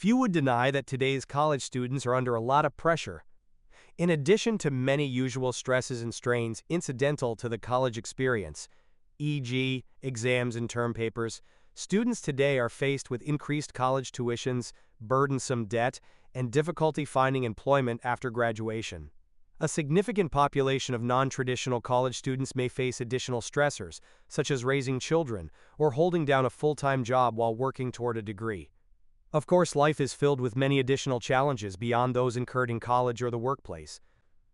Few would deny that today's college students are under a lot of pressure. In addition to many usual stresses and strains incidental to the college experience, e.g., exams and term papers, students today are faced with increased college tuitions, burdensome debt, and difficulty finding employment after graduation. A significant population of non-traditional college students may face additional stressors, such as raising children or holding down a full-time job while working toward a degree. Of course, life is filled with many additional challenges beyond those incurred in college or the workplace.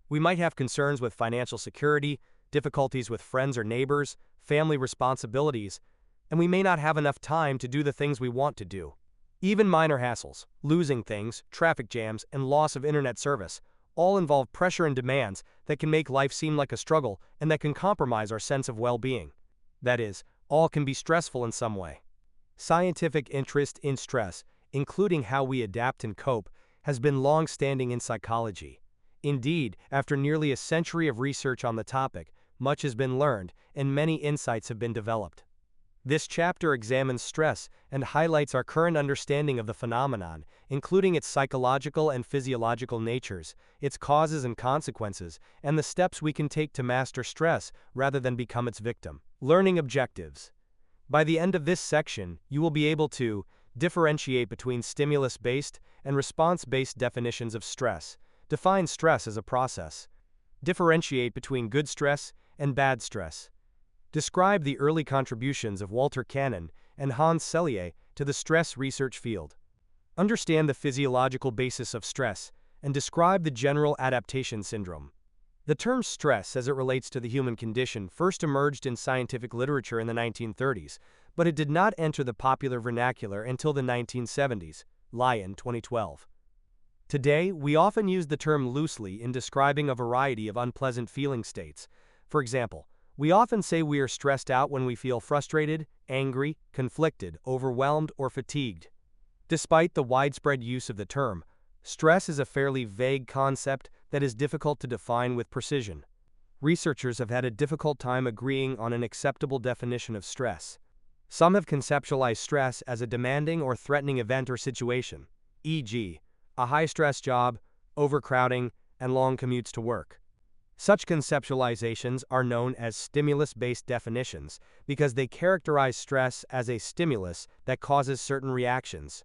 We might have concerns with financial security, difficulties with friends or neighbors, family responsibilities, and we may not have enough time to do the things we want to do. Even minor hassles, losing things, traffic jams, and loss of internet service all involve pressure and demands that can make life seem like a struggle and that can compromise our sense of well-being. That is, all can be stressful in some way. Scientific interest in stress, including how we adapt and cope, has been long-standing in psychology. Indeed, after nearly a century of research on the topic, much has been learned and many insights have been developed. This chapter examines stress and highlights our current understanding of the phenomenon, including its psychological and physiological natures, its causes and consequences, and the steps we can take to master stress rather than become its victim. Learning objectives. By the end of this section, you will be able to differentiate between stimulus-based and response-based definitions of stress, define stress as a process, differentiate between good stress and bad stress, describe the early contributions of Walter Cannon and Hans Selye to the stress research field, understand the physiological basis of stress, and describe the general adaptation syndrome. The term stress as it relates to the human condition first emerged in scientific literature in the 1930s, but it did not enter the popular vernacular until the 1970s. Lyon, 2012. Today, we often use the term loosely in describing a variety of unpleasant feeling states. For example, we often say we are stressed out when we feel frustrated, angry, conflicted, overwhelmed, or fatigued. Despite the widespread use of the term, stress is a fairly vague concept that is difficult to define with precision. Researchers have had a difficult time agreeing on an acceptable definition of stress. Some have conceptualized stress as a demanding or threatening event or situation, e.g., a high-stress job, overcrowding, and long commutes to work. Such conceptualizations are known as stimulus-based definitions because they characterize stress as a stimulus that causes certain reactions.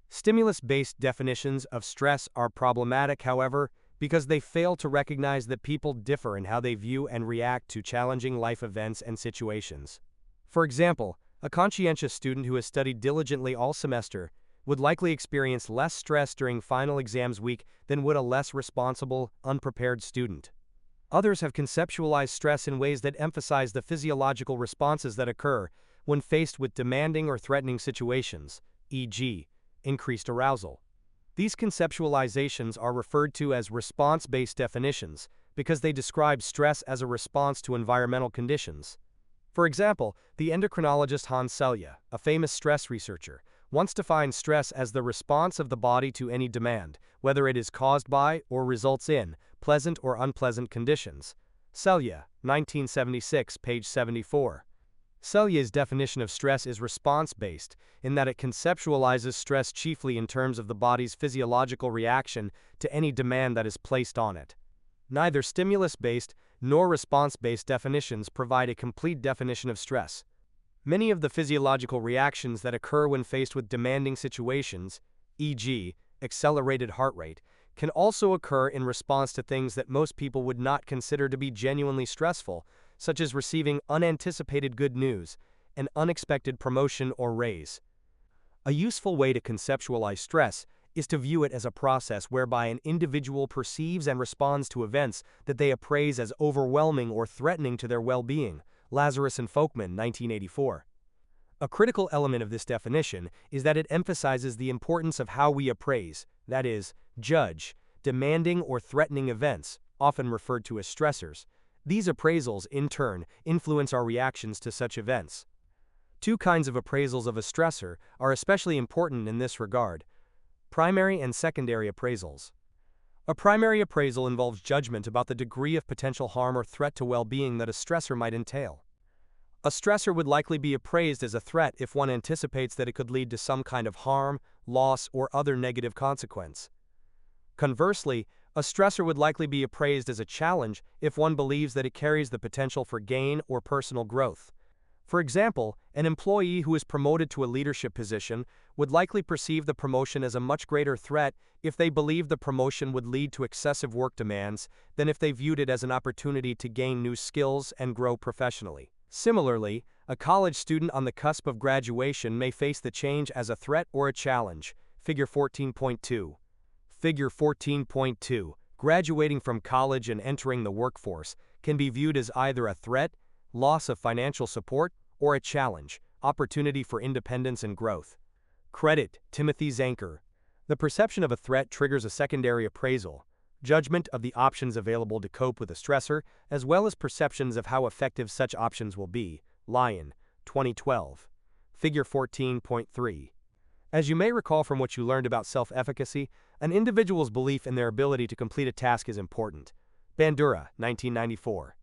Stimulus-based definitions of stress are problematic, however, because they fail to recognize that people differ in how they view and react to challenging life events and situations. For example, a conscientious student who has studied diligently all semester would likely experience less stress during final exams week than would a less responsible, unprepared student. Others have conceptualized stress in ways that emphasize the physiological responses that occur when faced with demanding or threatening situations, e.g., increased arousal. These conceptualizations are referred to as response-based definitions because they describe stress as a response to environmental conditions. For example, the endocrinologist Hans Selye, a famous stress researcher, once defined stress as the response of the body to any demand, whether it is caused by or results in pleasant or unpleasant conditions. Selye, 1976, page 74. Selye's definition of stress is response-based in that it conceptualizes stress chiefly in terms of the body's physiological reaction to any demand that is placed on it. Neither stimulus-based nor response-based definitions provide a complete definition of stress. Many of the physiological reactions that occur when faced with demanding situations, e.g., accelerated heart rate, can also occur in response to things that most people would not consider to be genuinely stressful, such as receiving unanticipated good news, an unexpected promotion or raise. A useful way to conceptualize stress is to view it as a process whereby an individual perceives and responds to events that they appraise as overwhelming or threatening to their well-being. Lazarus and Folkman, 1984. A critical element of this definition is that it emphasizes the importance of how we appraise, that is, judge, demanding or threatening events, often referred to as stressors. These appraisals, in turn, influence our reactions to such events. Two kinds of appraisals of a stressor are especially important in this regard: primary and secondary appraisals. A primary appraisal involves judgment about the degree of potential harm or threat to well-being that a stressor might entail. A stressor would likely be appraised as a threat if one anticipates that it could lead to some kind of harm, loss, or other negative consequence. Conversely, a stressor would likely be appraised as a challenge if one believes that it carries the potential for gain or personal growth. For example, an employee who is promoted to a leadership position would likely perceive the promotion as a much greater threat if they believe the promotion would lead to excessive work demands than if they viewed it as an opportunity to gain new skills and grow professionally. Similarly, a college student on the cusp of graduation may face the change as a threat or a challenge. Figure 14.2. Figure 14.2. Graduating from college and entering the workforce can be viewed as either a threat, loss of financial support, or a challenge, opportunity for independence and growth. Credit, Timothy Zanker. The perception of a threat triggers a secondary appraisal, judgment of the options available to cope with a stressor, as well as perceptions of how effective such options will be. Lyon, 2012. Figure 14.3. As you may recall from what you learned about self-efficacy, an individual's belief in their ability to complete a task is important. Bandura, 1994.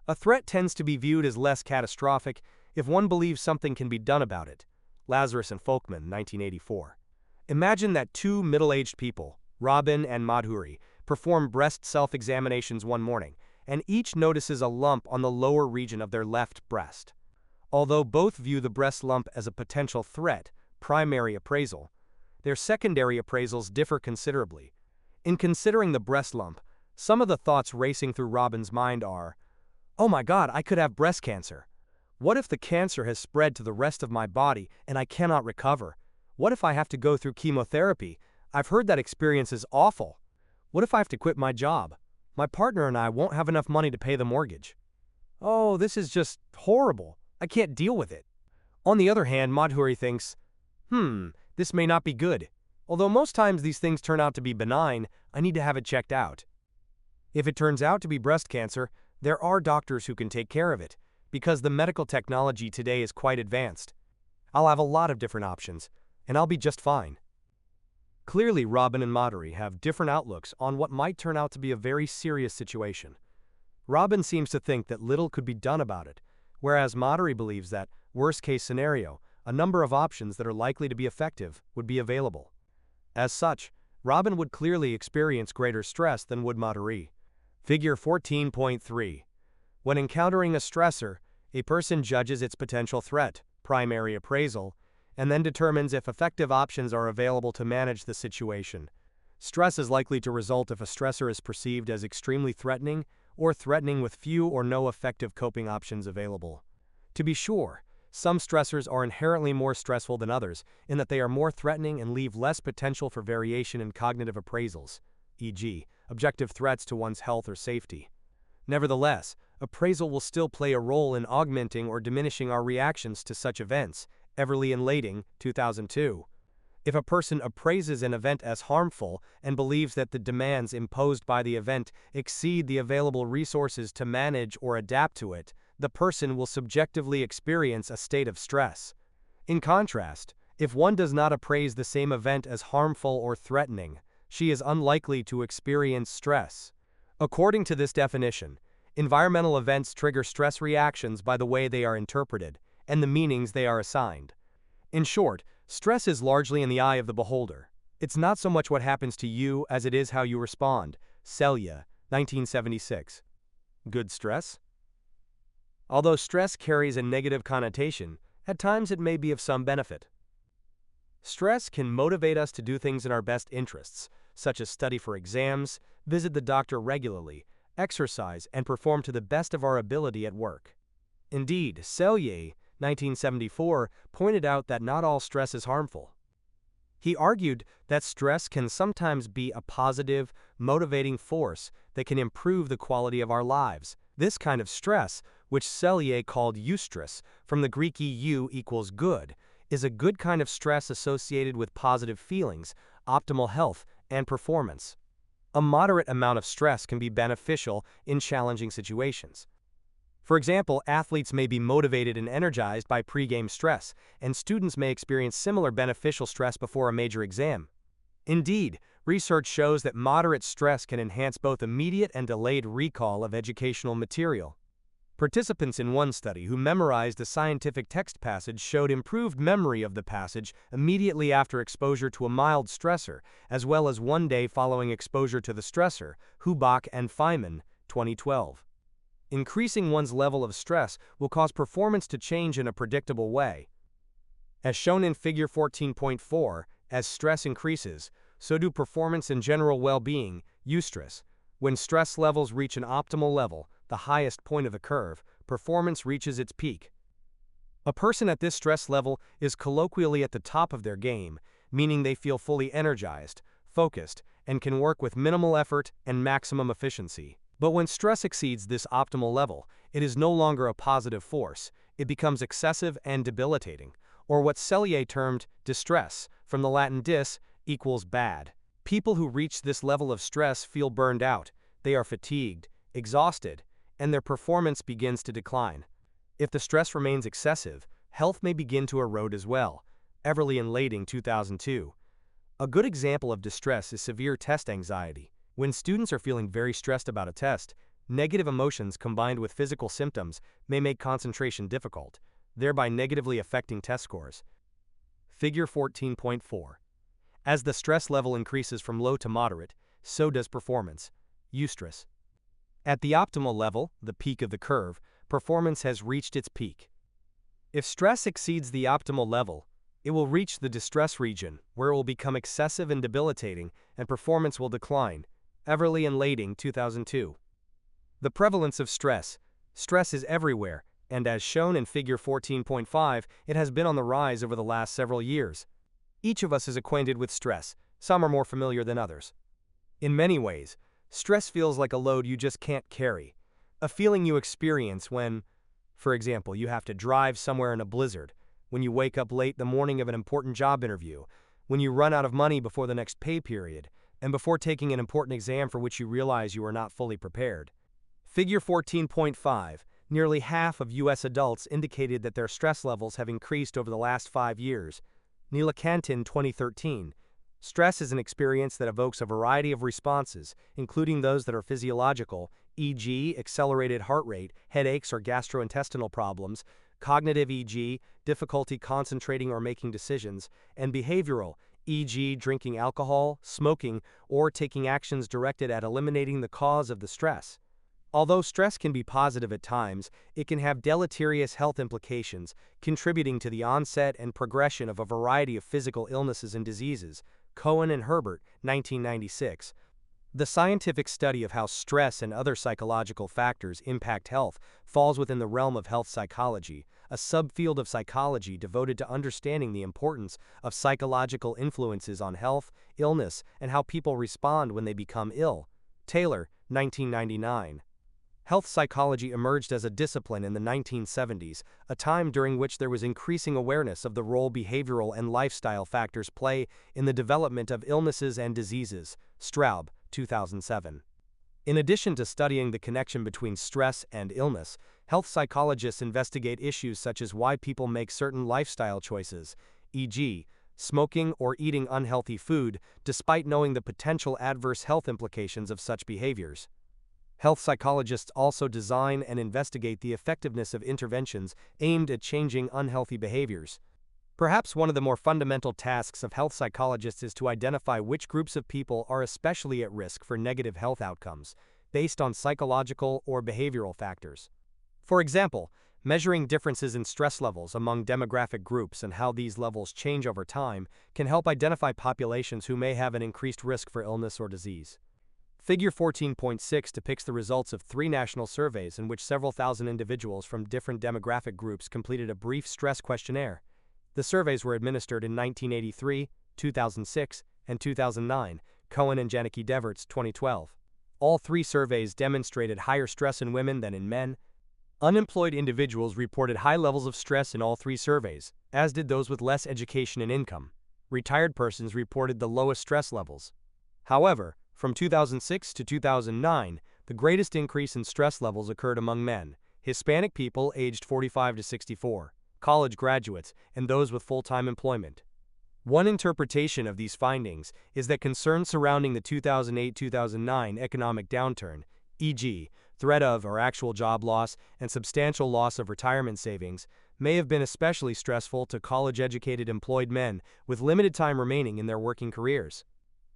A threat tends to be viewed as less catastrophic if one believes something can be done about it. Lazarus and Folkman, 1984. Imagine that two middle-aged people, Robin and Madhuri, perform breast self-examinations one morning, and each notices a lump on the lower region of their left breast. Although both view the breast lump as a potential threat, primary appraisal, their secondary appraisals differ considerably. In considering the breast lump, some of the thoughts racing through Robin's mind are, "Oh my God, I could have breast cancer. What if the cancer has spread to the rest of my body and I cannot recover? What if I have to go through chemotherapy? I've heard that experience is awful. What if I have to quit my job? My partner and I won't have enough money to pay the mortgage. Oh, this is just horrible. I can't deal with it." On the other hand, Madhuri thinks, this may not be good. Although most times these things turn out to be benign, I need to have it checked out. If it turns out to be breast cancer, there are doctors who can take care of it, because the medical technology today is quite advanced. I'll have a lot of different options, and I'll be just fine. Clearly, Robin and Madhuri have different outlooks on what might turn out to be a very serious situation. Robin seems to think that little could be done about it, whereas Madhuri believes that, worst-case scenario, a number of options that are likely to be effective would be available. As such, Robin would clearly experience greater stress than would Madhuri. Figure 14.3. When encountering a stressor, a person judges its potential threat, primary appraisal, and then determines if effective options are available to manage the situation. Stress is likely to result if a stressor is perceived as extremely threatening or threatening with few or no effective coping options available. To be sure, some stressors are inherently more stressful than others in that they are more threatening and leave less potential for variation in cognitive appraisals, e.g., objective threats to one's health or safety. Nevertheless, appraisal will still play a role in augmenting or diminishing our reactions to such events. Everly and Lading, 2002. If a person appraises an event as harmful and believes that the demands imposed by the event exceed the available resources to manage or adapt to it, the person will subjectively experience a state of stress. In contrast, if one does not appraise the same event as harmful or threatening, she is unlikely to experience stress. According to this definition, environmental events trigger stress reactions by the way they are interpreted and the meanings they are assigned. In short, stress is largely in the eye of the beholder. It's not so much what happens to you as it is how you respond. Selye, 1976. Good stress? Although stress carries a negative connotation, at times it may be of some benefit. Stress can motivate us to do things in our best interests, such as study for exams, visit the doctor regularly, exercise, and perform to the best of our ability at work. Indeed, Selye, 1974, pointed out that not all stress is harmful. He argued that stress can sometimes be a positive, motivating force that can improve the quality of our lives. This kind of stress, which Selye called eustress, from the Greek eu equals good, is a good kind of stress associated with positive feelings, optimal health, and performance. A moderate amount of stress can be beneficial in challenging situations. For example, athletes may be motivated and energized by pre-game stress, and students may experience similar beneficial stress before a major exam. Indeed, research shows that moderate stress can enhance both immediate and delayed recall of educational material. Participants in one study who memorized a scientific text passage showed improved memory of the passage immediately after exposure to a mild stressor, as well as 1 day following exposure to the stressor, Hubach and Feynman, 2012. Increasing one's level of stress will cause performance to change in a predictable way. As shown in Figure 14.4, as stress increases, so do performance and general well-being, eustress. When stress levels reach an optimal level, the highest point of the curve, performance reaches its peak. A person at this stress level is colloquially at the top of their game, meaning they feel fully energized, focused, and can work with minimal effort and maximum efficiency. But when stress exceeds this optimal level, it is no longer a positive force, it becomes excessive and debilitating, or what Selye termed distress, from the Latin dis, equals bad. People who reach this level of stress feel burned out, they are fatigued, exhausted, and their performance begins to decline. If the stress remains excessive, health may begin to erode as well. Everly and Lading, 2002. A good example of distress is severe test anxiety. When students are feeling very stressed about a test, negative emotions combined with physical symptoms may make concentration difficult, thereby negatively affecting test scores. Figure 14.4. As the stress level increases from low to moderate, so does performance, eustress. At the optimal level, the peak of the curve, performance has reached its peak. If stress exceeds the optimal level, it will reach the distress region, where it will become excessive and debilitating, and performance will decline. Everly and Lading, 2002. The prevalence of stress. Stress is everywhere, and as shown in Figure 14.5, it has been on the rise over the last several years. Each of us is acquainted with stress, some are more familiar than others. In many ways, stress feels like a load you just can't carry, a feeling you experience when, for example, you have to drive somewhere in a blizzard, when you wake up late the morning of an important job interview, when you run out of money before the next pay period, and before taking an important exam for which you realize you are not fully prepared. Figure 14.5. Nearly half of U.S. adults indicated that their stress levels have increased over the last 5 years. Neelakantan, 2013. Stress is an experience that evokes a variety of responses, including those that are physiological, e.g., accelerated heart rate, headaches or gastrointestinal problems, cognitive, e.g., difficulty concentrating or making decisions, and behavioral, e.g., drinking alcohol, smoking, or taking actions directed at eliminating the cause of the stress. Although stress can be positive at times, it can have deleterious health implications, contributing to the onset and progression of a variety of physical illnesses and diseases. Cohen and Herbert, 1996. The scientific study of how stress and other psychological factors impact health falls within the realm of health psychology, a subfield of psychology devoted to understanding the importance of psychological influences on health, illness, and how people respond when they become ill. Taylor, 1999. Health psychology emerged as a discipline in the 1970s, a time during which there was increasing awareness of the role behavioral and lifestyle factors play in the development of illnesses and diseases. Straub, 2007. In addition to studying the connection between stress and illness, health psychologists investigate issues such as why people make certain lifestyle choices, e.g., smoking or eating unhealthy food, despite knowing the potential adverse health implications of such behaviors. Health psychologists also design and investigate the effectiveness of interventions aimed at changing unhealthy behaviors. Perhaps one of the more fundamental tasks of health psychologists is to identify which groups of people are especially at risk for negative health outcomes, based on psychological or behavioral factors. For example, measuring differences in stress levels among demographic groups and how these levels change over time can help identify populations who may have an increased risk for illness or disease. Figure 14.6 depicts the results of 3 national surveys in which several thousand individuals from different demographic groups completed a brief stress questionnaire. The surveys were administered in 1983, 2006, and 2009, Cohen and Janicki Deverts, 2012. All 3 surveys demonstrated higher stress in women than in men. Unemployed individuals reported high levels of stress in all 3 surveys, as did those with less education and income. Retired persons reported the lowest stress levels. However, from 2006 to 2009, the greatest increase in stress levels occurred among men, Hispanic people aged 45 to 64, college graduates, and those with full-time employment. One interpretation of these findings is that concerns surrounding the 2008-2009 economic downturn, e.g., threat of or actual job loss, and substantial loss of retirement savings, may have been especially stressful to college-educated employed men with limited time remaining in their working careers.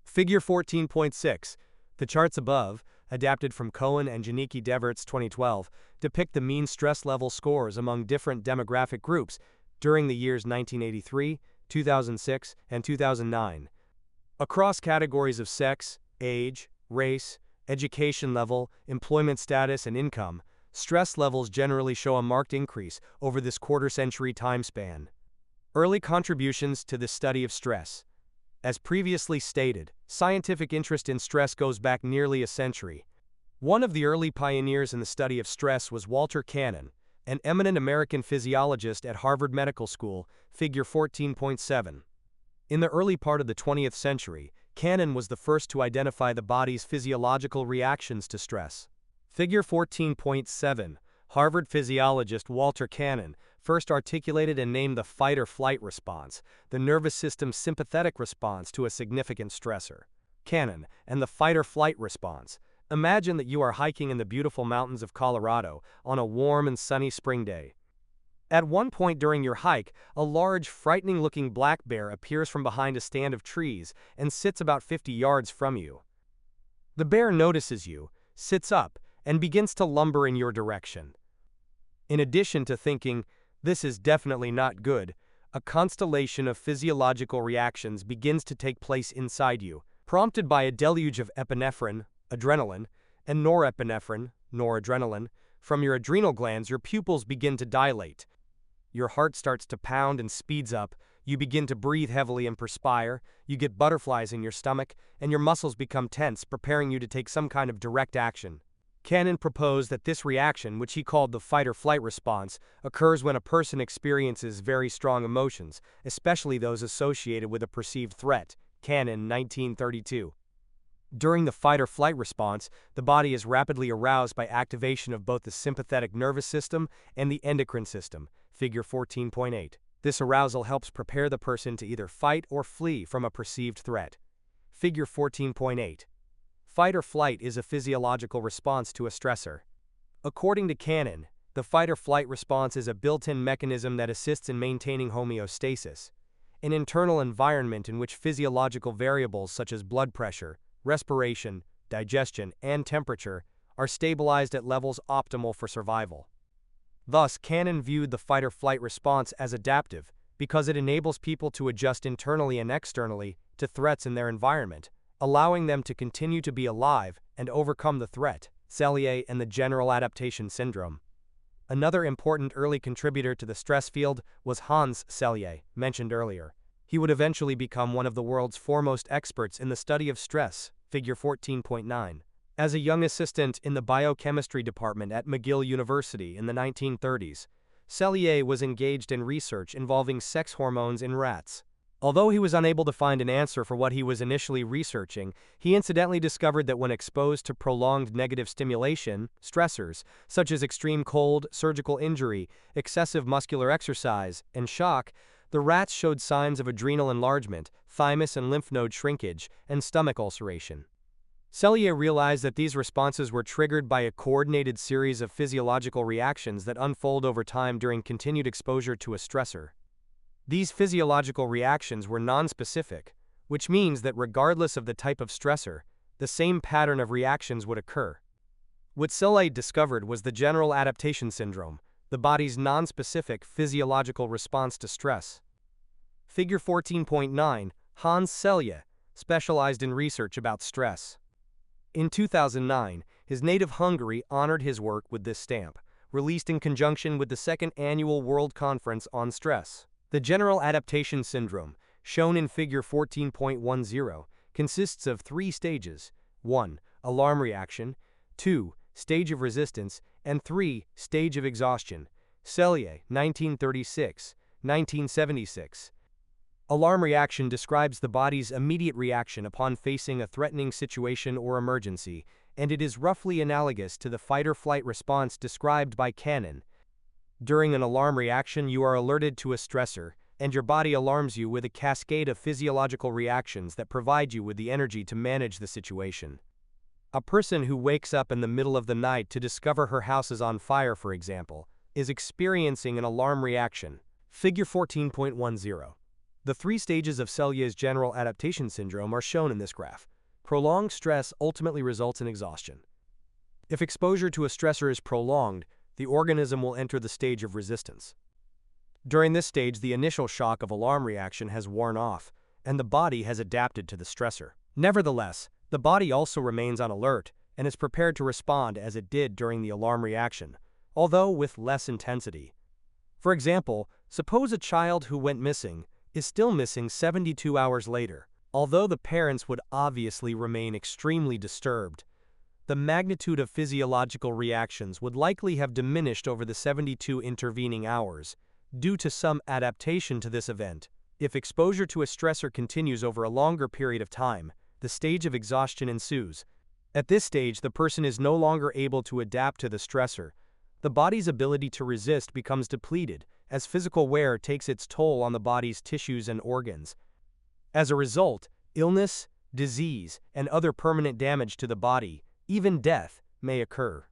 Figure 14.6. The charts above, adapted from Cohen and Janicki Devert's 2012, depict the mean stress level scores among different demographic groups during the years 1983, 2006, and 2009. Across categories of sex, age, race, education level, employment status, and income, stress levels generally show a marked increase over this quarter-century time span. Early contributions to the study of stress. As previously stated, scientific interest in stress goes back nearly a century. One of the early pioneers in the study of stress was Walter Cannon, an eminent American physiologist at Harvard Medical School, Figure 14.7. In the early part of the 20th century, Cannon was the first to identify the body's physiological reactions to stress. Figure 14.7. Harvard physiologist Walter Cannon first articulated and named the fight-or-flight response, the nervous system's sympathetic response to a significant stressor. Cannon and the fight-or-flight response. Imagine that you are hiking in the beautiful mountains of Colorado on a warm and sunny spring day. At one point during your hike, a large, frightening-looking black bear appears from behind a stand of trees and sits about 50 yards from you. The bear notices you, sits up, and begins to lumber in your direction. In addition to thinking, "This is definitely not good," a constellation of physiological reactions begins to take place inside you, prompted by a deluge of epinephrine, adrenaline, and norepinephrine, noradrenaline. From your adrenal glands, your pupils begin to dilate. Your heart starts to pound and speeds up, you begin to breathe heavily and perspire, you get butterflies in your stomach, and your muscles become tense, preparing you to take some kind of direct action. Cannon proposed that this reaction, which he called the fight-or-flight response, occurs when a person experiences very strong emotions, especially those associated with a perceived threat. Cannon, 1932. During the fight-or-flight response, the body is rapidly aroused by activation of both the sympathetic nervous system and the endocrine system. Figure 14.8. This arousal helps prepare the person to either fight or flee from a perceived threat. Figure 14.8. Fight or flight is a physiological response to a stressor. According to Cannon, the fight-or-flight response is a built-in mechanism that assists in maintaining homeostasis, an internal environment in which physiological variables such as blood pressure, respiration, digestion, and temperature are stabilized at levels optimal for survival. Thus, Cannon viewed the fight-or-flight response as adaptive because it enables people to adjust internally and externally to threats in their environment, allowing them to continue to be alive and overcome the threat. Selye and the General Adaptation Syndrome. Another important early contributor to the stress field was Hans Selye, mentioned earlier. He would eventually become one of the world's foremost experts in the study of stress. Figure 14.9. As a young assistant in the biochemistry department at McGill University in the 1930s, Selye was engaged in research involving sex hormones in rats. Although he was unable to find an answer for what he was initially researching, he incidentally discovered that when exposed to prolonged negative stimulation, stressors, such as extreme cold, surgical injury, excessive muscular exercise, and shock, the rats showed signs of adrenal enlargement, thymus and lymph node shrinkage, and stomach ulceration. Selye realized that these responses were triggered by a coordinated series of physiological reactions that unfold over time during continued exposure to a stressor. These physiological reactions were nonspecific, which means that regardless of the type of stressor, the same pattern of reactions would occur. What Selye discovered was the General Adaptation Syndrome, the body's nonspecific physiological response to stress. Figure 14.9. Hans Selye specialized in research about stress. In 2009, his native Hungary honored his work with this stamp, released in conjunction with the second annual World Conference on Stress. The General Adaptation Syndrome, shown in Figure 14.10, consists of 3 stages: 1. Alarm reaction, 2. Stage of resistance, and 3. Stage of exhaustion. Selye, 1936, 1976. Alarm reaction describes the body's immediate reaction upon facing a threatening situation or emergency, and it is roughly analogous to the fight-or-flight response described by Cannon. During an alarm reaction, you are alerted to a stressor, and your body alarms you with a cascade of physiological reactions that provide you with the energy to manage the situation. A person who wakes up in the middle of the night to discover her house is on fire, for example, is experiencing an alarm reaction. Figure 14.10. The three stages of Selye's general adaptation syndrome are shown in this graph. Prolonged stress ultimately results in exhaustion. If exposure to a stressor is prolonged, the organism will enter the stage of resistance. During this stage, the initial shock of alarm reaction has worn off, and the body has adapted to the stressor. Nevertheless, the body also remains on alert and is prepared to respond as it did during the alarm reaction, although with less intensity. For example, suppose a child who went missing is still missing 72 hours later. Although the parents would obviously remain extremely disturbed, the magnitude of physiological reactions would likely have diminished over the 72 intervening hours due to some adaptation to this event. If exposure to a stressor continues over a longer period of time, the stage of exhaustion ensues. At this stage, the person is no longer able to adapt to the stressor. The body's ability to resist becomes depleted as physical wear takes its toll on the body's tissues and organs. As a result, illness, disease, and other permanent damage to the body, even death, may occur.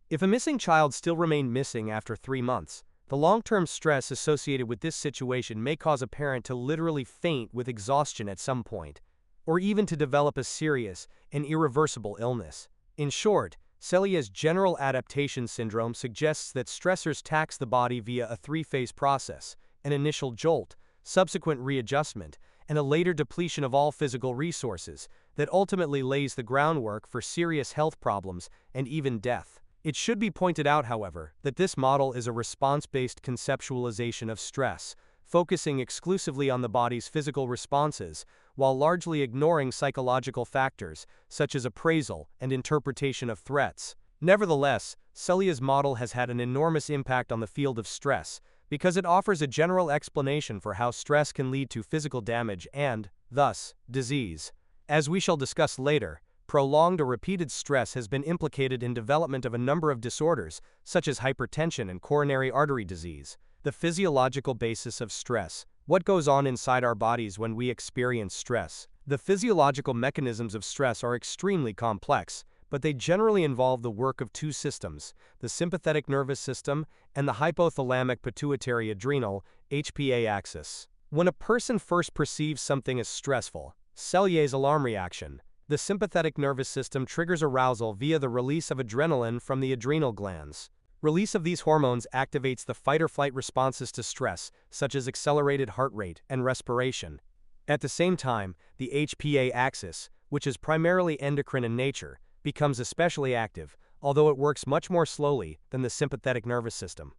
If a missing child still remained missing after 3 months, the long-term stress associated with this situation may cause a parent to literally faint with exhaustion at some point, or even to develop a serious and irreversible illness. In short, Selye's general adaptation syndrome suggests that stressors tax the body via a three-phase process: an initial jolt, subsequent readjustment, and a later depletion of all physical resources that ultimately lays the groundwork for serious health problems and even death. It should be pointed out, however, that this model is a response-based conceptualization of stress, focusing exclusively on the body's physical responses, while largely ignoring psychological factors such as appraisal and interpretation of threats. Nevertheless, Selye's model has had an enormous impact on the field of stress, because it offers a general explanation for how stress can lead to physical damage and, thus, disease. As we shall discuss later, prolonged or repeated stress has been implicated in development of a number of disorders, such as hypertension and coronary artery disease. The physiological basis of stress. What goes on inside our bodies when we experience stress? The physiological mechanisms of stress are extremely complex, but they generally involve the work of two systems: the sympathetic nervous system and the hypothalamic pituitary adrenal (HPA) axis. When a person first perceives something as stressful, Selye's alarm reaction, the sympathetic nervous system triggers arousal via the release of adrenaline from the adrenal glands. Release of these hormones activates the fight-or-flight responses to stress, such as accelerated heart rate and respiration. At the same time, the HPA axis, which is primarily endocrine in nature, becomes especially active, although it works much more slowly than the sympathetic nervous system.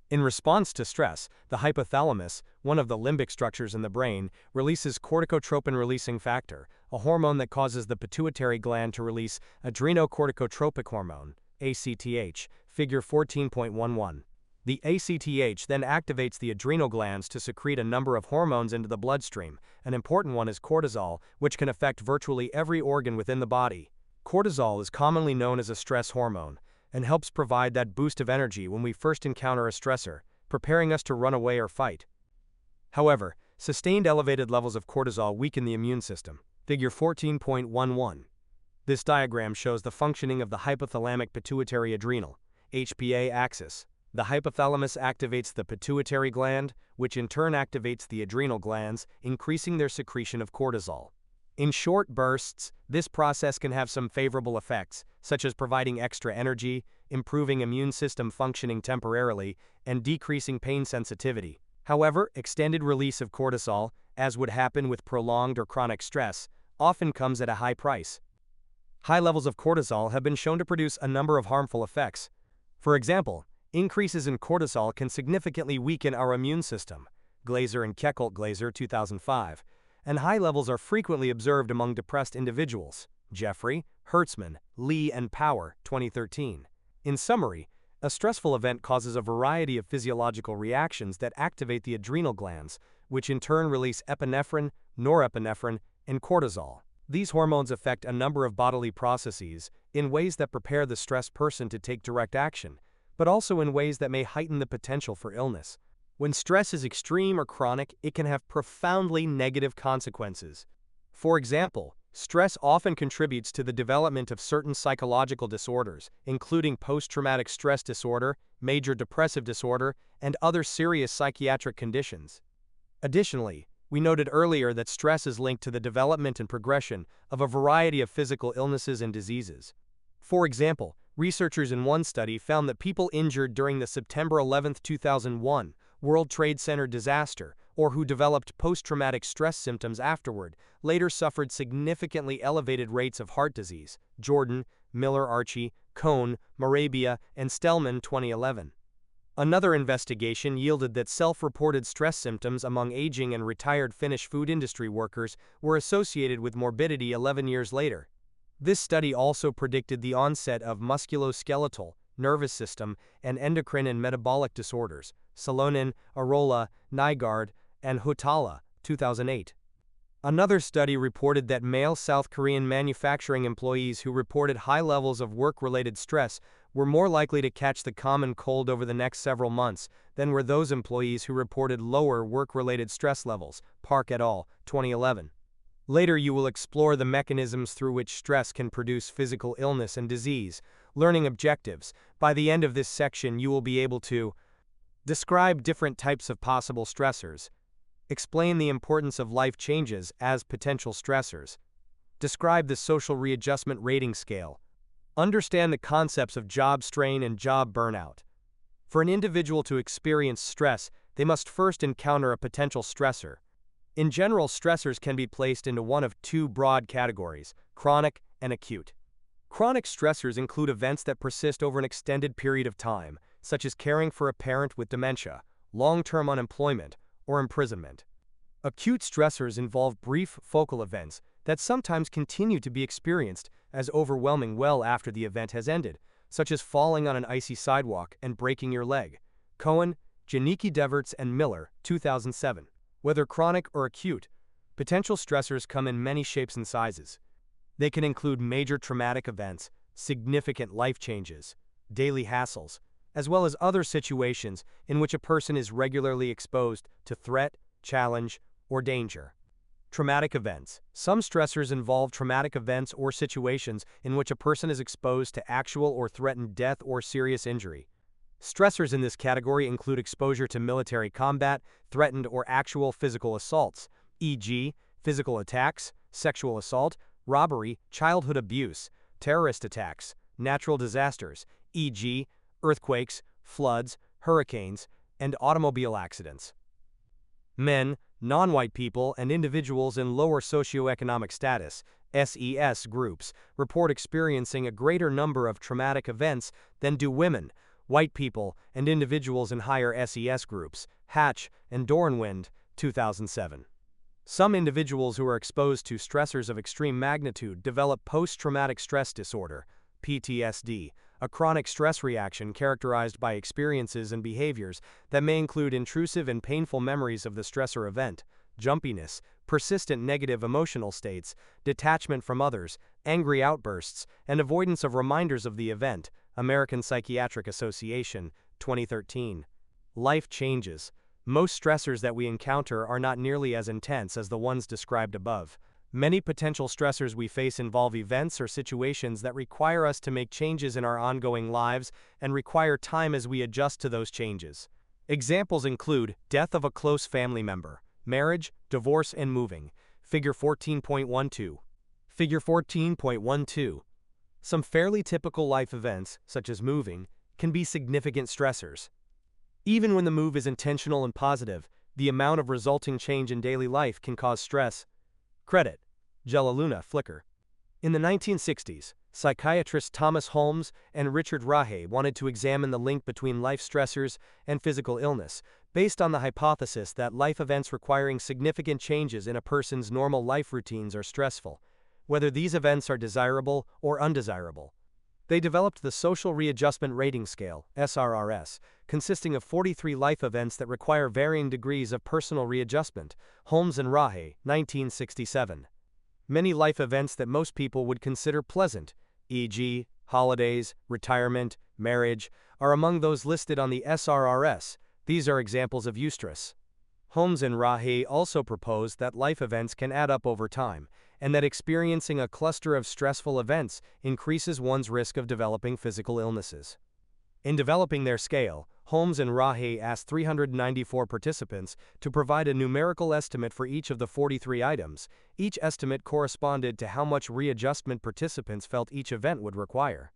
In response to stress, the hypothalamus, one of the limbic structures in the brain, releases corticotropin-releasing factor, a hormone that causes the pituitary gland to release adrenocorticotropic hormone, ACTH, figure 14.11. The ACTH then activates the adrenal glands to secrete a number of hormones into the bloodstream. An important one is cortisol, which can affect virtually every organ within the body. Cortisol is commonly known as a stress hormone and helps provide that boost of energy when we first encounter a stressor, preparing us to run away or fight. However, sustained elevated levels of cortisol weaken the immune system. Figure 14.11. This diagram shows the functioning of the hypothalamic pituitary adrenal (HPA) axis. The hypothalamus activates the pituitary gland, which in turn activates the adrenal glands, increasing their secretion of cortisol. In short bursts, this process can have some favorable effects, such as providing extra energy, improving immune system functioning temporarily, and decreasing pain sensitivity. However, extended release of cortisol, as would happen with prolonged or chronic stress, often comes at a high price. High levels of cortisol have been shown to produce a number of harmful effects. For example, increases in cortisol can significantly weaken our immune system. Glaser and Keckelt-Glaser, 2005. And high levels are frequently observed among depressed individuals. Jeffrey, Hertzman, Lee, and Power, 2013. In summary, a stressful event causes a variety of physiological reactions that activate the adrenal glands, which in turn release epinephrine, norepinephrine, and cortisol. These hormones affect a number of bodily processes in ways that prepare the stressed person to take direct action, but also in ways that may heighten the potential for illness. When stress is extreme or chronic, it can have profoundly negative consequences. For example, Stress often contributes to the development of certain psychological disorders, including post-traumatic stress disorder, major depressive disorder, and other serious psychiatric conditions. Additionally, we noted earlier that stress is linked to the development and progression of a variety of physical illnesses and diseases. For example, researchers in one study found that people injured during the September 11, 2001 World Trade Center disaster, or who developed post-traumatic stress symptoms afterward, later suffered significantly elevated rates of heart disease. Jordan, Miller Archie, Cohn, Morabia, and Stellman 2011. Another investigation yielded that self-reported stress symptoms among aging and retired Finnish food industry workers were associated with morbidity 11 years later. This study also predicted the onset of musculoskeletal, nervous system, and endocrine and metabolic disorders. Salonen, Arola, Nygaard, and Hutala, 2008. Another study reported that male South Korean manufacturing employees who reported high levels of work-related stress were more likely to catch the common cold over the next several months than were those employees who reported lower work-related stress levels. Park et al., 2011. Later you will explore the mechanisms through which stress can produce physical illness and disease. Learning objectives. By the end of this section you will be able to describe different types of possible stressors, explain the importance of life changes as potential stressors, describe the social readjustment rating scale, understand the concepts of job strain and job burnout. For an individual to experience stress, they must first encounter a potential stressor. In general, stressors can be placed into one of two broad categories: chronic and acute. Chronic stressors include events that persist over an extended period of time, such as caring for a parent with dementia, long-term unemployment, or imprisonment. Acute stressors involve brief, focal events that sometimes continue to be experienced as overwhelming well after the event has ended, such as falling on an icy sidewalk and breaking your leg. Cohen, Janicki Deverts and Miller, 2007. Whether chronic or acute, potential stressors come in many shapes and sizes. They can include major traumatic events, significant life changes, daily hassles, as well as other situations in which a person is regularly exposed to threat, challenge, or danger. Traumatic events. Some stressors involve traumatic events or situations in which a person is exposed to actual or threatened death or serious injury. Stressors in this category include exposure to military combat, threatened or actual physical assaults, e.g., physical attacks, sexual assault, robbery, childhood abuse, terrorist attacks, natural disasters, e.g., earthquakes, floods, hurricanes, and automobile accidents. Men, non-white people, and individuals in lower socioeconomic status, SES groups, report experiencing a greater number of traumatic events than do women, white people, and individuals in higher SES groups, Hatch and Dornwind, 2007. Some individuals who are exposed to stressors of extreme magnitude develop post-traumatic stress disorder, PTSD, a chronic stress reaction characterized by experiences and behaviors that may include intrusive and painful memories of the stressor event, jumpiness, persistent negative emotional states, detachment from others, angry outbursts, and avoidance of reminders of the event. American Psychiatric Association, 2013. Life changes. Most stressors that we encounter are not nearly as intense as the ones described above. Many potential stressors we face involve events or situations that require us to make changes in our ongoing lives and require time as we adjust to those changes. Examples include death of a close family member, marriage, divorce, and moving. Figure 14.12. Figure 14.12. Some fairly typical life events, such as moving, can be significant stressors. Even when the move is intentional and positive, the amount of resulting change in daily life can cause stress. Credit: Jelaluna Flickr. In the 1960s, psychiatrists Thomas Holmes and Richard Rahe wanted to examine the link between life stressors and physical illness, based on the hypothesis that life events requiring significant changes in a person's normal life routines are stressful, whether these events are desirable or undesirable. They developed the Social Readjustment Rating Scale, SRRS, consisting of 43 life events that require varying degrees of personal readjustment. Holmes and Rahe, 1967. Many life events that most people would consider pleasant, e.g., holidays, retirement, marriage, are among those listed on the SRRS. These are examples of eustress. Holmes and Rahe also proposed that life events can add up over time, and that experiencing a cluster of stressful events increases one's risk of developing physical illnesses. In developing their scale, Holmes and Rahe asked 394 participants to provide a numerical estimate for each of the 43 items. Each estimate corresponded to how much readjustment participants felt each event would require.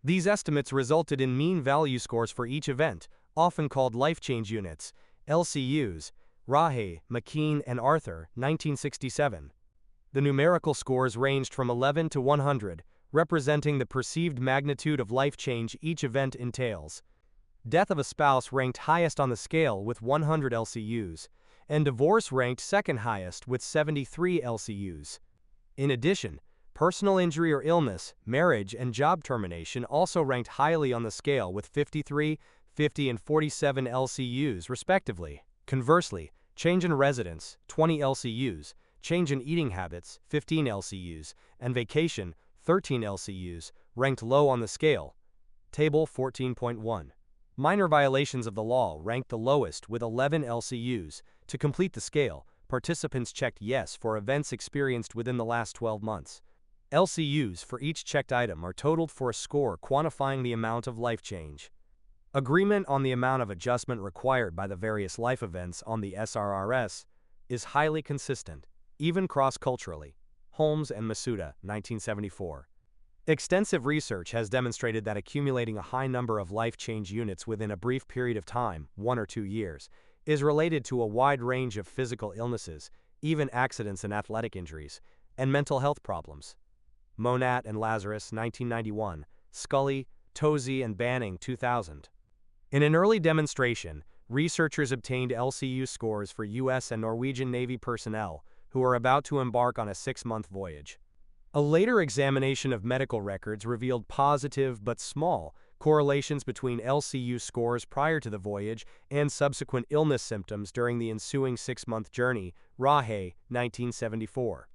These estimates resulted in mean value scores for each event, often called life change units, LCUs. Rahe, McKean, and Arthur, 1967. The numerical scores ranged from 11 to 100, representing the perceived magnitude of life change each event entails. Death of a spouse ranked highest on the scale with 100 LCUs, and divorce ranked second highest with 73 LCUs. In addition, personal injury or illness, marriage, and job termination also ranked highly on the scale with 53, 50, and 47 LCUs, respectively. Conversely, change in residence, 20 LCUs, change in eating habits, 15 LCUs, and vacation, 13 LCUs, ranked low on the scale. Table 14.1. Minor violations of the law ranked the lowest with 11 LCUs. To complete the scale, participants checked yes for events experienced within the last 12 months. LCUs for each checked item are totaled for a score quantifying the amount of life change. Agreement on the amount of adjustment required by the various life events on the SRRS is highly consistent, even cross-culturally. Holmes and Masuda, 1974. Extensive research has demonstrated that accumulating a high number of life change units within a brief period of time, 1 or 2 years, is related to a wide range of physical illnesses, even accidents and athletic injuries, and mental health problems. Monat and Lazarus, 1991, Scully, Tozzi, and Banning, 2000. In an early demonstration, researchers obtained LCU scores for U.S. and Norwegian Navy personnel who are about to embark on a 6-month voyage. A later examination of medical records revealed positive but small correlations between LCU scores prior to the voyage and subsequent illness symptoms during the ensuing 6-month journey. Rahe, 1974.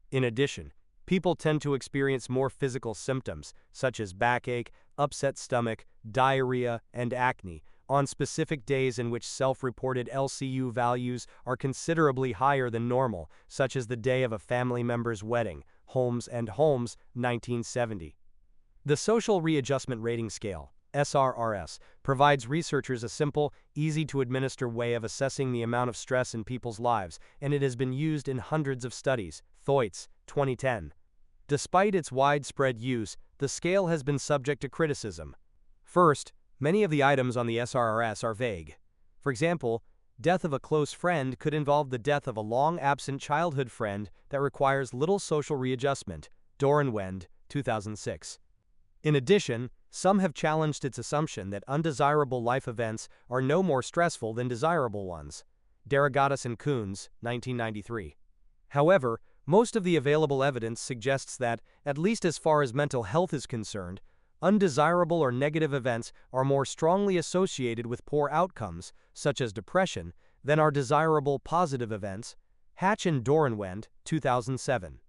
In addition, people tend to experience more physical symptoms, such as backache, upset stomach, diarrhea, and acne, on specific days in which self-reported LCU values are considerably higher than normal, such as the day of a family member's wedding. Holmes and Holmes, 1970. The Social Readjustment Rating Scale, SRRS, provides researchers a simple, easy-to-administer way of assessing the amount of stress in people's lives, and it has been used in hundreds of studies. Thwaites, 2010. Despite its widespread use, the scale has been subject to criticism. First, many of the items on the SRRS are vague. For example, death of a close friend could involve the death of a long-absent childhood friend that requires little social readjustment. Dorenwend, 2006. In addition, some have challenged its assumption that undesirable life events are no more stressful than desirable ones. Derogatis and Coons, 1993. However, most of the available evidence suggests that, at least as far as mental health is concerned, undesirable or negative events are more strongly associated with poor outcomes, such as depression, than are desirable positive events. Hatch and Dorenwend, 2007.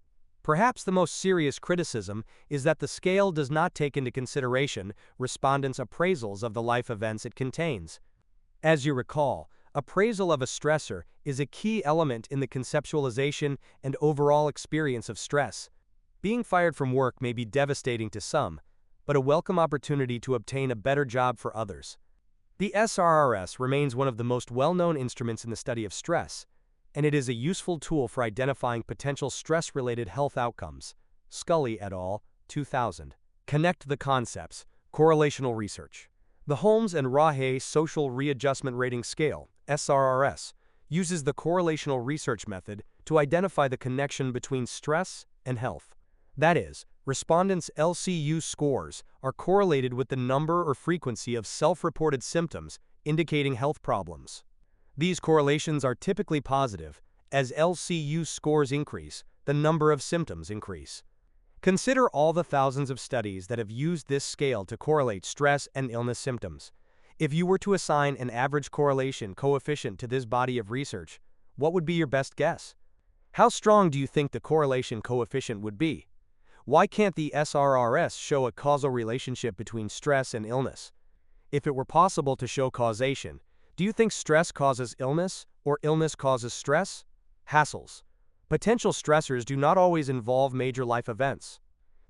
Perhaps the most serious criticism is that the scale does not take into consideration respondents' appraisals of the life events it contains. As you recall, appraisal of a stressor is a key element in the conceptualization and overall experience of stress. Being fired from work may be devastating to some, but a welcome opportunity to obtain a better job for others. The SRRS remains one of the most well-known instruments in the study of stress, and it is a useful tool for identifying potential stress-related health outcomes. Scully et al., 2000. Connect the concepts. Correlational research. The Holmes and Rahe Social Readjustment Rating Scale, SRRS, uses the correlational research method to identify the connection between stress and health. That is, respondents' LCU scores are correlated with the number or frequency of self-reported symptoms indicating health problems. These correlations are typically positive. As LCU scores increase, the number of symptoms increase. Consider all the thousands of studies that have used this scale to correlate stress and illness symptoms. If you were to assign an average correlation coefficient to this body of research, what would be your best guess? How strong do you think the correlation coefficient would be? Why can't the SRRS show a causal relationship between stress and illness? If it were possible to show causation, do you think stress causes illness or illness causes stress? Hassles. Potential stressors do not always involve major life events.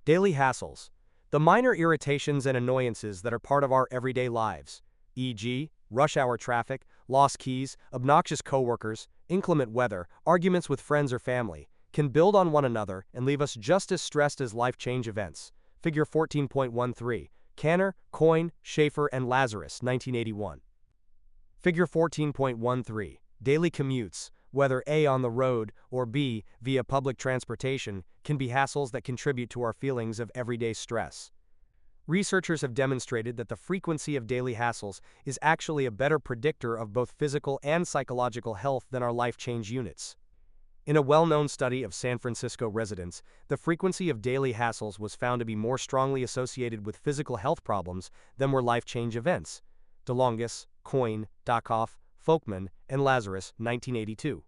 Daily hassles. The minor irritations and annoyances that are part of our everyday lives, e.g., rush hour traffic, lost keys, obnoxious coworkers, inclement weather, arguments with friends or family, can build on one another and leave us just as stressed as life change events. Figure 14.13. Canner, Coyne, Schaefer, and Lazarus, 1981. Figure 14.13. Daily commutes, whether A on the road or B via public transportation, can be hassles that contribute to our feelings of everyday stress. Researchers have demonstrated that the frequency of daily hassles is actually a better predictor of both physical and psychological health than our life change units. In a well-known study of San Francisco residents, the frequency of daily hassles was found to be more strongly associated with physical health problems than were life change events. DeLongis, Coyne, Dakoff, Folkman, and Lazarus, 1982.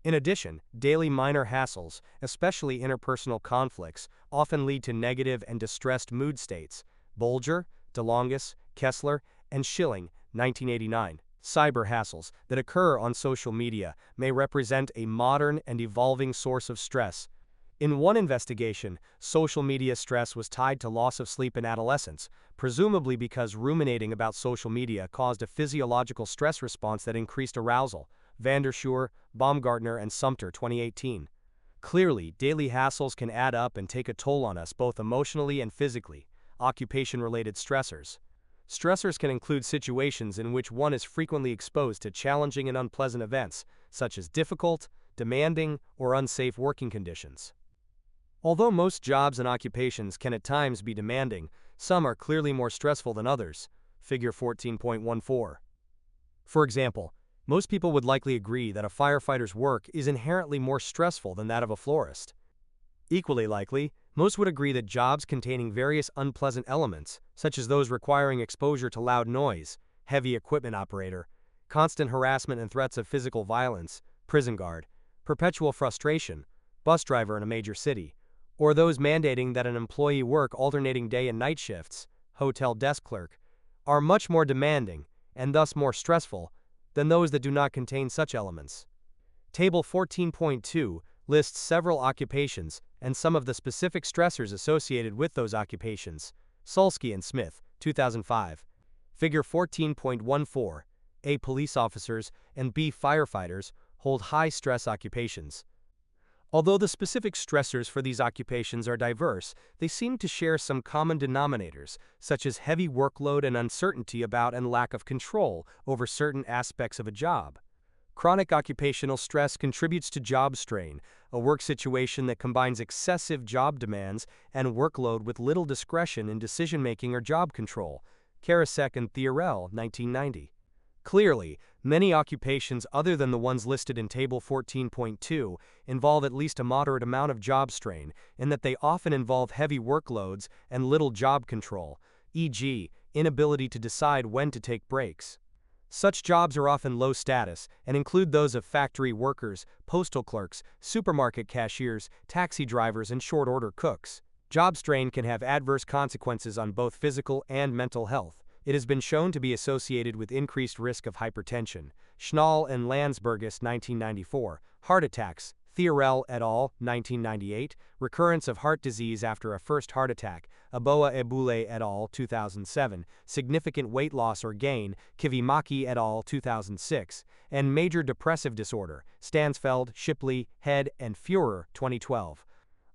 In addition, daily minor hassles, especially interpersonal conflicts, often lead to negative and distressed mood states. Bolger, DeLongis, Kessler, and Schilling, 1989. Cyber hassles that occur on social media may represent a modern and evolving source of stress. In one investigation, social media stress was tied to loss of sleep in adolescence, presumably because ruminating about social media caused a physiological stress response that increased arousal. Vanderschuur, Baumgartner, and Sumter, 2018. Clearly, daily hassles can add up and take a toll on us both emotionally and physically. Occupation-related stressors. Stressors can include situations in which one is frequently exposed to challenging and unpleasant events, such as difficult, demanding, or unsafe working conditions. Although most jobs and occupations can at times be demanding, some are clearly more stressful than others. Figure 14.14. For example, most people would likely agree that a firefighter's work is inherently more stressful than that of a florist. Equally likely, most would agree that jobs containing various unpleasant elements, such as those requiring exposure to loud noise, heavy equipment operator, constant harassment and threats of physical violence, prison guard, perpetual frustration, bus driver in a major city, or those mandating that an employee work alternating day and night shifts, hotel desk clerk, are much more demanding, and thus more stressful, than those that do not contain such elements. Table 14.2 lists several occupations and some of the specific stressors associated with those occupations. Sulsky and Smith, 2005. Figure 14.14. A. Police officers and B. Firefighters hold high-stress occupations. Although the specific stressors for these occupations are diverse, they seem to share some common denominators, such as heavy workload and uncertainty about and lack of control over certain aspects of a job. Chronic occupational stress contributes to job strain, a work situation that combines excessive job demands and workload with little discretion in decision-making or job control. Karasek and Theorel, 1990. Clearly, many occupations other than the ones listed in Table 14.2 involve at least a moderate amount of job strain, in that they often involve heavy workloads and little job control, e.g., inability to decide when to take breaks. Such jobs are often low status and include those of factory workers, postal clerks, supermarket cashiers, taxi drivers, and short-order cooks. Job strain can have adverse consequences on both physical and mental health. It has been shown to be associated with increased risk of hypertension. Schnall and Landsbergis, 1994. Heart attacks. Theorel et al., 1998. Recurrence of heart disease after a first heart attack. Aboa Ebule et al., 2007. Significant weight loss or gain. Kivimaki et al., 2006. And major depressive disorder. Stansfeld, Shipley, Head, and Führer, 2012.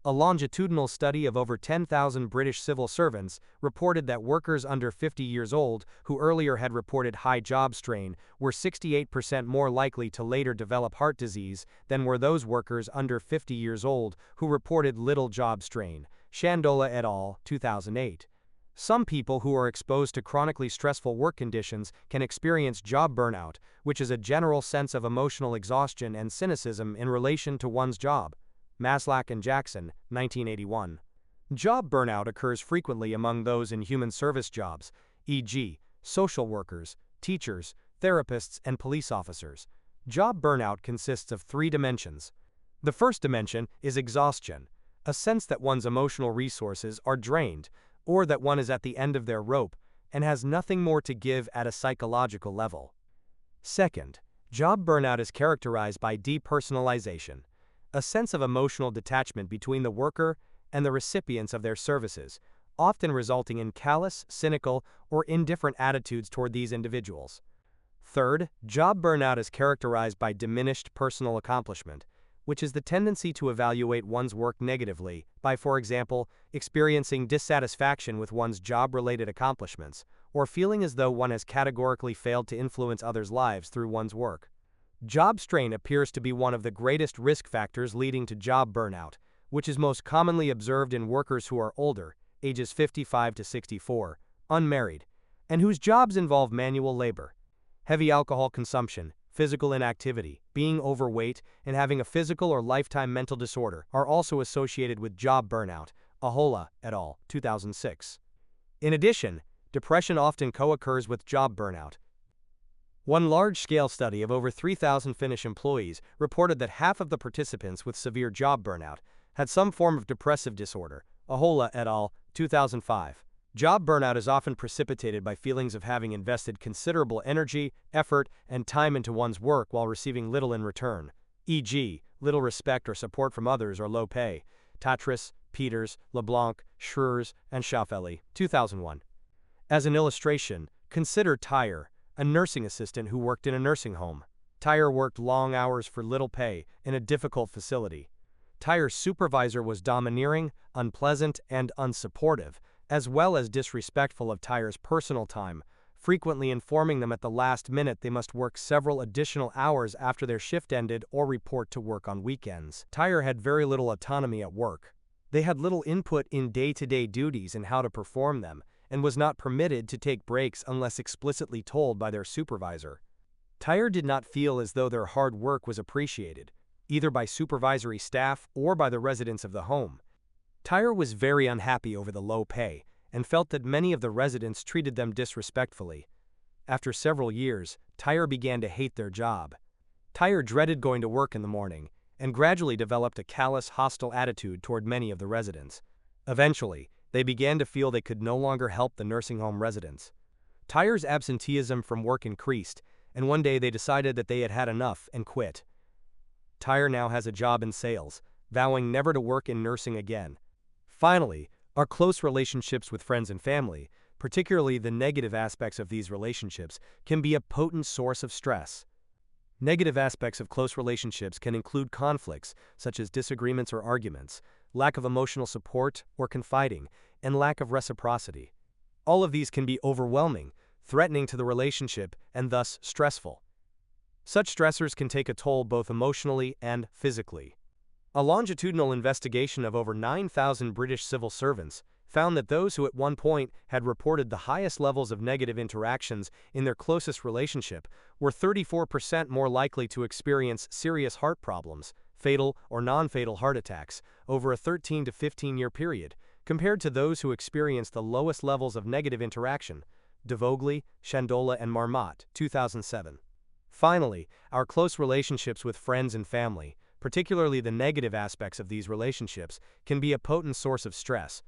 A longitudinal study of over 10,000 British civil servants reported that workers under 50 years old, who earlier had reported high job strain, were 68% more likely to later develop heart disease than were those workers under 50 years old who reported little job strain. Shandola et al., 2008. Some people who are exposed to chronically stressful work conditions can experience job burnout, which is a general sense of emotional exhaustion and cynicism in relation to one's job. Maslach and Jackson, 1981. Job burnout occurs frequently among those in human service jobs, e.g., social workers, teachers, therapists, and police officers. Job burnout consists of three dimensions. The first dimension is exhaustion, a sense that one's emotional resources are drained, or that one is at the end of their rope and has nothing more to give at a psychological level. Second, Job burnout is characterized by depersonalization, a sense of emotional detachment between the worker and the recipients of their services, often resulting in callous, cynical, or indifferent attitudes toward these individuals. Third, job burnout is characterized by diminished personal accomplishment, which is the tendency to evaluate one's work negatively by, for example, experiencing dissatisfaction with one's job-related accomplishments, or feeling as though one has categorically failed to influence others' lives through one's work. Job strain appears to be one of the greatest risk factors leading to job burnout, which is most commonly observed in workers who are older, ages 55 to 64, unmarried, and whose jobs involve manual labor. Heavy alcohol consumption, physical inactivity, being overweight, and having a physical or lifetime mental disorder are also associated with job burnout, Ahola et al., 2006. In addition, depression often co-occurs with job burnout. One large-scale study of over 3,000 Finnish employees reported that half of the participants with severe job burnout had some form of depressive disorder, Ahola et al., 2005. Job burnout is often precipitated by feelings of having invested considerable energy, effort, and time into one's work while receiving little in return, e.g., little respect or support from others or low pay. Tatris, Peters, LeBlanc, Schreurs, and Schaufelli, 2001. As an illustration, consider Tyre, a nursing assistant who worked in a nursing home. Tyre worked long hours for little pay in a difficult facility. Tyre's supervisor was domineering, unpleasant, and unsupportive, as well as disrespectful of Tyre's personal time, frequently informing them at the last minute they must work several additional hours after their shift ended or report to work on weekends. Tyre had very little autonomy at work. They had little input in day-to-day duties and how to perform them, and was not permitted to take breaks unless explicitly told by their supervisor. Tyre did not feel as though their hard work was appreciated, either by supervisory staff or by the residents of the home. Tyre was very unhappy over the low pay and felt that many of the residents treated them disrespectfully. After several years, Tyre began to hate their job. Tyre dreaded going to work in the morning and gradually developed a callous, hostile attitude toward many of the residents. Eventually, they began to feel they could no longer help the nursing home residents. Tyre's absenteeism from work increased, and one day they decided that they had had enough and quit. Tyre now has a job in sales, vowing never to work in nursing again. Finally, our close relationships with friends and family, particularly the negative aspects of these relationships, can be a potent source of stress. Negative aspects of close relationships can include conflicts, such as disagreements or arguments, lack of emotional support or confiding, and lack of reciprocity. All of these can be overwhelming, threatening to the relationship, and thus stressful. Such stressors can take a toll both emotionally and physically. A longitudinal investigation of over 9,000 British civil servants found that those who at one point had reported the highest levels of negative interactions in their closest relationship were 34% more likely to experience serious heart problems, fatal or non-fatal heart attacks, over a 13 to 15-year period, compared to those who experienced the lowest levels of negative interaction. De Vogely, Shandola, and Marmot, 2007. Finally, our close relationships with friends and family, particularly the negative aspects of these relationships, can be a potent source of stress.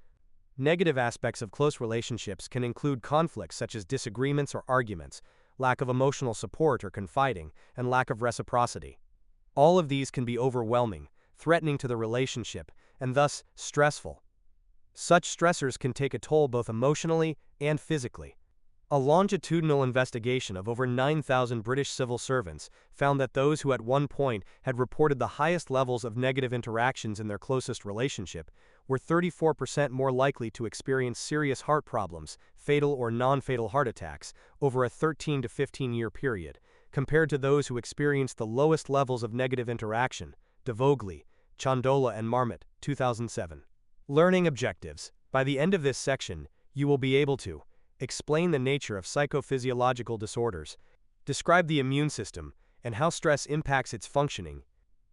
Negative aspects of close relationships can include conflicts such as disagreements or arguments, lack of emotional support or confiding, and lack of reciprocity. All of these can be overwhelming, threatening to the relationship, and thus stressful. Such stressors can take a toll both emotionally and physically. A longitudinal investigation of over 9,000 British civil servants found that those who at one point had reported the highest levels of negative interactions in their closest relationship were 34% more likely to experience serious heart problems, fatal or non-fatal heart attacks, over a 13 to 15-year period, compared to those who experienced the lowest levels of negative interaction. De Vogely, Chandola, and Marmot, 2007. Learning objectives. By the end of this section, you will be able to explain the nature of psychophysiological disorders, describe the immune system and how stress impacts its functioning,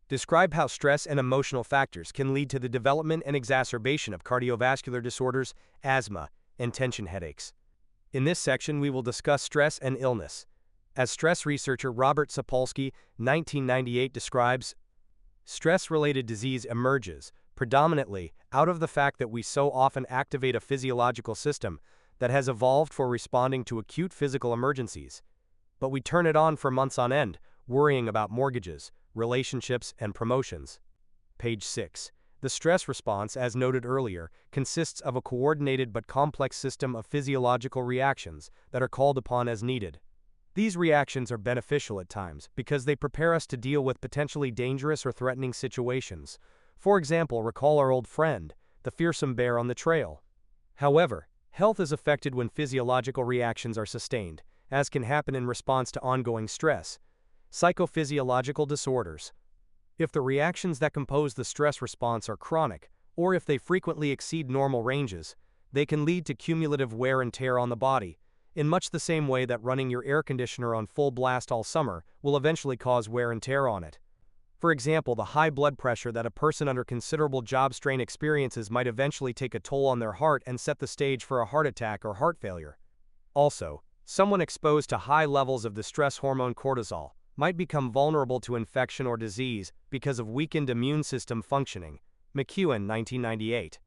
describe how stress and emotional factors can lead to the development and exacerbation of cardiovascular disorders, asthma, and tension headaches. In this section, we will discuss stress and illness. As stress researcher Robert Sapolsky, 1998, describes, stress-related disease emerges predominantly out of the fact that we so often activate a physiological system that has evolved for responding to acute physical emergencies. But we turn it on for months on end, worrying about mortgages, relationships, and promotions. Page 6. The stress response, as noted earlier, consists of a coordinated but complex system of physiological reactions that are called upon as needed. These reactions are beneficial at times because they prepare us to deal with potentially dangerous or threatening situations. For example, recall our old friend, the fearsome bear on the trail. However, health is affected when physiological reactions are sustained, as can happen in response to ongoing stress. Psychophysiological disorders. If the reactions that compose the stress response are chronic, or if they frequently exceed normal ranges, they can lead to cumulative wear and tear on the body, in much the same way that running your air conditioner on full blast all summer will eventually cause wear and tear on it. For example, the high blood pressure that a person under considerable job strain experiences might eventually take a toll on their heart and set the stage for a heart attack or heart failure. Also, someone exposed to high levels of the stress hormone cortisol might become vulnerable to infection or disease because of weakened immune system functioning. McEwen, 1998.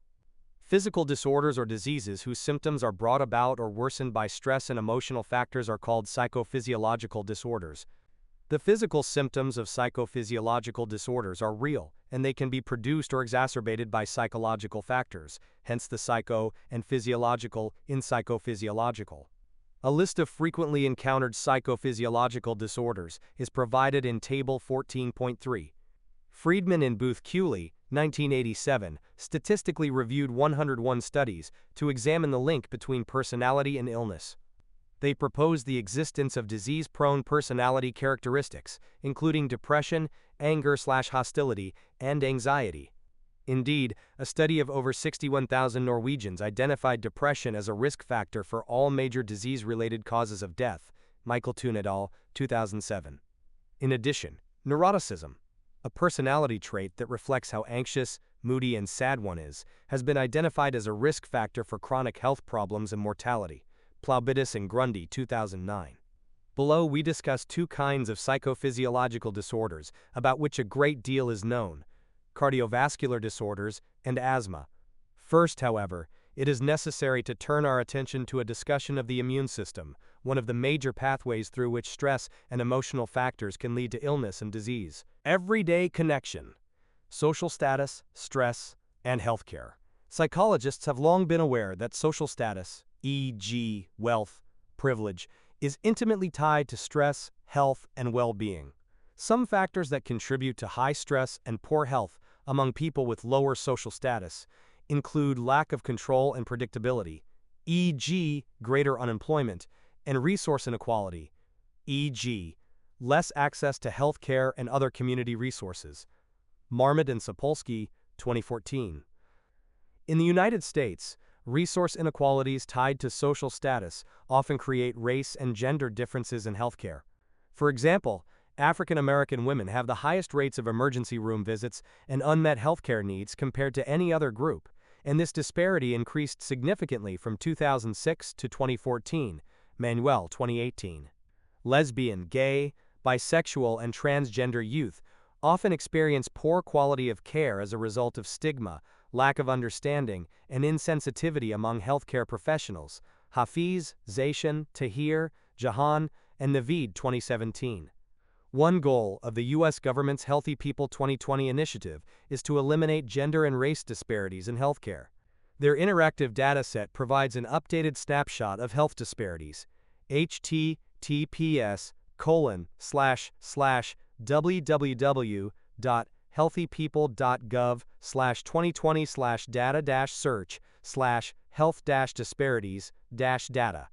Physical disorders or diseases whose symptoms are brought about or worsened by stress and emotional factors are called psychophysiological disorders. The physical symptoms of psychophysiological disorders are real, and they can be produced or exacerbated by psychological factors, hence the psycho and physiological in psychophysiological. A list of frequently encountered psychophysiological disorders is provided in Table 14.3. Friedman and Booth-Cooley, 1987, statistically reviewed 101 studies to examine the link between personality and illness. They proposed the existence of disease-prone personality characteristics, including depression, anger/hostility, and anxiety. Indeed, a study of over 61,000 Norwegians identified depression as a risk factor for all major disease-related causes of death. Michael Toon et al., 2007. In addition, neuroticism, a personality trait that reflects how anxious, moody, and sad one is, has been identified as a risk factor for chronic health problems and mortality. Plaubidis and Grundy, 2009. Below we discuss two kinds of psychophysiological disorders about which a great deal is known: cardiovascular disorders and asthma. First, however, it is necessary to turn our attention to a discussion of the immune system, one of the major pathways through which stress and emotional factors can lead to illness and disease. Everyday connection. Social status, stress, and healthcare. Psychologists have long been aware that social status, e.g., wealth, privilege, is intimately tied to stress, health, and well-being. Some factors that contribute to high stress and poor health among people with lower social status include lack of control and predictability, e.g., greater unemployment, and resource inequality, e.g., less access to health care and other community resources. Marmot and Sapolsky, 2014. In the United States, resource inequalities tied to social status often create race and gender differences in healthcare. For example, African American women have the highest rates of emergency room visits and unmet healthcare needs compared to any other group, and this disparity increased significantly from 2006 to 2014. Manuel, 2018. Lesbian, gay, bisexual, and transgender youth often experience poor quality of care as a result of stigma, lack of understanding, and insensitivity among healthcare professionals. Hafiz, Zayshan, Tahir, Jahan, and Naveed, 2017. One goal of the U.S. government's Healthy People 2020 initiative is to eliminate gender and race disparities in healthcare. Their interactive dataset provides an updated snapshot of health disparities. https://www.healthypeople.gov/2020/data-search/health-disparities-data.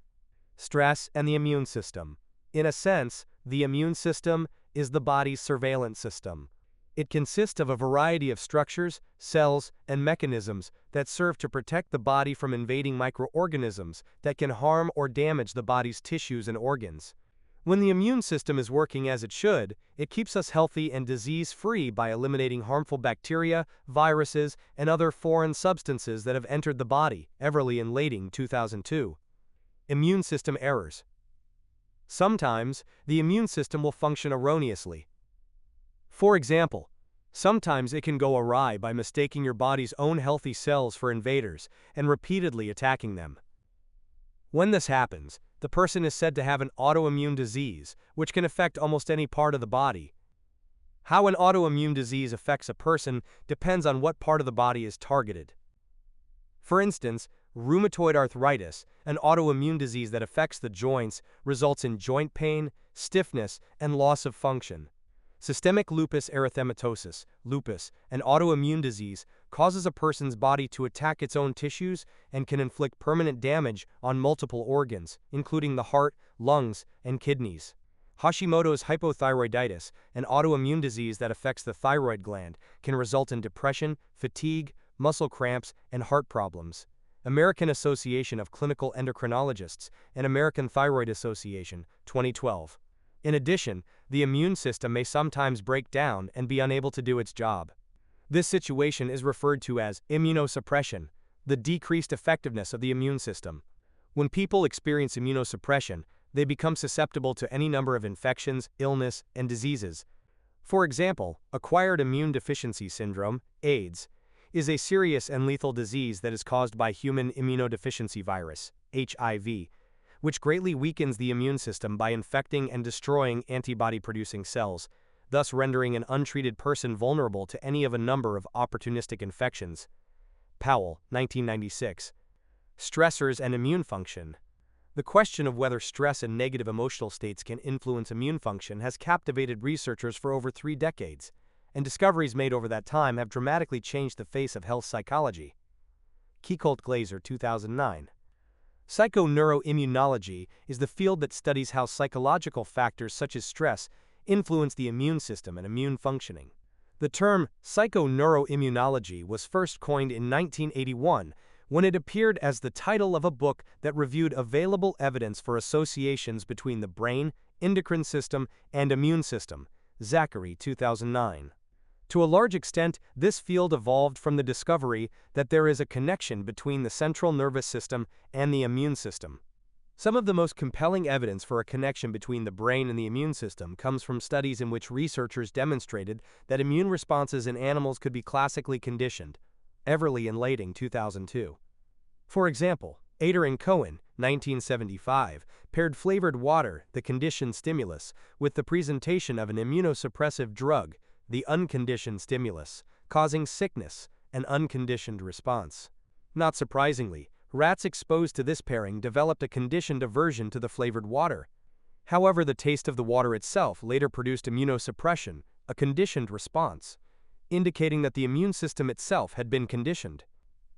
Stress and the immune system. In a sense, the immune system is the body's surveillance system. It consists of a variety of structures, cells, and mechanisms that serve to protect the body from invading microorganisms that can harm or damage the body's tissues and organs. When the immune system is working as it should, it keeps us healthy and disease-free by eliminating harmful bacteria, viruses, and other foreign substances that have entered the body. Everly and Lading, 2002. Immune system errors. Sometimes, the immune system will function erroneously. For example, sometimes it can go awry by mistaking your body's own healthy cells for invaders and repeatedly attacking them. When this happens, the person is said to have an autoimmune disease, which can affect almost any part of the body. How an autoimmune disease affects a person depends on what part of the body is targeted. For instance, rheumatoid arthritis, an autoimmune disease that affects the joints, results in joint pain, stiffness, and loss of function. Systemic lupus erythematosus, lupus, an autoimmune disease, causes a person's body to attack its own tissues and can inflict permanent damage on multiple organs, including the heart, lungs, and kidneys. Hashimoto's hypothyroiditis, an autoimmune disease that affects the thyroid gland, can result in depression, fatigue, muscle cramps, and heart problems. American Association of Clinical Endocrinologists and American Thyroid Association, 2012. In addition, the immune system may sometimes break down and be unable to do its job. This situation is referred to as immunosuppression, the decreased effectiveness of the immune system. When people experience immunosuppression, they become susceptible to any number of infections, illness, and diseases. For example, acquired immune deficiency syndrome, AIDS, is a serious and lethal disease that is caused by human immunodeficiency virus, HIV, which greatly weakens the immune system by infecting and destroying antibody-producing cells, thus rendering an untreated person vulnerable to any of a number of opportunistic infections. Powell, 1996. Stressors and immune function. The question of whether stress and negative emotional states can influence immune function has captivated researchers for over 3 decades, and discoveries made over that time have dramatically changed the face of health psychology. Kiecolt-Glaser, 2009. Psychoneuroimmunology is the field that studies how psychological factors such as stress influence the immune system and immune functioning. The term psychoneuroimmunology was first coined in 1981 when it appeared as the title of a book that reviewed available evidence for associations between the brain, endocrine system, and immune system. Zachary, 2009. To a large extent, this field evolved from the discovery that there is a connection between the central nervous system and the immune system. Some of the most compelling evidence for a connection between the brain and the immune system comes from studies in which researchers demonstrated that immune responses in animals could be classically conditioned. Everly and Lading, 2002. For example, Ader and Cohen, 1975, paired flavored water, the conditioned stimulus, with the presentation of an immunosuppressive drug, the unconditioned stimulus, causing sickness, an unconditioned response. Not surprisingly, rats exposed to this pairing developed a conditioned aversion to the flavored water. However, the taste of the water itself later produced immunosuppression, a conditioned response, indicating that the immune system itself had been conditioned.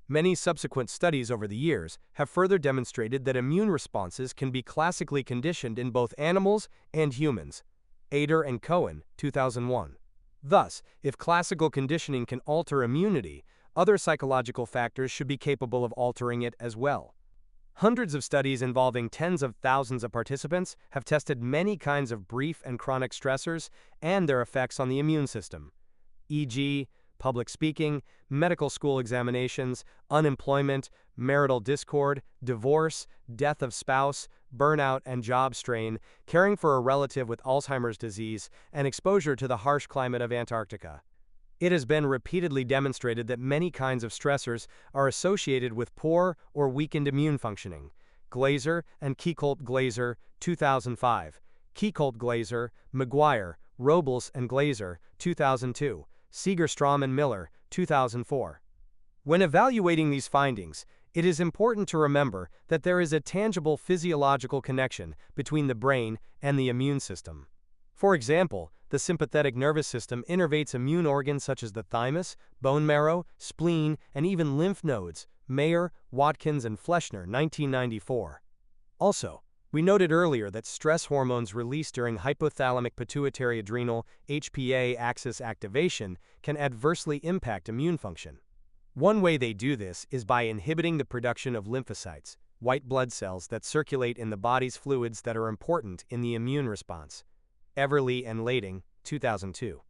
Many subsequent studies over the years have further demonstrated that immune responses can be classically conditioned in both animals and humans. Ader and Cohen, 2001. Thus, if classical conditioning can alter immunity, other psychological factors should be capable of altering it as well. Hundreds of studies involving tens of thousands of participants have tested many kinds of brief and chronic stressors and their effects on the immune system, e.g., public speaking, medical school examinations, unemployment, marital discord, divorce, death of spouse, burnout and job strain, caring for a relative with Alzheimer's disease, and exposure to the harsh climate of Antarctica. It has been repeatedly demonstrated that many kinds of stressors are associated with poor or weakened immune functioning. Glaser and Kiecolt-Glaser, 2005. Kiecolt-Glaser, McGuire, Robles and Glaser, 2002. Segerstrom and Miller, 2004. When evaluating these findings, it is important to remember that there is a tangible physiological connection between the brain and the immune system. For example, the sympathetic nervous system innervates immune organs such as the thymus, bone marrow, spleen, and even lymph nodes. Mayer, Watkins, and Fleschner, 1994. Also, we noted earlier that stress hormones released during hypothalamic pituitary adrenal HPA axis activation can adversely impact immune function. One way they do this is by inhibiting the production of lymphocytes, white blood cells that circulate in the body's fluids that are important in the immune response. Everly and Lading, 2002.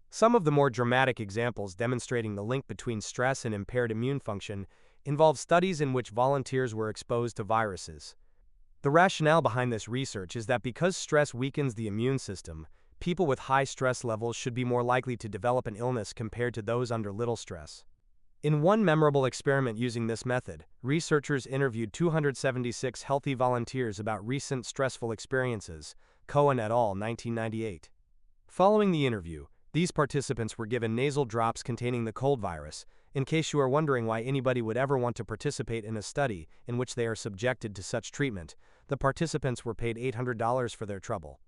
Some of the more dramatic examples demonstrating the link between stress and impaired immune function involve studies in which volunteers were exposed to viruses. The rationale behind this research is that because stress weakens the immune system, people with high stress levels should be more likely to develop an illness compared to those under little stress. In one memorable experiment using this method, researchers interviewed 276 healthy volunteers about recent stressful experiences. Cohen et al., 1998. Following the interview, these participants were given nasal drops containing the cold virus, in case you are wondering why anybody would ever want to participate in a study in which they are subjected to such treatment. The participants were paid $800 for their trouble.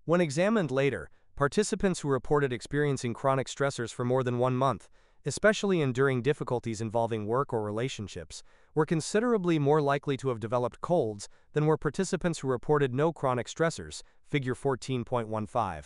When examined later, participants who reported experiencing chronic stressors for more than 1 month, especially enduring difficulties involving work or relationships, were considerably more likely to have developed colds than were participants who reported no chronic stressors. Figure 14.15.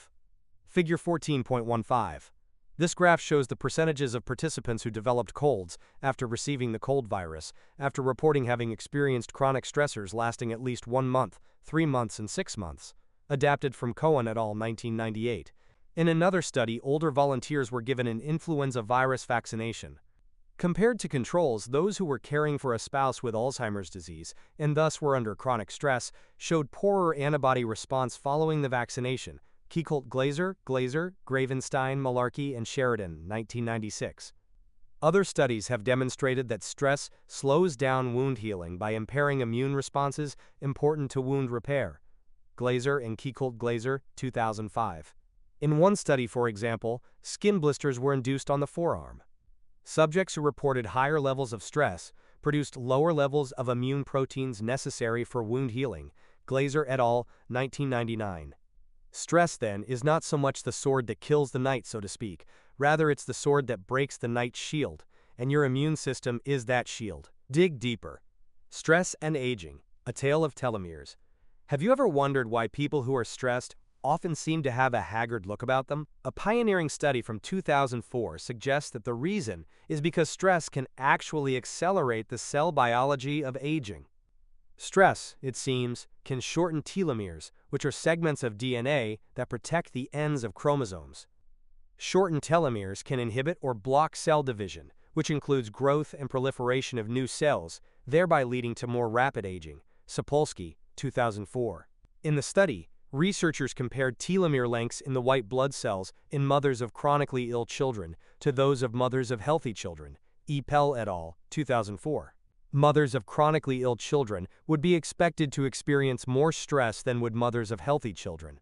Figure 14.15. This graph shows the percentages of participants who developed colds after receiving the cold virus, after reporting having experienced chronic stressors lasting at least 1 month, 3 months, and 6 months. Adapted from Cohen et al., 1998. In another study, older volunteers were given an influenza virus vaccination. Compared to controls, those who were caring for a spouse with Alzheimer's disease, and thus were under chronic stress, showed poorer antibody response following the vaccination. Glaser, Gravenstein, Malarkey, and Sheridan, 1996. Other studies have demonstrated that stress slows down wound healing by impairing immune responses important to wound repair. Glaser and Glaser, 2005. In one study, for example, skin blisters were induced on the forearm. Subjects who reported higher levels of stress produced lower levels of immune proteins necessary for wound healing. Glaser et al., 1999. Stress, then, is not so much the sword that kills the knight, so to speak. Rather, it's the sword that breaks the knight's shield, and your immune system is that shield. Dig deeper. Stress and aging. A tale of telomeres. Have you ever wondered why people who are stressed often seem to have a haggard look about them? A pioneering study from 2004 suggests that the reason is because stress can actually accelerate the cell biology of aging. Stress, it seems, can shorten telomeres, which are segments of DNA that protect the ends of chromosomes. Shortened telomeres can inhibit or block cell division, which includes growth and proliferation of new cells, thereby leading to more rapid aging. Sapolsky, 2004. In the study, researchers compared telomere lengths in the white blood cells in mothers of chronically ill children to those of mothers of healthy children. Pell et al., 2004. Mothers of chronically ill children would be expected to experience more stress than would mothers of healthy children.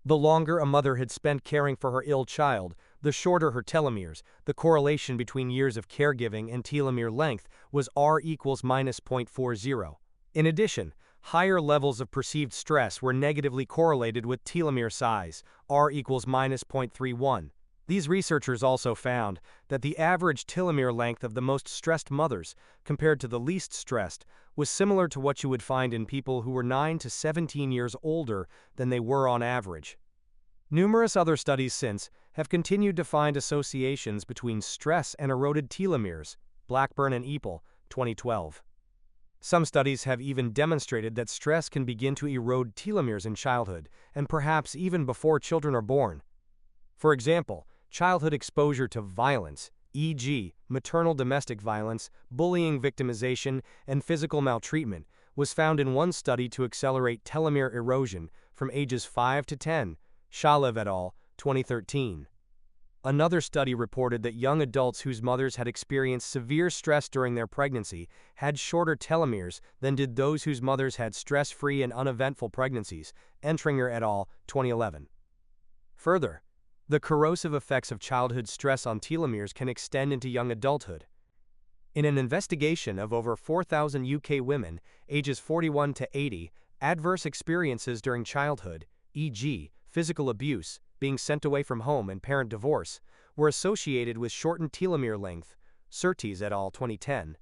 The longer a mother had spent caring for her ill child, the shorter her telomeres. The correlation between years of caregiving and telomere length was R equals -0.40. In addition, higher levels of perceived stress were negatively correlated with telomere size, R equals -0.31. These researchers also found that the average telomere length of the most stressed mothers, compared to the least stressed, was similar to what you would find in people who were 9 to 17 years older than they were on average. Numerous other studies since have continued to find associations between stress and eroded telomeres. Blackburn and Epel, 2012. Some studies have even demonstrated that stress can begin to erode telomeres in childhood, and perhaps even before children are born. For example, childhood exposure to violence, e.g., maternal domestic violence, bullying, victimization, and physical maltreatment, was found in one study to accelerate telomere erosion from ages 5 to 10. Shalev et al., 2013. Another study reported that young adults whose mothers had experienced severe stress during their pregnancy had shorter telomeres than did those whose mothers had stress-free and uneventful pregnancies. Entringer et al., 2011. Further, the corrosive effects of childhood stress on telomeres can extend into young adulthood. In an investigation of over 4,000 UK women, ages 41 to 80, adverse experiences during childhood, e.g., physical abuse, being sent away from home, and parent divorce, were associated with shortened telomere length, Surtees et al., 2010,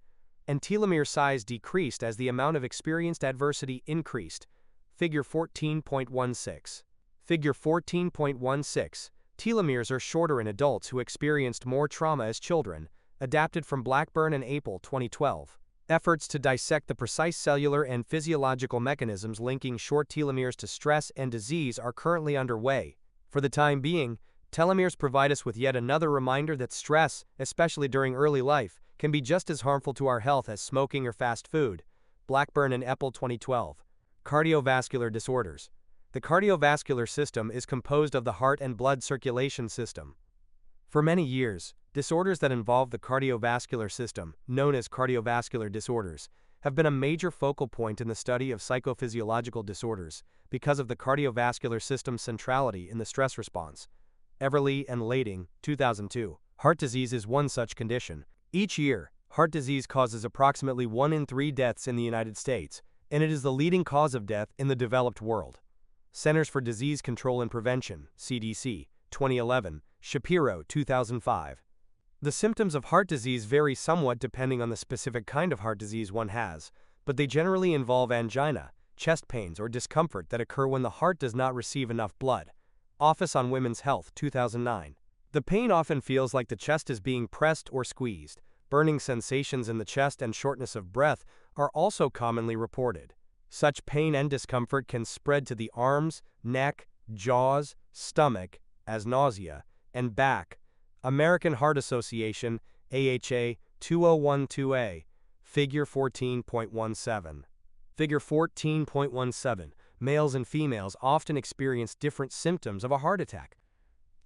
and telomere size decreased as the amount of experienced adversity increased. Figure 14.16. Figure 14.16. Telomeres are shorter in adults who experienced more trauma as children. Adapted from Blackburn and Epel, 2012. Efforts to dissect the precise cellular and physiological mechanisms linking short telomeres to stress and disease are currently underway. For the time being, telomeres provide us with yet another reminder that stress, especially during early life, can be just as harmful to our health as smoking or fast food. Blackburn and Epel, 2012. Cardiovascular disorders. The cardiovascular system is composed of the heart and blood circulation system. For many years, Disorders that involve the cardiovascular system, known as cardiovascular disorders, have been a major focal point in the study of psychophysiological disorders because of the cardiovascular system's centrality in the stress response. Everly and Lading, 2002. Heart disease is one such condition. Each year, heart disease causes approximately 1 in 3 deaths in the United States, and it is the leading cause of death in the developed world. Centers for Disease Control and Prevention, CDC, 2011, Shapiro, 2005. The symptoms of heart disease vary somewhat depending on the specific kind of heart disease one has, but they generally involve angina, chest pains, or discomfort that occur when the heart does not receive enough blood. Office on Women's Health, 2009. The pain often feels like the chest is being pressed or squeezed. Burning sensations in the chest and shortness of breath are also commonly reported. Such pain and discomfort can spread to the arms, neck, jaws, stomach, as nausea, and back. American Heart Association, AHA, 2012a, Figure 14.17. Figure 14.17. Males and females often experience different symptoms of a heart attack.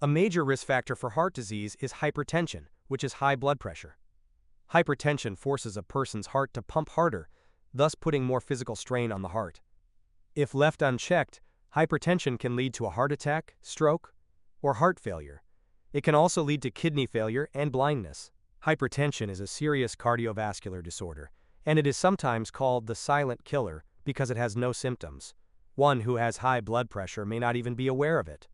A major risk factor for heart disease is hypertension, which is high blood pressure. Hypertension forces a person's heart to pump harder, thus putting more physical strain on the heart. If left unchecked, hypertension can lead to a heart attack, stroke, or heart failure. It can also lead to kidney failure and blindness. Hypertension is a serious cardiovascular disorder, and it is sometimes called the silent killer because it has no symptoms. One who has high blood pressure may not even be aware of it.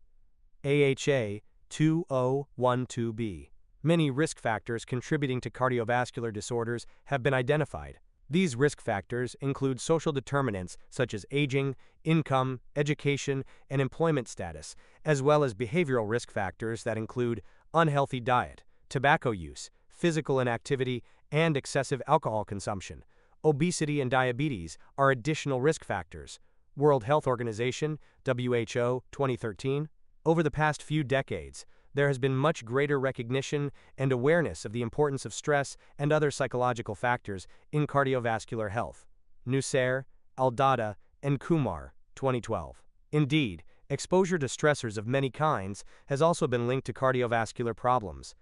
AHA 2012b. Many risk factors contributing to cardiovascular disorders have been identified. These risk factors include social determinants such as aging, income, education, and employment status, as well as behavioral risk factors that include unhealthy diet, tobacco use, physical inactivity, and excessive alcohol consumption. Obesity and diabetes are additional risk factors. World Health Organization, WHO, 2013. Over the past few decades, there has been much greater recognition and awareness of the importance of stress and other psychological factors in cardiovascular health. Nusser, Aldada, and Kumar, 2012. Indeed, exposure to stressors of many kinds has also been linked to cardiovascular problems.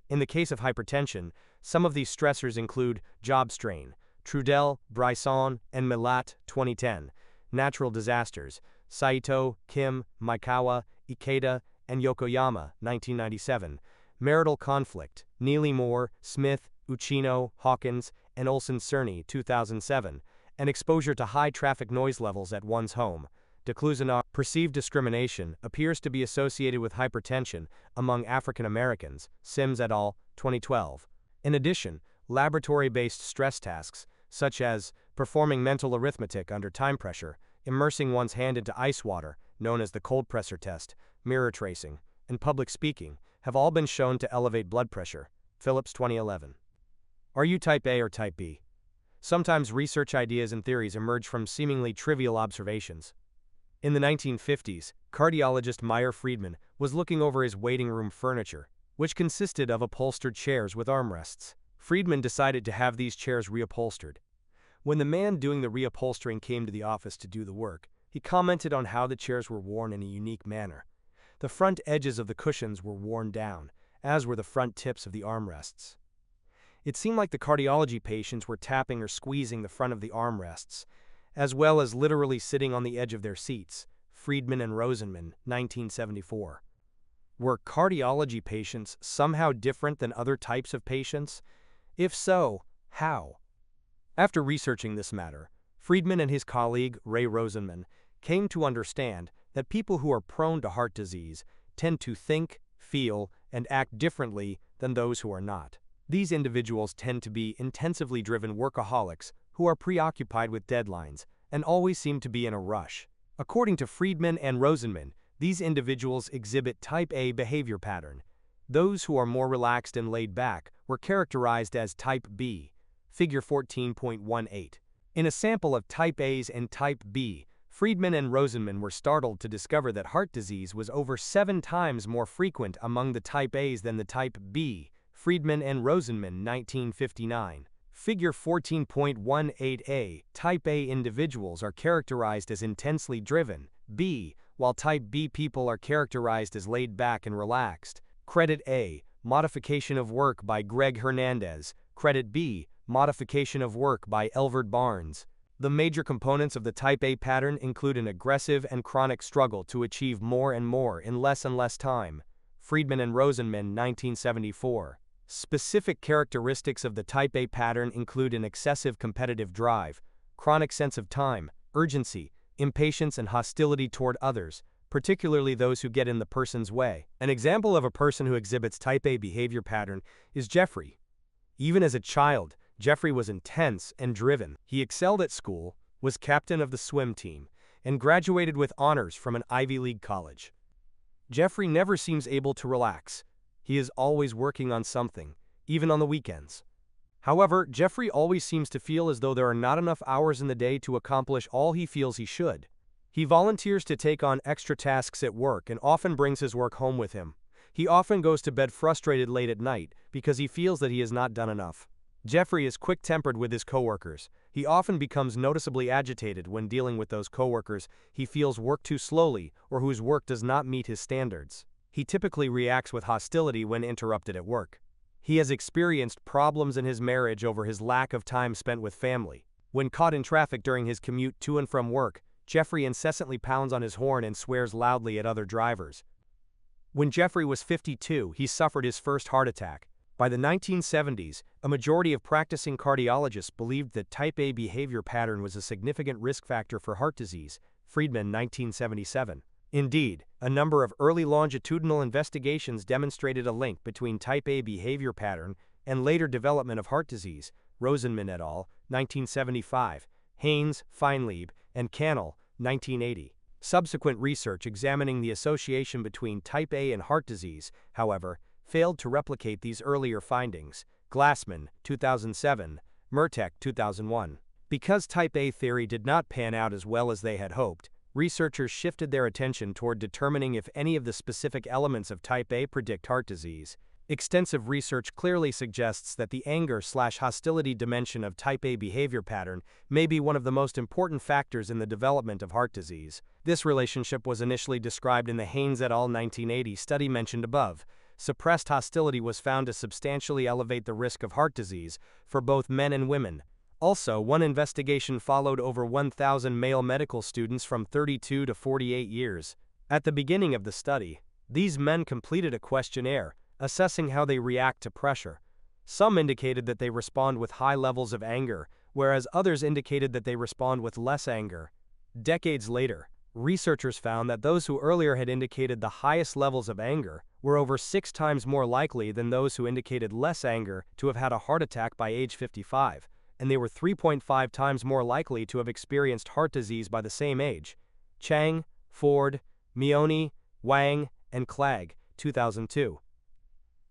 In the case of hypertension, some of these stressors include job strain, Trudell, Bryson, and Milat, 2010. Natural disasters, Saito, Kim, Maikawa, Ikeda, and Yokoyama, 1997. Marital conflict, Neely Moore, Smith, Uchino, Hawkins, and Olson-Cerny, 2007. And exposure to high traffic noise levels at one's home. Decluzina. Perceived discrimination appears to be associated with hypertension among African Americans, Sims et al., 2012. In addition, laboratory-based stress tasks, such as performing mental arithmetic under time pressure, immersing one's hand into ice water, known as the cold presser test, mirror tracing, and public speaking, have all been shown to elevate blood pressure. Phillips, 2011. Are you type A or type B? Sometimes research ideas and theories emerge from seemingly trivial observations. In the 1950s, cardiologist Meyer Friedman was looking over his waiting room furniture, which consisted of upholstered chairs with armrests. Friedman decided to have these chairs reupholstered. When the man doing the reupholstering came to the office to do the work, he commented on how the chairs were worn in a unique manner. The front edges of the cushions were worn down, as were the front tips of the armrests. It seemed like the cardiology patients were tapping or squeezing the front of the armrests, as well as literally sitting on the edge of their seats. Friedman and Rosenman, 1974. Were cardiology patients somehow different than other types of patients? If so, how? After researching this matter, Friedman and his colleague, Ray Rosenman, came to understand that people who are prone to heart disease tend to think, feel, and act differently than those who are not. These individuals tend to be intensively driven workaholics who are preoccupied with deadlines and always seem to be in a rush. According to Friedman and Rosenman, these individuals exhibit type A behavior pattern. Those who are more relaxed and laid back were characterized as type B. Figure 14.18. In a sample of type A's and type B, Friedman and Rosenman were startled to discover that heart disease was over 7 times more frequent among the type A's than the type B. Friedman and Rosenman, 1959. Figure 14.18a. Type A individuals are characterized as intensely driven, B, while type B people are characterized as laid back and relaxed. Credit A. Modification of Work by Greg Hernandez. Credit B. Modification of Work by Elvert Barnes. The major components of the Type A pattern include an aggressive and chronic struggle to achieve more and more in less and less time. Friedman and Rosenman, 1974. Specific characteristics of the Type A pattern include an excessive competitive drive, chronic sense of time, urgency, impatience and hostility toward others, particularly those who get in the person's way. An example of a person who exhibits Type A behavior pattern is Jeffrey. Even as a child, Jeffrey was intense and driven. He excelled at school, was captain of the swim team, and graduated with honors from an Ivy League college. Jeffrey never seems able to relax. He is always working on something, even on the weekends. However, Jeffrey always seems to feel as though there are not enough hours in the day to accomplish all he feels he should. He volunteers to take on extra tasks at work and often brings his work home with him. He often goes to bed frustrated late at night because he feels that he has not done enough. Jeffrey is quick-tempered with his coworkers. He often becomes noticeably agitated when dealing with those coworkers he feels work too slowly or whose work does not meet his standards. He typically reacts with hostility when interrupted at work. He has experienced problems in his marriage over his lack of time spent with family. When caught in traffic during his commute to and from work, Jeffrey incessantly pounds on his horn and swears loudly at other drivers. When Jeffrey was 52, he suffered his first heart attack. By the 1970s, a majority of practicing cardiologists believed that Type A behavior pattern was a significant risk factor for heart disease. Friedman, 1977. Indeed, a number of early longitudinal investigations demonstrated a link between Type A behavior pattern and later development of heart disease. Rosenman et al., 1975, Haynes, Feinlieb, and Cannell, 1980. Subsequent research examining the association between Type A and heart disease, however, failed to replicate these earlier findings. Glassman, 2007, Mertek, 2001. Because Type A theory did not pan out as well as they had hoped, researchers shifted their attention toward determining if any of the specific elements of Type A predict heart disease. Extensive research clearly suggests that the anger/hostility dimension of Type A behavior pattern may be one of the most important factors in the development of heart disease. This relationship was initially described in the Haynes et al. 1980 study mentioned above. Suppressed hostility was found to substantially elevate the risk of heart disease for both men and women. Also, one investigation followed over 1,000 male medical students from 32 to 48 years. At the beginning of the study, these men completed a questionnaire assessing how they react to pressure. Some indicated that they respond with high levels of anger, whereas others indicated that they respond with less anger. Decades later, researchers found that those who earlier had indicated the highest levels of anger were over 6 times more likely than those who indicated less anger to have had a heart attack by age 55, and they were 3.5 times more likely to have experienced heart disease by the same age. Chang, Ford, Mione, Wang, and Clegg, 2002.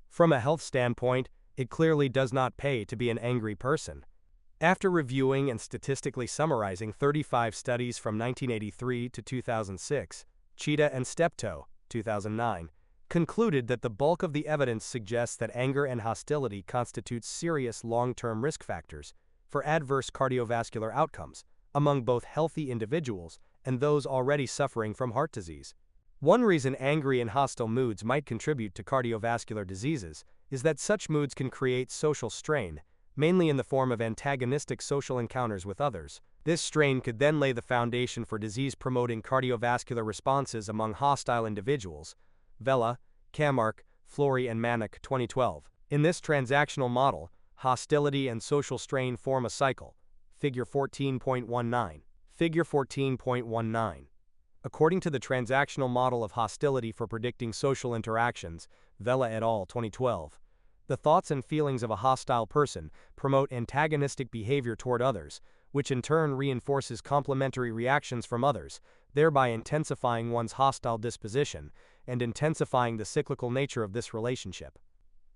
From a health standpoint, it clearly does not pay to be an angry person. After reviewing and statistically summarizing 35 studies from 1983 to 2006, Cheetah and Steptoe, 2009, concluded that the bulk of the evidence suggests that anger and hostility constitute serious long-term risk factors for adverse cardiovascular outcomes among both healthy individuals and those already suffering from heart disease. One reason angry and hostile moods might contribute to cardiovascular diseases is that such moods can create social strain, mainly in the form of antagonistic social encounters with others. This strain could then lay the foundation for disease-promoting cardiovascular responses among hostile individuals. Vela, Kamark, Flory and Manek, 2012. In this transactional model, hostility and social strain form a cycle. Figure 14.19. Figure 14.19. According to the transactional model of hostility for predicting social interactions, Vela et al. 2012, the thoughts and feelings of a hostile person promote antagonistic behavior toward others, which in turn reinforces complementary reactions from others, thereby intensifying one's hostile disposition and intensifying the cyclical nature of this relationship.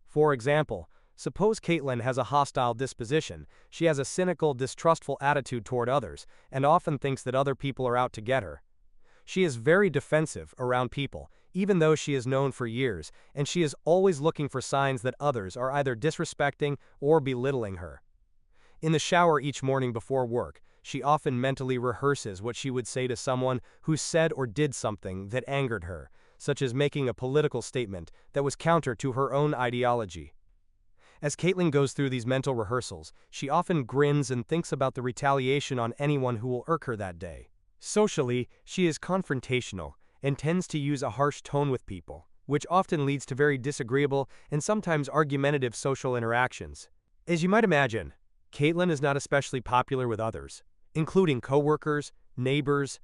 For example, suppose Caitlin has a hostile disposition. She has a cynical, distrustful attitude toward others and often thinks that other people are out to get her. She is very defensive around people, even though she is known for years, and she is always looking for signs that others are either disrespecting or belittling her. In the shower each morning before work, she often mentally rehearses what she would say to someone who said or did something that angered her, such as making a political statement that was counter to her own ideology. As Caitlin goes through these mental rehearsals, she often grins and thinks about the retaliation on anyone who will irk her that day. Socially, she is confrontational and tends to use a harsh tone with people, which often leads to very disagreeable and sometimes argumentative social interactions. As you might imagine, Caitlin is not especially popular with others, including coworkers, neighbors,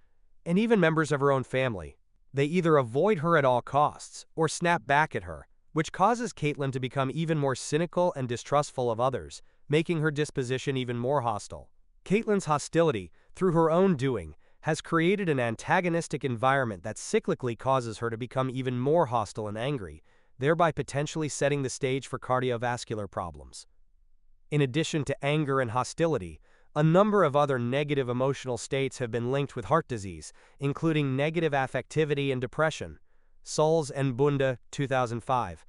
and even members of her own family. They either avoid her at all costs or snap back at her, which causes Caitlin to become even more cynical and distrustful of others, making her disposition even more hostile. Caitlin's hostility, through her own doing, has created an antagonistic environment that cyclically causes her to become even more hostile and angry, thereby potentially setting the stage for cardiovascular problems. In addition to anger and hostility, a number of other negative emotional states have been linked with heart disease, including negative affectivity and depression. Sols and Bunda, 2005.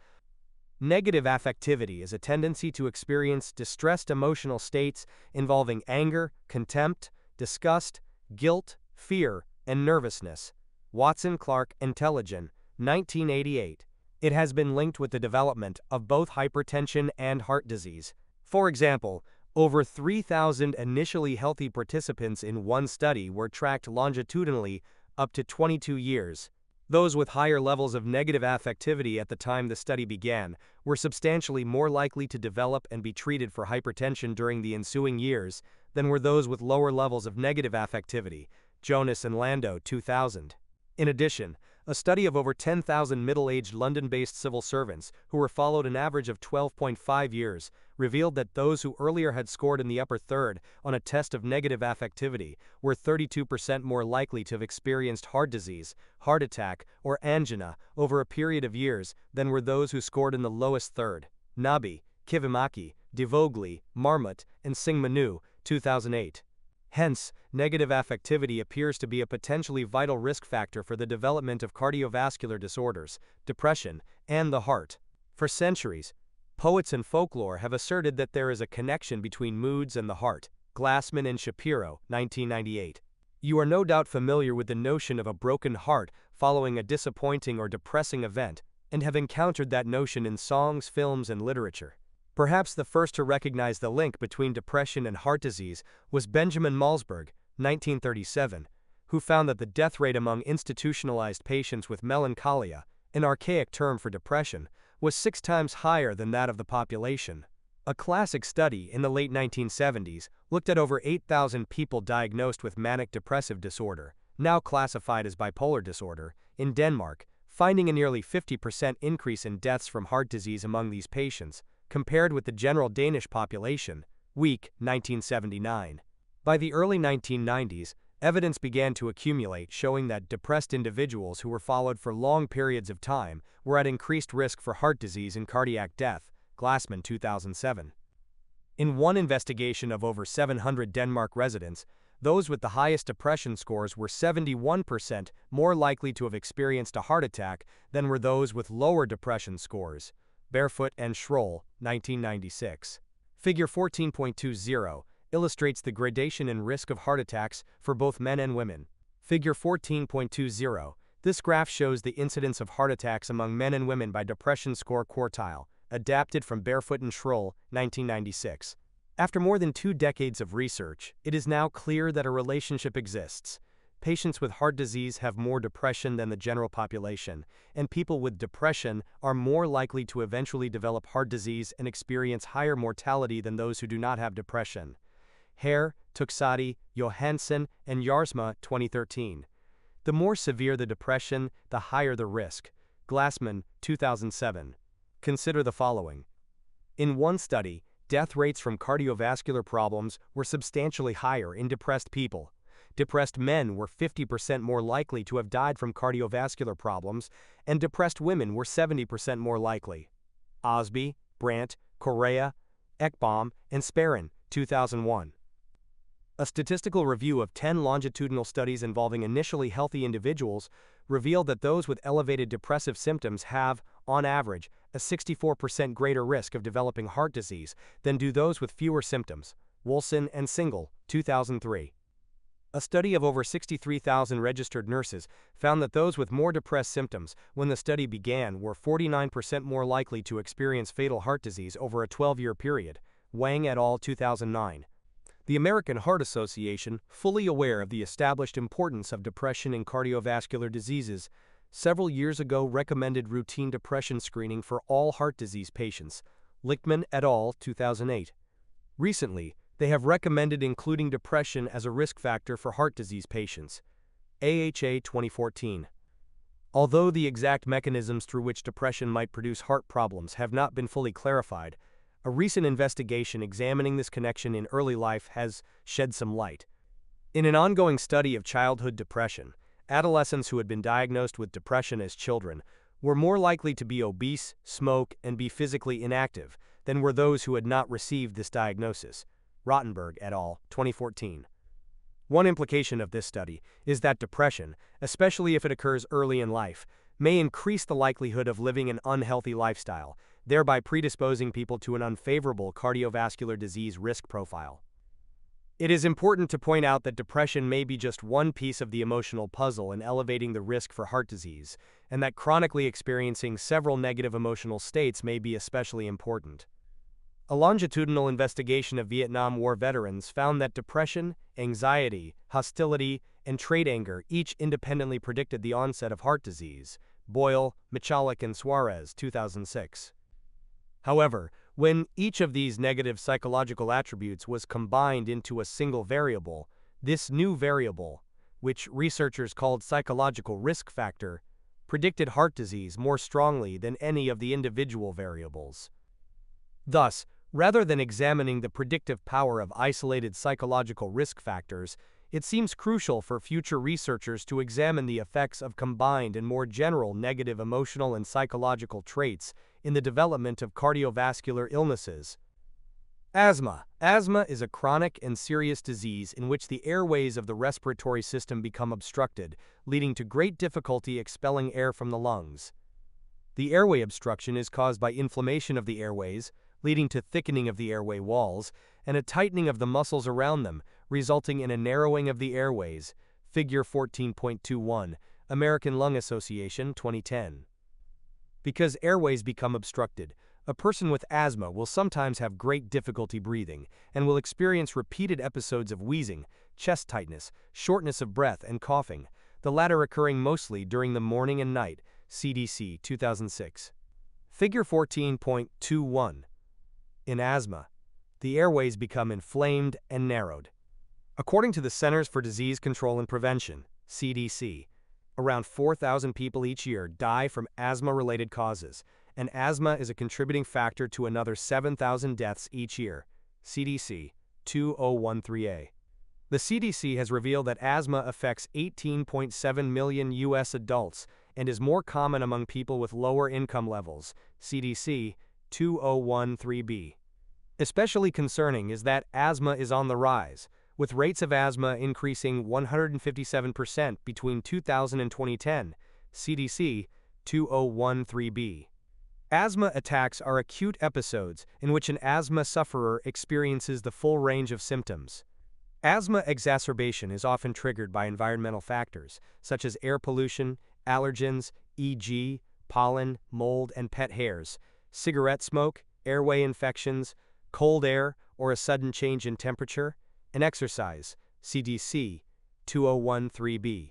Negative affectivity is a tendency to experience distressed emotional states involving anger, contempt, disgust, guilt, fear, and nervousness. Watson, Clark, and Telegen, 1988. It has been linked with the development of both hypertension and heart disease. For example, over 3,000 initially healthy participants in one study were tracked longitudinally up to 22 years. Those with higher levels of negative affectivity at the time the study began were substantially more likely to develop and be treated for hypertension during the ensuing years than were those with lower levels of negative affectivity. Jonas and Lando, 2000. In addition, a study of over 10,000 middle-aged London-based civil servants who were followed an average of 12.5 years revealed that those who earlier had scored in the upper third on a test of negative affectivity were 32% more likely to have experienced heart disease, heart attack, or angina over a period of years than were those who scored in the lowest third. Nabi, Kivimaki, Divogli, Marmot, and Singh Manu, 2008. Hence, negative affectivity appears to be a potentially vital risk factor for the development of cardiovascular disorders, depression, and the heart. For centuries, poets and folklore have asserted that there is a connection between moods and the heart. Glassman and Shapiro, 1998. You are no doubt familiar with the notion of a broken heart following a disappointing or depressing event, and have encountered that notion in songs, films, and literature. Perhaps the first to recognize the link between depression and heart disease was Benjamin Malsberg, 1937, who found that the death rate among institutionalized patients with melancholia, an archaic term for depression, was 6 times higher than that of the population. A classic study in the late 1970s looked at over 8,000 people diagnosed with manic depressive disorder, now classified as bipolar disorder, in Denmark, finding a nearly 50% increase in deaths from heart disease among these patients, compared with the general Danish population. Week, 1979. By the early 1990s, evidence began to accumulate showing that depressed individuals who were followed for long periods of time were at increased risk for heart disease and cardiac death. Glassman, 2007. In one investigation of over 700 Denmark residents, those with the highest depression scores were 71% more likely to have experienced a heart attack than were those with lower depression scores. Barefoot and Schroll, 1996. Figure 14.20 illustrates the gradation in risk of heart attacks for both men and women. Figure 14.20. This graph shows the incidence of heart attacks among men and women by depression score quartile, adapted from Barefoot and Schroll, 1996. After more than 2 decades of research, it is now clear that a relationship exists. Patients with heart disease have more depression than the general population, and people with depression are more likely to eventually develop heart disease and experience higher mortality than those who do not have depression. Hare, Tuxati, Johansson, and Jarsma, 2013. The more severe the depression, the higher the risk. Glassman, 2007. Consider the following. In one study, death rates from cardiovascular problems were substantially higher in depressed people. Depressed men were 50% more likely to have died from cardiovascular problems, and depressed women were 70% more likely. Osby, Brandt, Correa, Ekbom, and Sperrin, 2001. A statistical review of 10 longitudinal studies involving initially healthy individuals revealed that those with elevated depressive symptoms have, on average, a 64% greater risk of developing heart disease than do those with fewer symptoms. Wilson and Single, 2003. A study of over 63,000 registered nurses found that those with more depressed symptoms when the study began were 49% more likely to experience fatal heart disease over a 12-year period. Wang et al. 2009. The American Heart Association, fully aware of the established importance of depression in cardiovascular diseases, several years ago recommended routine depression screening for all heart disease patients. Lichtman et al. 2008. Recently, they have recommended including depression as a risk factor for heart disease patients. AHA 2014. Although the exact mechanisms through which depression might produce heart problems have not been fully clarified, a recent investigation examining this connection in early life has shed some light. In an ongoing study of childhood depression, adolescents who had been diagnosed with depression as children were more likely to be obese, smoke, and be physically inactive than were those who had not received this diagnosis. Rottenberg et al. 2014. One implication of this study is that depression, especially if it occurs early in life, may increase the likelihood of living an unhealthy lifestyle, thereby predisposing people to an unfavorable cardiovascular disease risk profile. It is important to point out that depression may be just one piece of the emotional puzzle in elevating the risk for heart disease, and that chronically experiencing several negative emotional states may be especially important. A longitudinal investigation of Vietnam War veterans found that depression, anxiety, hostility, and trait anger each independently predicted the onset of heart disease. Boyle, Michalek and Suarez, 2006. However, when each of these negative psychological attributes was combined into a single variable, this new variable, which researchers called psychological risk factor, predicted heart disease more strongly than any of the individual variables. Thus, rather than examining the predictive power of isolated psychological risk factors, it seems crucial for future researchers to examine the effects of combined and more general negative emotional and psychological traits in the development of cardiovascular illnesses. Asthma. Asthma is a chronic and serious disease in which the airways of the respiratory system become obstructed, leading to great difficulty expelling air from the lungs. The airway obstruction is caused by inflammation of the airways, leading to thickening of the airway walls, and a tightening of the muscles around them, resulting in a narrowing of the airways. Figure 14.21, American Lung Association, 2010. Because airways become obstructed, a person with asthma will sometimes have great difficulty breathing and will experience repeated episodes of wheezing, chest tightness, shortness of breath, and coughing, the latter occurring mostly during the morning and night. CDC, 2006. Figure 14.21. In asthma, the airways become inflamed and narrowed. According to the Centers for Disease Control and Prevention, CDC, around 4,000 people each year die from asthma-related causes, and asthma is a contributing factor to another 7,000 deaths each year. CDC, 2013a. The CDC has revealed that asthma affects 18.7 million U.S. adults and is more common among people with lower income levels. CDC, 2013b. Especially concerning is that asthma is on the rise, with rates of asthma increasing 157% between 2000 and 2010. CDC, 2013b. Asthma attacks are acute episodes in which an asthma sufferer experiences the full range of symptoms. Asthma exacerbation is often triggered by environmental factors, such as air pollution, allergens, e.g., pollen, mold, and pet hairs, cigarette smoke, airway infections, cold air, or a sudden change in temperature, and exercise. CDC, 2013b.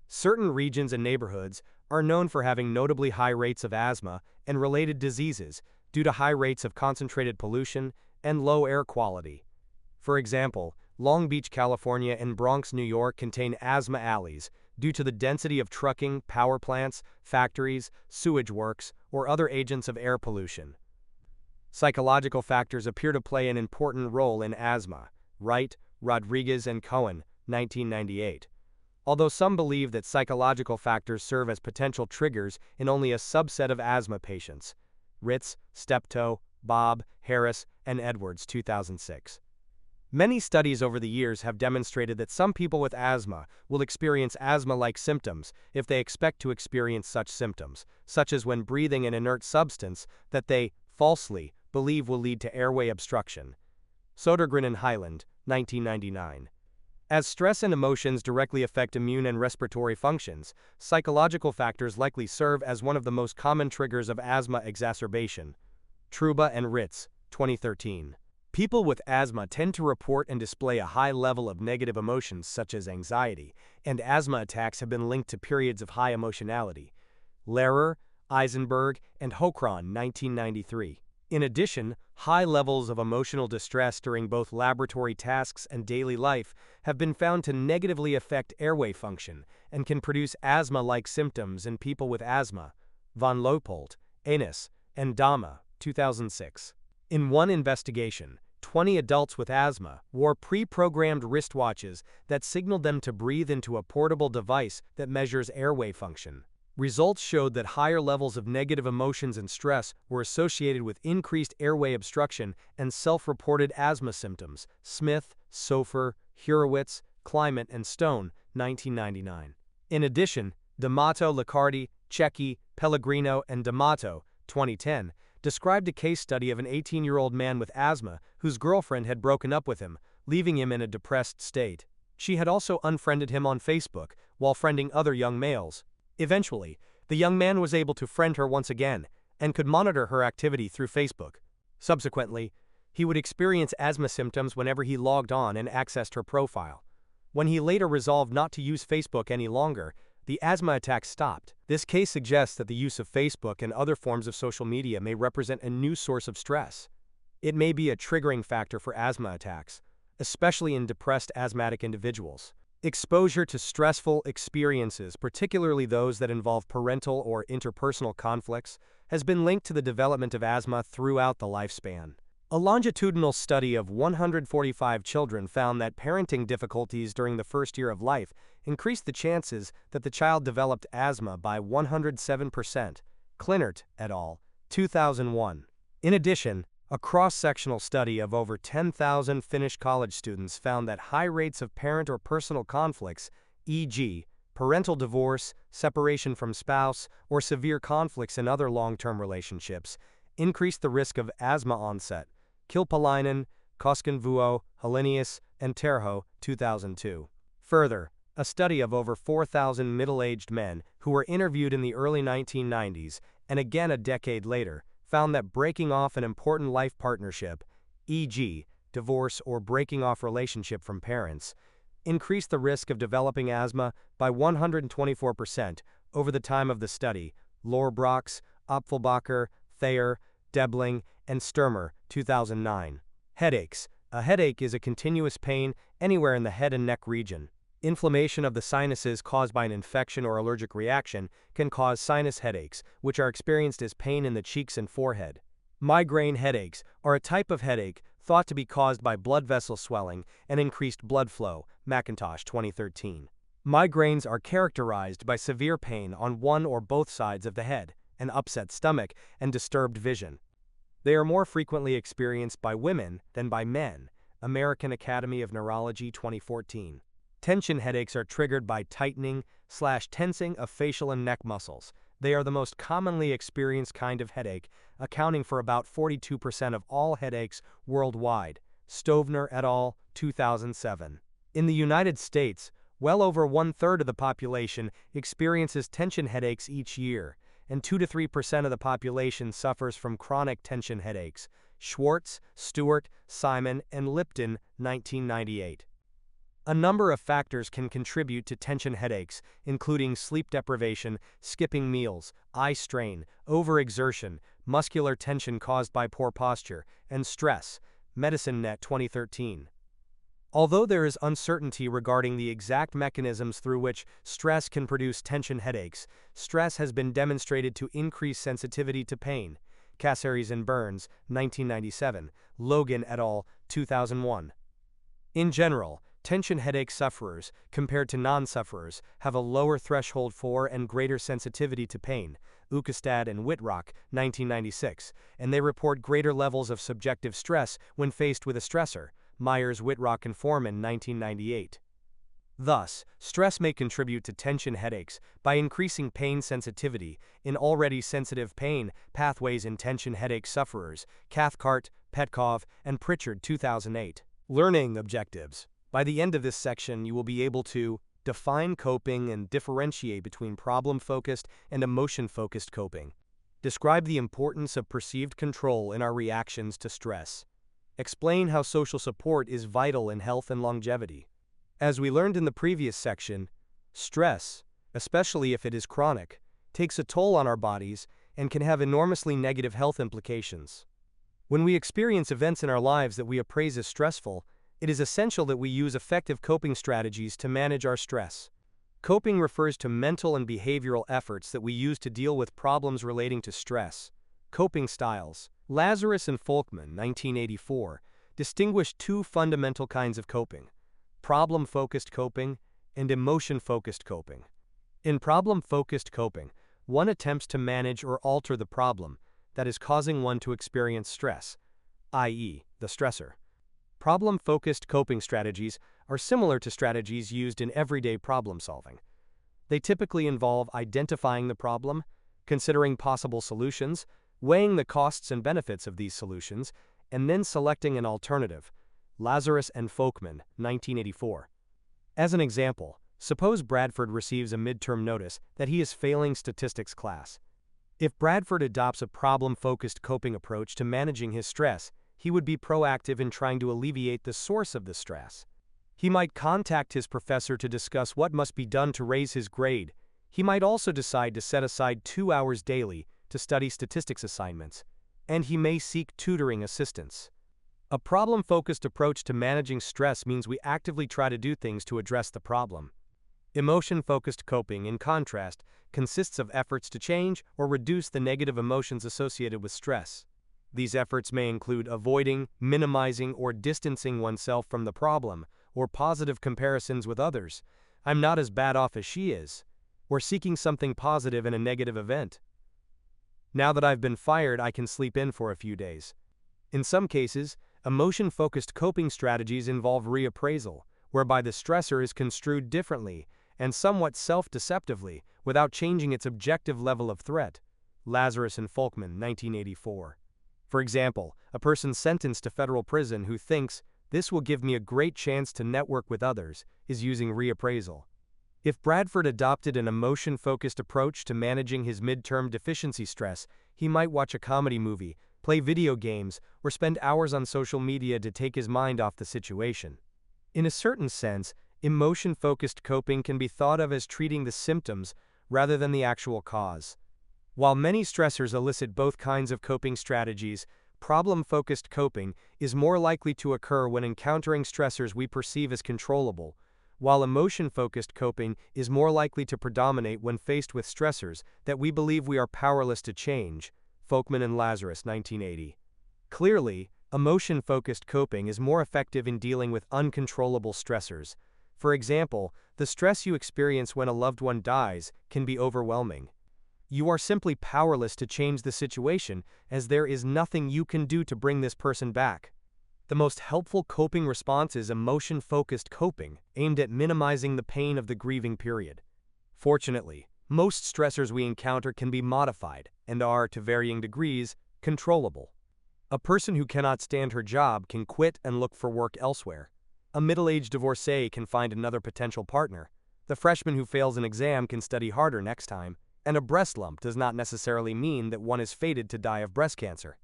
Certain regions and neighborhoods are known for having notably high rates of asthma and related diseases due to high rates of concentrated pollution and low air quality. For example, Long Beach, California and Bronx, New York contain asthma alleys due to the density of trucking, power plants, factories, sewage works, or other agents of air pollution. Psychological factors appear to play an important role in asthma. Wright, Rodriguez and Cohen, 1998. Although some believe that psychological factors serve as potential triggers in only a subset of asthma patients. Ritz, Steptoe, Bob, Harris, and Edwards, 2006. Many studies over the years have demonstrated that some people with asthma will experience asthma-like symptoms if they expect to experience such symptoms, such as when breathing an inert substance that they, falsely, believe will lead to airway obstruction. Sodergren and Hyland, 1999. As stress and emotions directly affect immune and respiratory functions, psychological factors likely serve as one of the most common triggers of asthma exacerbation. Truba and Ritz, 2013. People with asthma tend to report and display a high level of negative emotions such as anxiety, and asthma attacks have been linked to periods of high emotionality. Lehrer, Eisenberg, and Hochran, 1993. In addition, high levels of emotional distress during both laboratory tasks and daily life have been found to negatively affect airway function and can produce asthma-like symptoms in people with asthma. Von Leupold, Enes, and Dama, 2006. In one investigation, 20 adults with asthma wore pre-programmed wristwatches that signaled them to breathe into a portable device that measures airway function. Results showed that higher levels of negative emotions and stress were associated with increased airway obstruction and self-reported asthma symptoms. Smith, Sofer, Hurowitz, Climate, and Stone, 1999. In addition, D'Amato, Liccardi, Cecchi, Pellegrino, and D'Amato, 2010, described a case study of an 18-year-old man with asthma whose girlfriend had broken up with him, leaving him in a depressed state. She had also unfriended him on Facebook while friending other young males. Eventually, the young man was able to friend her once again and could monitor her activity through Facebook. Subsequently, he would experience asthma symptoms whenever he logged on and accessed her profile. When he later resolved not to use Facebook any longer, the asthma attacks stopped. This case suggests that the use of Facebook and other forms of social media may represent a new source of stress. It may be a triggering factor for asthma attacks, especially in depressed asthmatic individuals. Exposure to stressful experiences, particularly those that involve parental or interpersonal conflicts, has been linked to the development of asthma throughout the lifespan. A longitudinal study of 145 children found that parenting difficulties during the first year of life increased the chances that the child developed asthma by 107%. Klinert et al., 2001. In addition, a cross-sectional study of over 10,000 Finnish college students found that high rates of parent or personal conflicts, e.g., parental divorce, separation from spouse, or severe conflicts in other long-term relationships, increased the risk of asthma onset. Kilpalainen, Koskenvuo, Helenius, and Terho, 2002. Further, a study of over 4,000 middle-aged men who were interviewed in the early 1990s and again a decade later found that breaking off an important life partnership, e.g., divorce or breaking off relationship from parents, increased the risk of developing asthma by 124% over the time of the study. Lorbrox, Opfelbacher, Thayer, Debling, and Sturmer, 2009. Headaches. A headache is a continuous pain anywhere in the head and neck region. Inflammation of the sinuses caused by an infection or allergic reaction can cause sinus headaches, which are experienced as pain in the cheeks and forehead. Migraine headaches are a type of headache thought to be caused by blood vessel swelling and increased blood flow. McIntosh, 2013. Migraines are characterized by severe pain on one or both sides of the head, an upset stomach, and disturbed vision. They are more frequently experienced by women than by men. American Academy of Neurology, 2014. Tension headaches are triggered by tightening/tensing of facial and neck muscles. They are the most commonly experienced kind of headache, accounting for about 42% of all headaches worldwide. Stovner et al., 2007. In the United States, well over one-third of the population experiences tension headaches each year, and 2 to 3% of the population suffers from chronic tension headaches. Schwartz, Stewart, Simon, and Lipton, 1998. A number of factors can contribute to tension headaches, including sleep deprivation, skipping meals, eye strain, overexertion, muscular tension caused by poor posture, and stress. MedicineNet, 2013. Although there is uncertainty regarding the exact mechanisms through which stress can produce tension headaches, stress has been demonstrated to increase sensitivity to pain. Caceres and Burns, 1997, Logan et al., 2001. In general, tension headache sufferers, compared to non-sufferers, have a lower threshold for and greater sensitivity to pain. Ukestad and Whitrock, 1996, and they report greater levels of subjective stress when faced with a stressor. Myers, Whitrock, and Foreman, 1998. Thus, stress may contribute to tension headaches by increasing pain sensitivity in already sensitive pain pathways in tension headache sufferers. Cathcart, Petkov, and Pritchard, 2008. Learning objectives. By the end of this section, you will be able to define coping and differentiate between problem-focused and emotion-focused coping. Describe the importance of perceived control in our reactions to stress. Explain how social support is vital in health and longevity. As we learned in the previous section, stress, especially if it is chronic, takes a toll on our bodies and can have enormously negative health implications. When we experience events in our lives that we appraise as stressful, it is essential that we use effective coping strategies to manage our stress. Coping refers to mental and behavioral efforts that we use to deal with problems relating to stress. Coping styles. Lazarus and Folkman, 1984, distinguished two fundamental kinds of coping: problem-focused coping and emotion-focused coping. In problem-focused coping, one attempts to manage or alter the problem that is causing one to experience stress, i.e., the stressor. Problem-focused coping strategies are similar to strategies used in everyday problem-solving. They typically involve identifying the problem, considering possible solutions, weighing the costs and benefits of these solutions, and then selecting an alternative. Lazarus and Folkman, 1984. As an example, suppose Bradford receives a midterm notice that he is failing statistics class. If Bradford adopts a problem-focused coping approach to managing his stress, he would be proactive in trying to alleviate the source of the stress. He might contact his professor to discuss what must be done to raise his grade. He might also decide to set aside 2 hours daily to study statistics assignments, and he may seek tutoring assistance. A problem-focused approach to managing stress means we actively try to do things to address the problem. Emotion-focused coping, in contrast, consists of efforts to change or reduce the negative emotions associated with stress. These efforts may include avoiding, minimizing, or distancing oneself from the problem, or positive comparisons with others. I'm not as bad off as she is. Or seeking something positive in a negative event. Now that I've been fired, I can sleep in for a few days. In some cases, emotion-focused coping strategies involve reappraisal, whereby the stressor is construed differently and somewhat self-deceptively without changing its objective level of threat. Lazarus and Folkman, 1984. For example, a person sentenced to federal prison who thinks, "This will give me a great chance to network with others," is using reappraisal. If Bradford adopted an emotion-focused approach to managing his midterm deficiency stress, he might watch a comedy movie, play video games, or spend hours on social media to take his mind off the situation. In a certain sense, emotion-focused coping can be thought of as treating the symptoms rather than the actual cause. While many stressors elicit both kinds of coping strategies, problem-focused coping is more likely to occur when encountering stressors we perceive as controllable, while emotion-focused coping is more likely to predominate when faced with stressors that we believe we are powerless to change. Folkman and Lazarus, 1980. Clearly, emotion-focused coping is more effective in dealing with uncontrollable stressors. For example, the stress you experience when a loved one dies can be overwhelming. You are simply powerless to change the situation, as there is nothing you can do to bring this person back. The most helpful coping response is emotion-focused coping, aimed at minimizing the pain of the grieving period. Fortunately, most stressors we encounter can be modified and are, to varying degrees, controllable. A person who cannot stand her job can quit and look for work elsewhere. A middle-aged divorcee can find another potential partner. The freshman who fails an exam can study harder next time. And a breast lump does not necessarily mean that one is fated to die of breast cancer.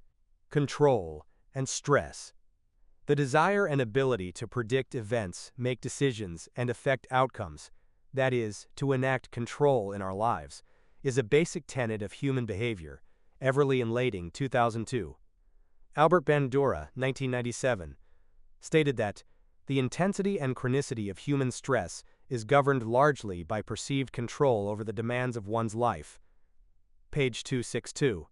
Control and stress. The desire and ability to predict events, make decisions, and affect outcomes, that is, to enact control in our lives, is a basic tenet of human behavior. Everly and Lading, 2002. Albert Bandura, 1997, stated that the intensity and chronicity of human stress is governed largely by perceived control over the demands of one's life. Page 262.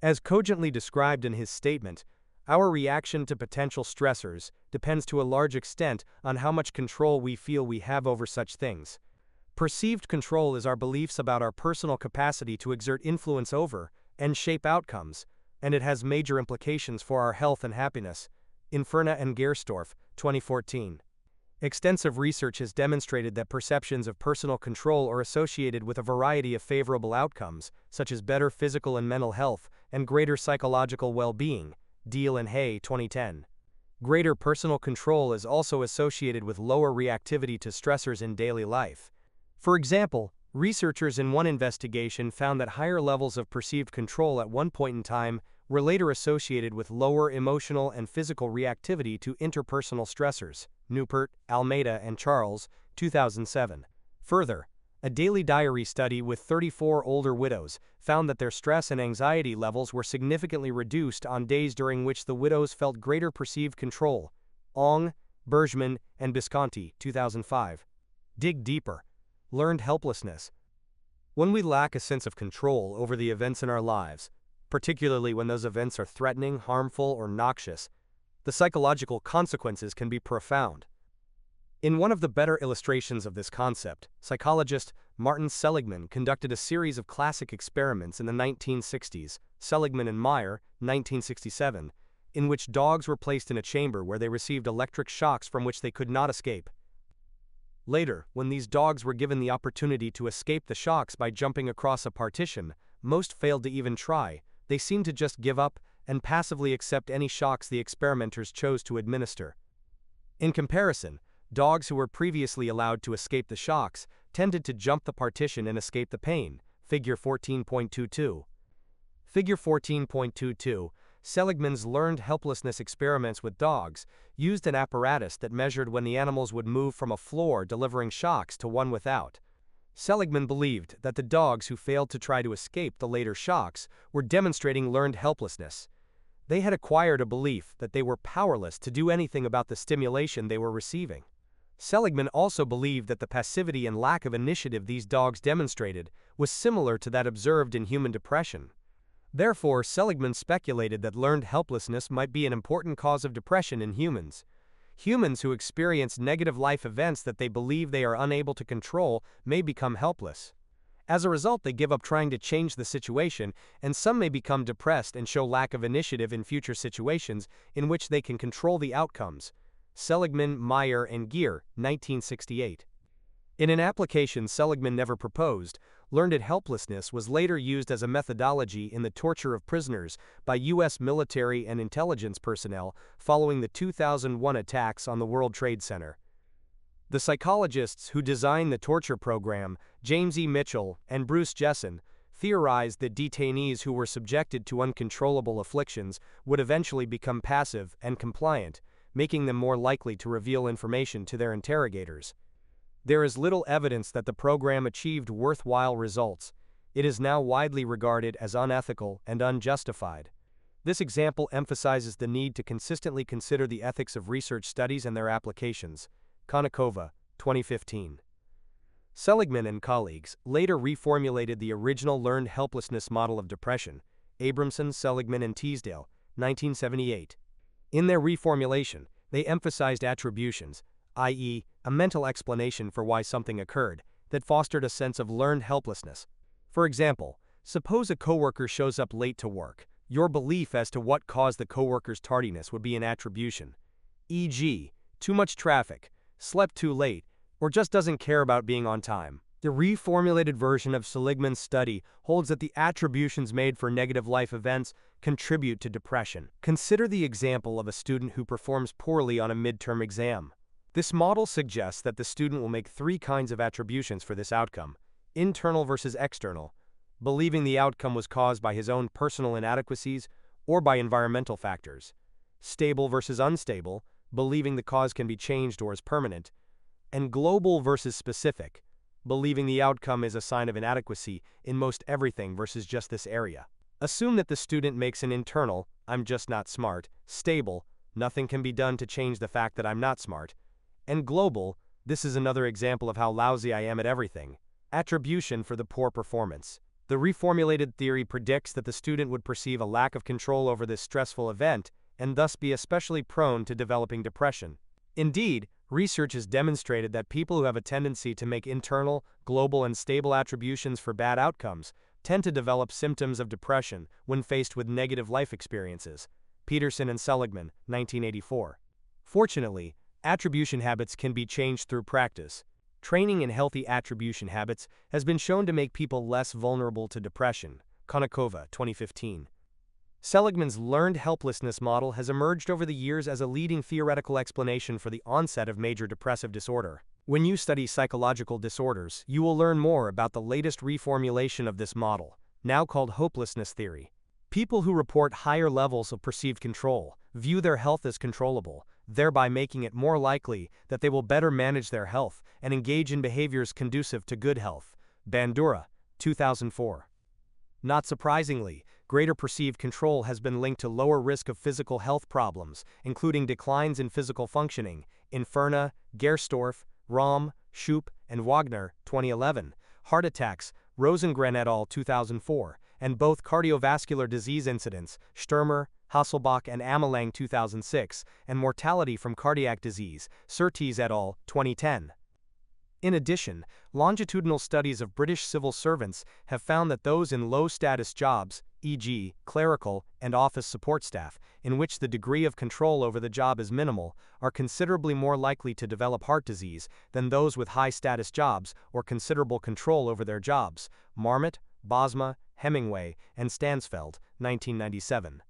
As cogently described in his statement, our reaction to potential stressors depends to a large extent on how much control we feel we have over such things. Perceived control is our beliefs about our personal capacity to exert influence over and shape outcomes, and it has major implications for our health and happiness. Inferna and Gerstorff, 2014. Extensive research has demonstrated that perceptions of personal control are associated with a variety of favorable outcomes, such as better physical and mental health and greater psychological well-being. Deal and Hay, 2010. Greater personal control is also associated with lower reactivity to stressors in daily life. For example, researchers in one investigation found that higher levels of perceived control at one point in time were later associated with lower emotional and physical reactivity to interpersonal stressors. Newport, Almeida, and Charles, 2007. Further, a daily diary study with 34 older widows found that their stress and anxiety levels were significantly reduced on days during which the widows felt greater perceived control. Ong, Bergman, and Visconti, 2005. Dig deeper. Learned helplessness. When we lack a sense of control over the events in our lives, particularly when those events are threatening, harmful, or noxious, the psychological consequences can be profound. In one of the better illustrations of this concept, psychologist Martin Seligman conducted a series of classic experiments in the 1960s, Seligman and Meyer, 1967, in which dogs were placed in a chamber where they received electric shocks from which they could not escape. Later, when these dogs were given the opportunity to escape the shocks by jumping across a partition, most failed to even try. They seemed to just give up and passively accept any shocks the experimenters chose to administer. In comparison, dogs who were previously allowed to escape the shocks tended to jump the partition and escape the pain. Figure 14.22. Figure 14.22. Seligman's learned helplessness experiments with dogs used an apparatus that measured when the animals would move from a floor delivering shocks to one without. Seligman believed that the dogs who failed to try to escape the later shocks were demonstrating learned helplessness. They had acquired a belief that they were powerless to do anything about the stimulation they were receiving. Seligman also believed that the passivity and lack of initiative these dogs demonstrated was similar to that observed in human depression. Therefore, Seligman speculated that learned helplessness might be an important cause of depression in humans. Humans who experience negative life events that they believe they are unable to control may become helpless. As a result, they give up trying to change the situation, and some may become depressed and show lack of initiative in future situations in which they can control the outcomes. Seligman, Meyer, and Geer, 1968. In an application Seligman never proposed, learned helplessness was later used as a methodology in the torture of prisoners by U.S. military and intelligence personnel following the 2001 attacks on the World Trade Center. The psychologists who designed the torture program, James E. Mitchell and Bruce Jessen, theorized that detainees who were subjected to uncontrollable afflictions would eventually become passive and compliant, making them more likely to reveal information to their interrogators. There is little evidence that the program achieved worthwhile results. It is now widely regarded as unethical and unjustified. This example emphasizes the need to consistently consider the ethics of research studies and their applications. Konnikova, 2015. Seligman and colleagues later reformulated the original learned helplessness model of depression. Abramson, Seligman, and Teasdale, 1978. In their reformulation, they emphasized attributions, i.e., a mental explanation for why something occurred, that fostered a sense of learned helplessness. For example, suppose a coworker shows up late to work. Your belief as to what caused the coworker's tardiness would be an attribution. E.g., too much traffic, slept too late, or just doesn't care about being on time. The reformulated version of Seligman's study holds that the attributions made for negative life events contribute to depression. Consider the example of a student who performs poorly on a midterm exam. This model suggests that the student will make three kinds of attributions for this outcome: internal versus external, believing the outcome was caused by his own personal inadequacies or by environmental factors; stable versus unstable, believing the cause can be changed or is permanent; and global versus specific, believing the outcome is a sign of inadequacy in most everything versus just this area. Assume that the student makes an internal, "I'm just not smart," stable, "Nothing can be done to change the fact that I'm not smart," and global, "This is another example of how lousy I am at everything," attribution for the poor performance. The reformulated theory predicts that the student would perceive a lack of control over this stressful event and thus be especially prone to developing depression. Indeed, research has demonstrated that people who have a tendency to make internal, global, and stable attributions for bad outcomes tend to develop symptoms of depression when faced with negative life experiences. Peterson and Seligman, 1984. Fortunately, attribution habits can be changed through practice. Training in healthy attribution habits has been shown to make people less vulnerable to depression. Konnikova, 2015. Seligman's learned helplessness model has emerged over the years as a leading theoretical explanation for the onset of major depressive disorder. When you study psychological disorders, you will learn more about the latest reformulation of this model, now called hopelessness theory. People who report higher levels of perceived control view their health as controllable, thereby making it more likely that they will better manage their health and engage in behaviors conducive to good health. Bandura, 2004. Not surprisingly, greater perceived control has been linked to lower risk of physical health problems, including declines in physical functioning. Inferna, Gerstorff, Rahm, Shoup, and Wagner, 2011. Heart attacks, Rosengren et al. 2004, and both cardiovascular disease incidents, Sturmer, Hasselbach and Amelang 2006, and mortality from cardiac disease, Surtees et al. 2010. In addition, longitudinal studies of British civil servants have found that those in low-status jobs, e.g., clerical and office support staff, in which the degree of control over the job is minimal, are considerably more likely to develop heart disease than those with high-status jobs or considerable control over their jobs. Marmot, Bosma, Hemingway, and Stansfeld, 1997.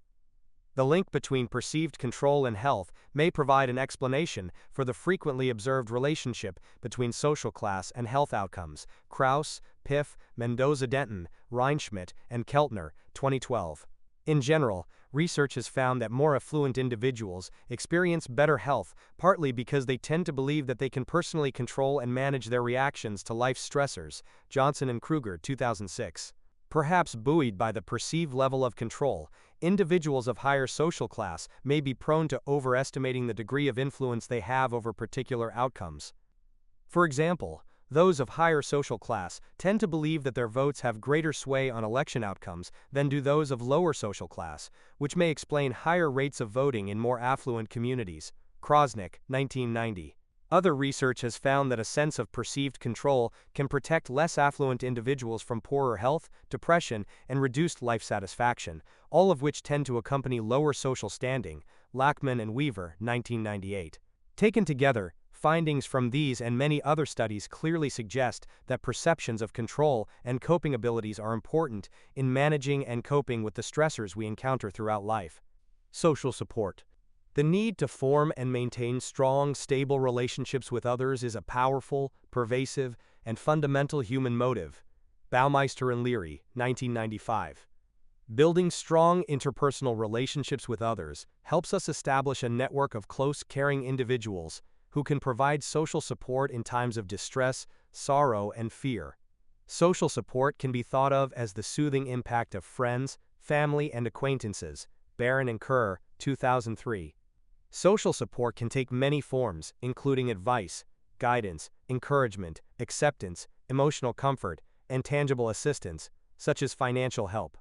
The link between perceived control and health may provide an explanation for the frequently observed relationship between social class and health outcomes. Krauss, Piff, Mendoza-Denton, Reinschmidt, and Keltner, 2012. In general, research has found that more affluent individuals experience better health, partly because they tend to believe that they can personally control and manage their reactions to life's stressors. Johnson and Kruger, 2006. Perhaps buoyed by the perceived level of control, individuals of higher social class may be prone to overestimating the degree of influence they have over particular outcomes. For example, those of higher social class tend to believe that their votes have greater sway on election outcomes than do those of lower social class, which may explain higher rates of voting in more affluent communities. Krosnick, 1990. Other research has found that a sense of perceived control can protect less affluent individuals from poorer health, depression, and reduced life satisfaction, all of which tend to accompany lower social standing. Lachman and Weaver, 1998. Taken together, findings from these and many other studies clearly suggest that perceptions of control and coping abilities are important in managing and coping with the stressors we encounter throughout life. Social support. The need to form and maintain strong, stable relationships with others is a powerful, pervasive, and fundamental human motive. Baumeister and Leary, 1995. Building strong interpersonal relationships with others helps us establish a network of close, caring individuals who can provide social support in times of distress, sorrow, and fear. Social support can be thought of as the soothing impact of friends, family, and acquaintances. Barron and Kerr, 2003. Social support can take many forms, including advice, guidance, encouragement, acceptance, emotional comfort, and tangible assistance, such as financial help.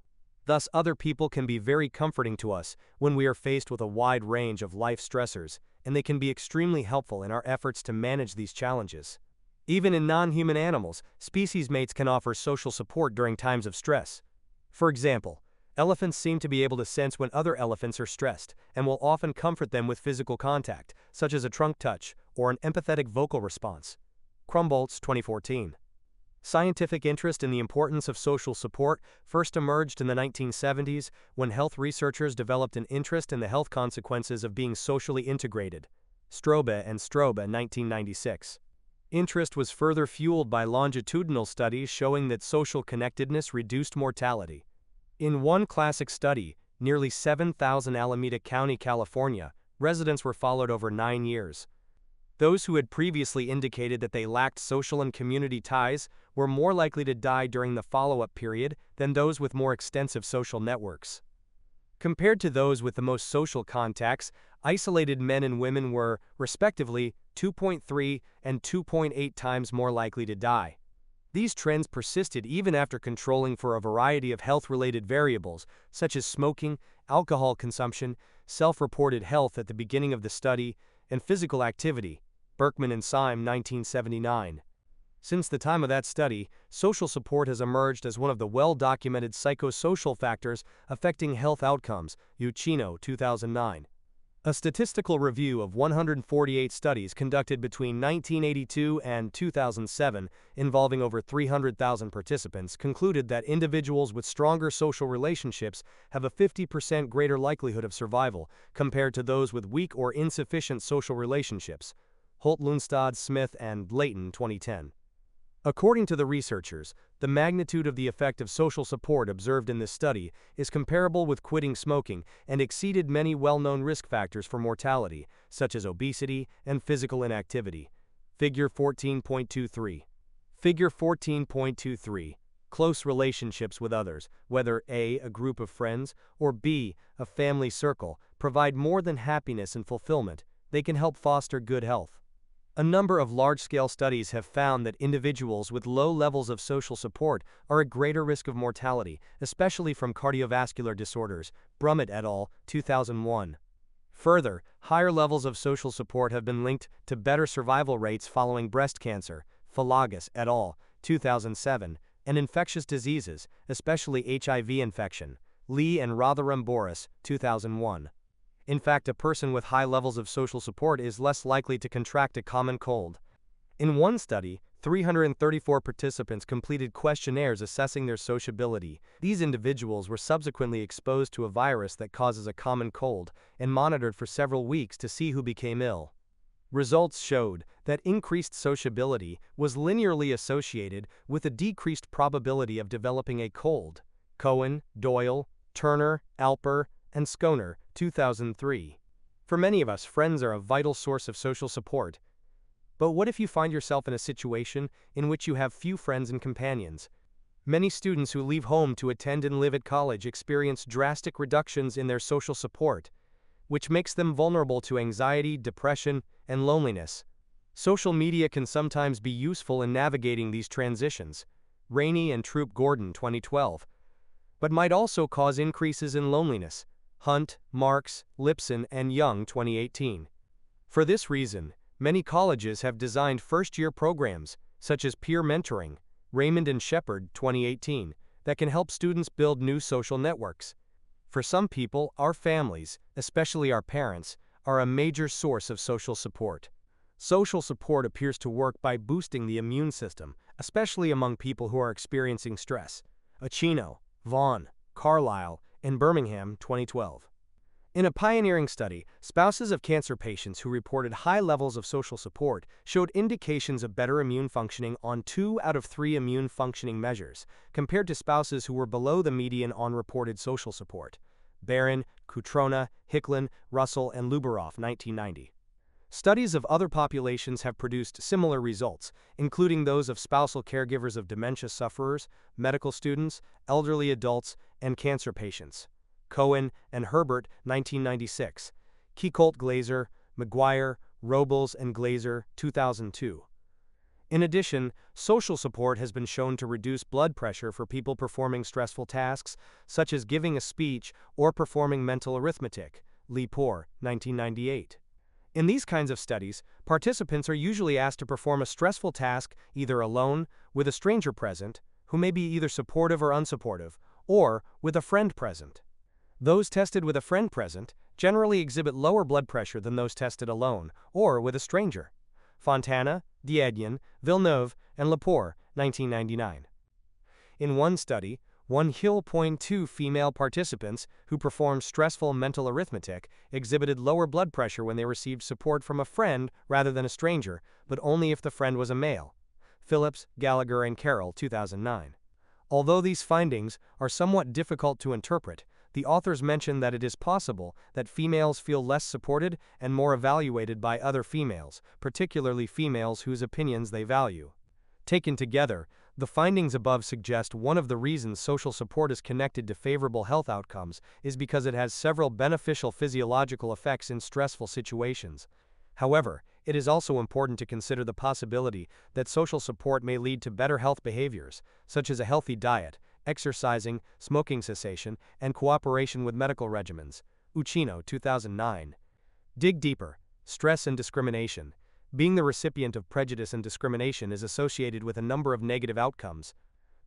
Thus, other people can be very comforting to us when we are faced with a wide range of life stressors, and they can be extremely helpful in our efforts to manage these challenges. Even in non-human animals, species mates can offer social support during times of stress. For example, elephants seem to be able to sense when other elephants are stressed and will often comfort them with physical contact, such as a trunk touch or an empathetic vocal response. Krumboltz, 2014. Scientific interest in the importance of social support first emerged in the 1970s when health researchers developed an interest in the health consequences of being socially integrated. Strobe and Strobe, 1996. Interest was further fueled by longitudinal studies showing that social connectedness reduced mortality. In one classic study, nearly 7,000 Alameda County, California, residents were followed over 9 years. Those who had previously indicated that they lacked social and community ties were more likely to die during the follow-up period than those with more extensive social networks. Compared to those with the most social contacts, isolated men and women were, respectively, 2.3 and 2.8 times more likely to die. These trends persisted even after controlling for a variety of health-related variables, such as smoking, alcohol consumption, self-reported health at the beginning of the study, and physical activity. Berkman and Syme, 1979. Since the time of that study, social support has emerged as one of the well-documented psychosocial factors affecting health outcomes. Uccino, 2009. A statistical review of 148 studies conducted between 1982 and 2007, involving over 300,000 participants, concluded that individuals with stronger social relationships have a 50% greater likelihood of survival compared to those with weak or insufficient social relationships. Holt, Lundstad, Smith, and Layton, 2010. According to the researchers, the magnitude of the effect of social support observed in this study is comparable with quitting smoking and exceeded many well-known risk factors for mortality, such as obesity and physical inactivity. Figure 14.23. Figure 14.23. Close relationships with others, whether A, a group of friends, or B, a family circle, provide more than happiness and fulfillment. They can help foster good health. A number of large-scale studies have found that individuals with low levels of social support are at greater risk of mortality, especially from cardiovascular disorders. Brummett et al., 2001. Further, higher levels of social support have been linked to better survival rates following breast cancer. Phalagas et al., 2007, and infectious diseases, especially HIV infection. Lee and Rotherham Boris, 2001. In fact, a person with high levels of social support is less likely to contract a common cold. In one study, 334 participants completed questionnaires assessing their sociability. These individuals were subsequently exposed to a virus that causes a common cold and monitored for several weeks to see who became ill. Results showed that increased sociability was linearly associated with a decreased probability of developing a cold. Cohen, Doyle, Turner, Alper, and Schoner, 2003. For many of us, friends are a vital source of social support. But what if you find yourself in a situation in which you have few friends and companions? Many students who leave home to attend and live at college experience drastic reductions in their social support, which makes them vulnerable to anxiety, depression, and loneliness. Social media can sometimes be useful in navigating these transitions. Rainey and Troop Gordon, 2012. But might also cause increases in loneliness. Hunt, Marks, Lipson, and Young, 2018. For this reason, many colleges have designed first-year programs, such as peer mentoring, Raymond and Shepard, 2018, that can help students build new social networks. For some people, our families, especially our parents, are a major source of social support. Social support appears to work by boosting the immune system, especially among people who are experiencing stress. Ochino, Vaughn, Carlisle, and Birmingham, 2012. In a pioneering study, spouses of cancer patients who reported high levels of social support showed indications of better immune functioning on 2 out of 3 immune functioning measures, compared to spouses who were below the median on reported social support. Barron, Cutrona, Hicklin, Russell, and Luberoff, 1990. Studies of other populations have produced similar results, including those of spousal caregivers of dementia sufferers, medical students, elderly adults, and cancer patients. Cohen and Herbert, 1996. Kiecolt, Glazer, McGuire, Robles, and Glazer, 2002. In addition, social support has been shown to reduce blood pressure for people performing stressful tasks, such as giving a speech or performing mental arithmetic. Lee Poor, 1998. In these kinds of studies, participants are usually asked to perform a stressful task either alone, with a stranger present, who may be either supportive or unsupportive, or with a friend present. Those tested with a friend present generally exhibit lower blood pressure than those tested alone or with a stranger. Fontana, Diedion, Villeneuve, and Lepore, 1999. In one study, 1.2 female participants who performed stressful mental arithmetic exhibited lower blood pressure when they received support from a friend rather than a stranger, but only if the friend was a male. Phillips, Gallagher, and Carroll, 2009. Although these findings are somewhat difficult to interpret, the authors mention that it is possible that females feel less supported and more evaluated by other females, particularly females whose opinions they value. Taken together, the findings above suggest one of the reasons social support is connected to favorable health outcomes is because it has several beneficial physiological effects in stressful situations. However, it is also important to consider the possibility that social support may lead to better health behaviors, such as a healthy diet, exercising, smoking cessation, and cooperation with medical regimens. Uchino, 2009. Dig deeper. Stress and discrimination. Being the recipient of prejudice and discrimination is associated with a number of negative outcomes.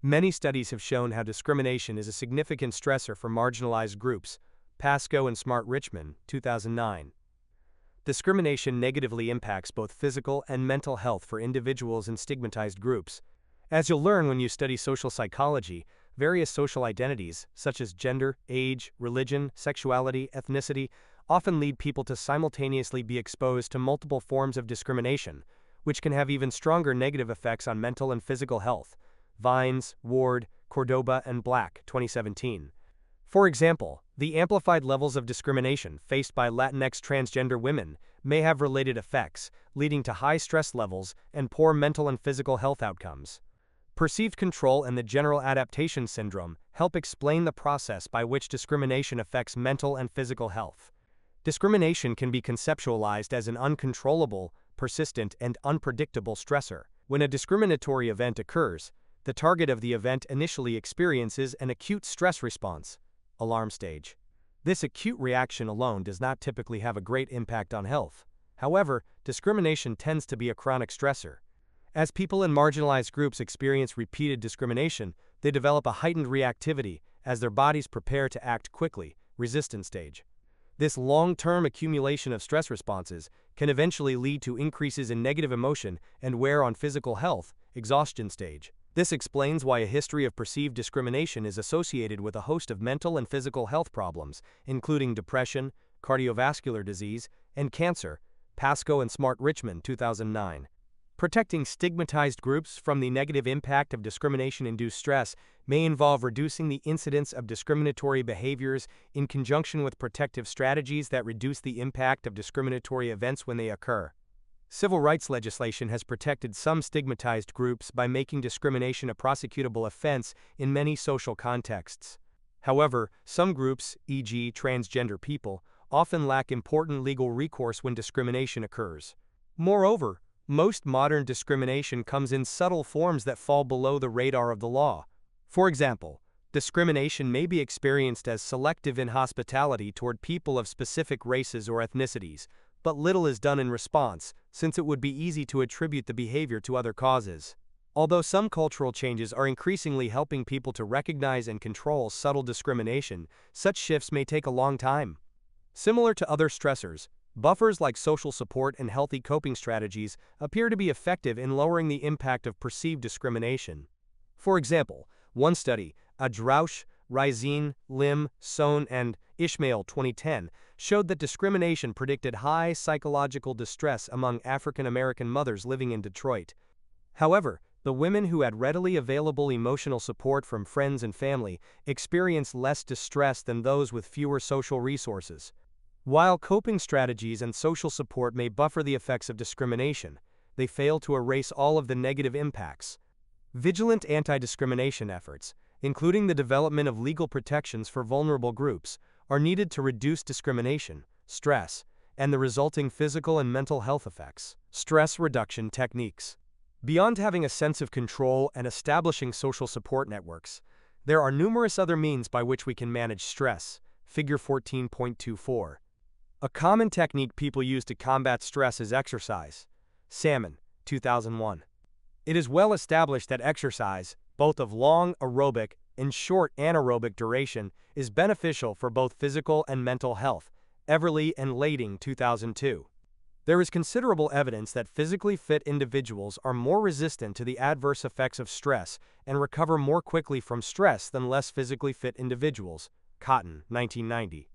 Many studies have shown how discrimination is a significant stressor for marginalized groups. Pascoe and Smart Richmond, 2009. discrimination negatively impacts both physical and mental health for individuals in stigmatized groups. As you'll learn when you study social psychology, various social identities, such as gender, age, religion, sexuality, ethnicity, often lead people to simultaneously be exposed to multiple forms of discrimination, which can have even stronger negative effects on mental and physical health. Vines, Ward, Cordoba, and Black, 2017. For example, the amplified levels of discrimination faced by Latinx transgender women may have related effects, leading to high stress levels and poor mental and physical health outcomes. Perceived control and the general adaptation syndrome help explain the process by which discrimination affects mental and physical health. Discrimination can be conceptualized as an uncontrollable, persistent, and unpredictable stressor. When a discriminatory event occurs, the target of the event initially experiences an acute stress response, alarm stage. This acute reaction alone does not typically have a great impact on health. However, discrimination tends to be a chronic stressor. As people in marginalized groups experience repeated discrimination, they develop a heightened reactivity as their bodies prepare to act quickly, resistance stage. This long-term accumulation of stress responses can eventually lead to increases in negative emotion and wear on physical health, exhaustion stage. This explains why a history of perceived discrimination is associated with a host of mental and physical health problems, including depression, cardiovascular disease, and cancer. Pascoe and Smart Richmond, 2009. Protecting stigmatized groups from the negative impact of discrimination-induced stress may involve reducing the incidence of discriminatory behaviors in conjunction with protective strategies that reduce the impact of discriminatory events when they occur. Civil rights legislation has protected some stigmatized groups by making discrimination a prosecutable offense in many social contexts. However, some groups, e.g., transgender people, often lack important legal recourse when discrimination occurs. Moreover, most modern discrimination comes in subtle forms that fall below the radar of the law. For example, discrimination may be experienced as selective inhospitality toward people of specific races or ethnicities, but little is done in response, since it would be easy to attribute the behavior to other causes. Although some cultural changes are increasingly helping people to recognize and control subtle discrimination, such shifts may take a long time. Similar to other stressors, buffers like social support and healthy coping strategies appear to be effective in lowering the impact of perceived discrimination. For example, one study, Adrouche, Rizine, Lim, Sohn, and Ishmael 2010, showed that discrimination predicted high psychological distress among African American mothers living in Detroit. However, the women who had readily available emotional support from friends and family experienced less distress than those with fewer social resources. While coping strategies and social support may buffer the effects of discrimination, they fail to erase all of the negative impacts. Vigilant anti-discrimination efforts, including the development of legal protections for vulnerable groups, are needed to reduce discrimination, stress, and the resulting physical and mental health effects. Stress reduction techniques. Beyond having a sense of control and establishing social support networks, there are numerous other means by which we can manage stress. Figure 14.24. A common technique people use to combat stress is exercise. Salmon, 2001. It is well established that exercise, both of long aerobic and short anaerobic duration, is beneficial for both physical and mental health. Everly and Lading, 2002. There is considerable evidence that physically fit individuals are more resistant to the adverse effects of stress and recover more quickly from stress than less physically fit individuals. Cotton, 1990.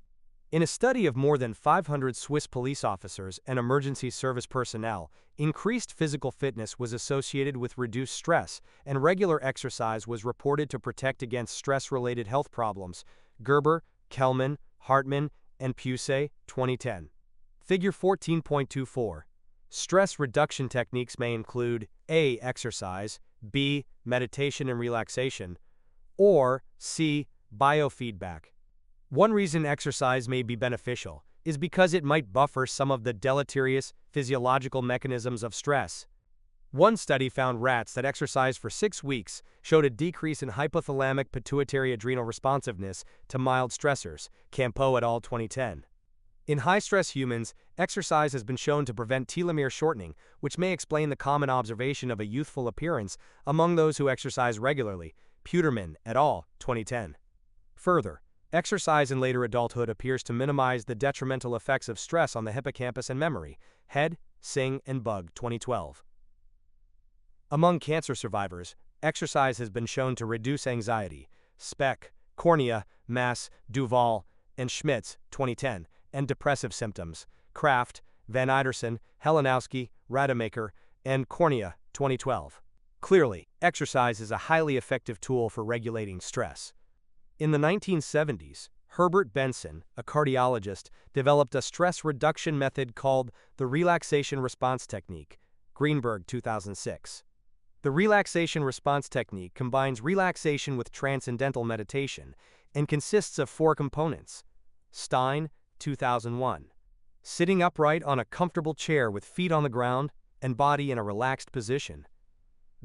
In a study of more than 500 Swiss police officers and emergency service personnel, increased physical fitness was associated with reduced stress, and regular exercise was reported to protect against stress-related health problems. Gerber, Kelman, Hartman, and Pusey, 2010. Figure 14.24. Stress reduction techniques may include A. Exercise, B. Meditation and relaxation, or C. Biofeedback. One reason exercise may be beneficial is because it might buffer some of the deleterious physiological mechanisms of stress. One study found rats that exercised for 6 weeks showed a decrease in hypothalamic pituitary adrenal responsiveness to mild stressors. Campeau et al. 2010. In high-stress humans, exercise has been shown to prevent telomere shortening, which may explain the common observation of a youthful appearance among those who exercise regularly. Puterman et al. 2010. Further, Exercise in later adulthood appears to minimize the detrimental effects of stress on the hippocampus and memory. Head, Singh and Bug, 2012. Among cancer survivors, exercise has been shown to reduce anxiety. Speck, Cornea, Mass, Duval, and Schmitz, 2010, and depressive symptoms. Kraft, Van Iderson, Helenowski, Rademacher, and Cornea, 2012. Clearly, exercise is a highly effective tool for regulating stress. In the 1970s, Herbert Benson, a cardiologist, developed a stress reduction method called the relaxation response technique. Greenberg, 2006. The relaxation response technique combines relaxation with transcendental meditation and consists of 4 components. Stein, 2001. Sitting upright on a comfortable chair with feet on the ground and body in a relaxed position.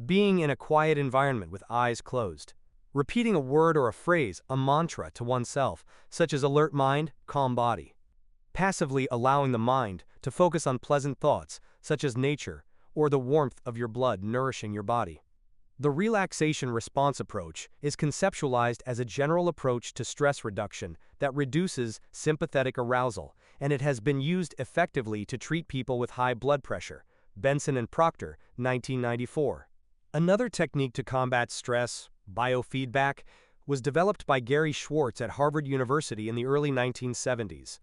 Being in a quiet environment with eyes closed. Repeating a word or a phrase, a mantra, to oneself, such as alert mind, calm body. Passively allowing the mind to focus on pleasant thoughts, such as nature, or the warmth of your blood nourishing your body. The relaxation response approach is conceptualized as a general approach to stress reduction that reduces sympathetic arousal, and it has been used effectively to treat people with high blood pressure. Benson and Proctor, 1994. Another technique to combat stress, biofeedback, was developed by Gary Schwartz at Harvard University in the early 1970s.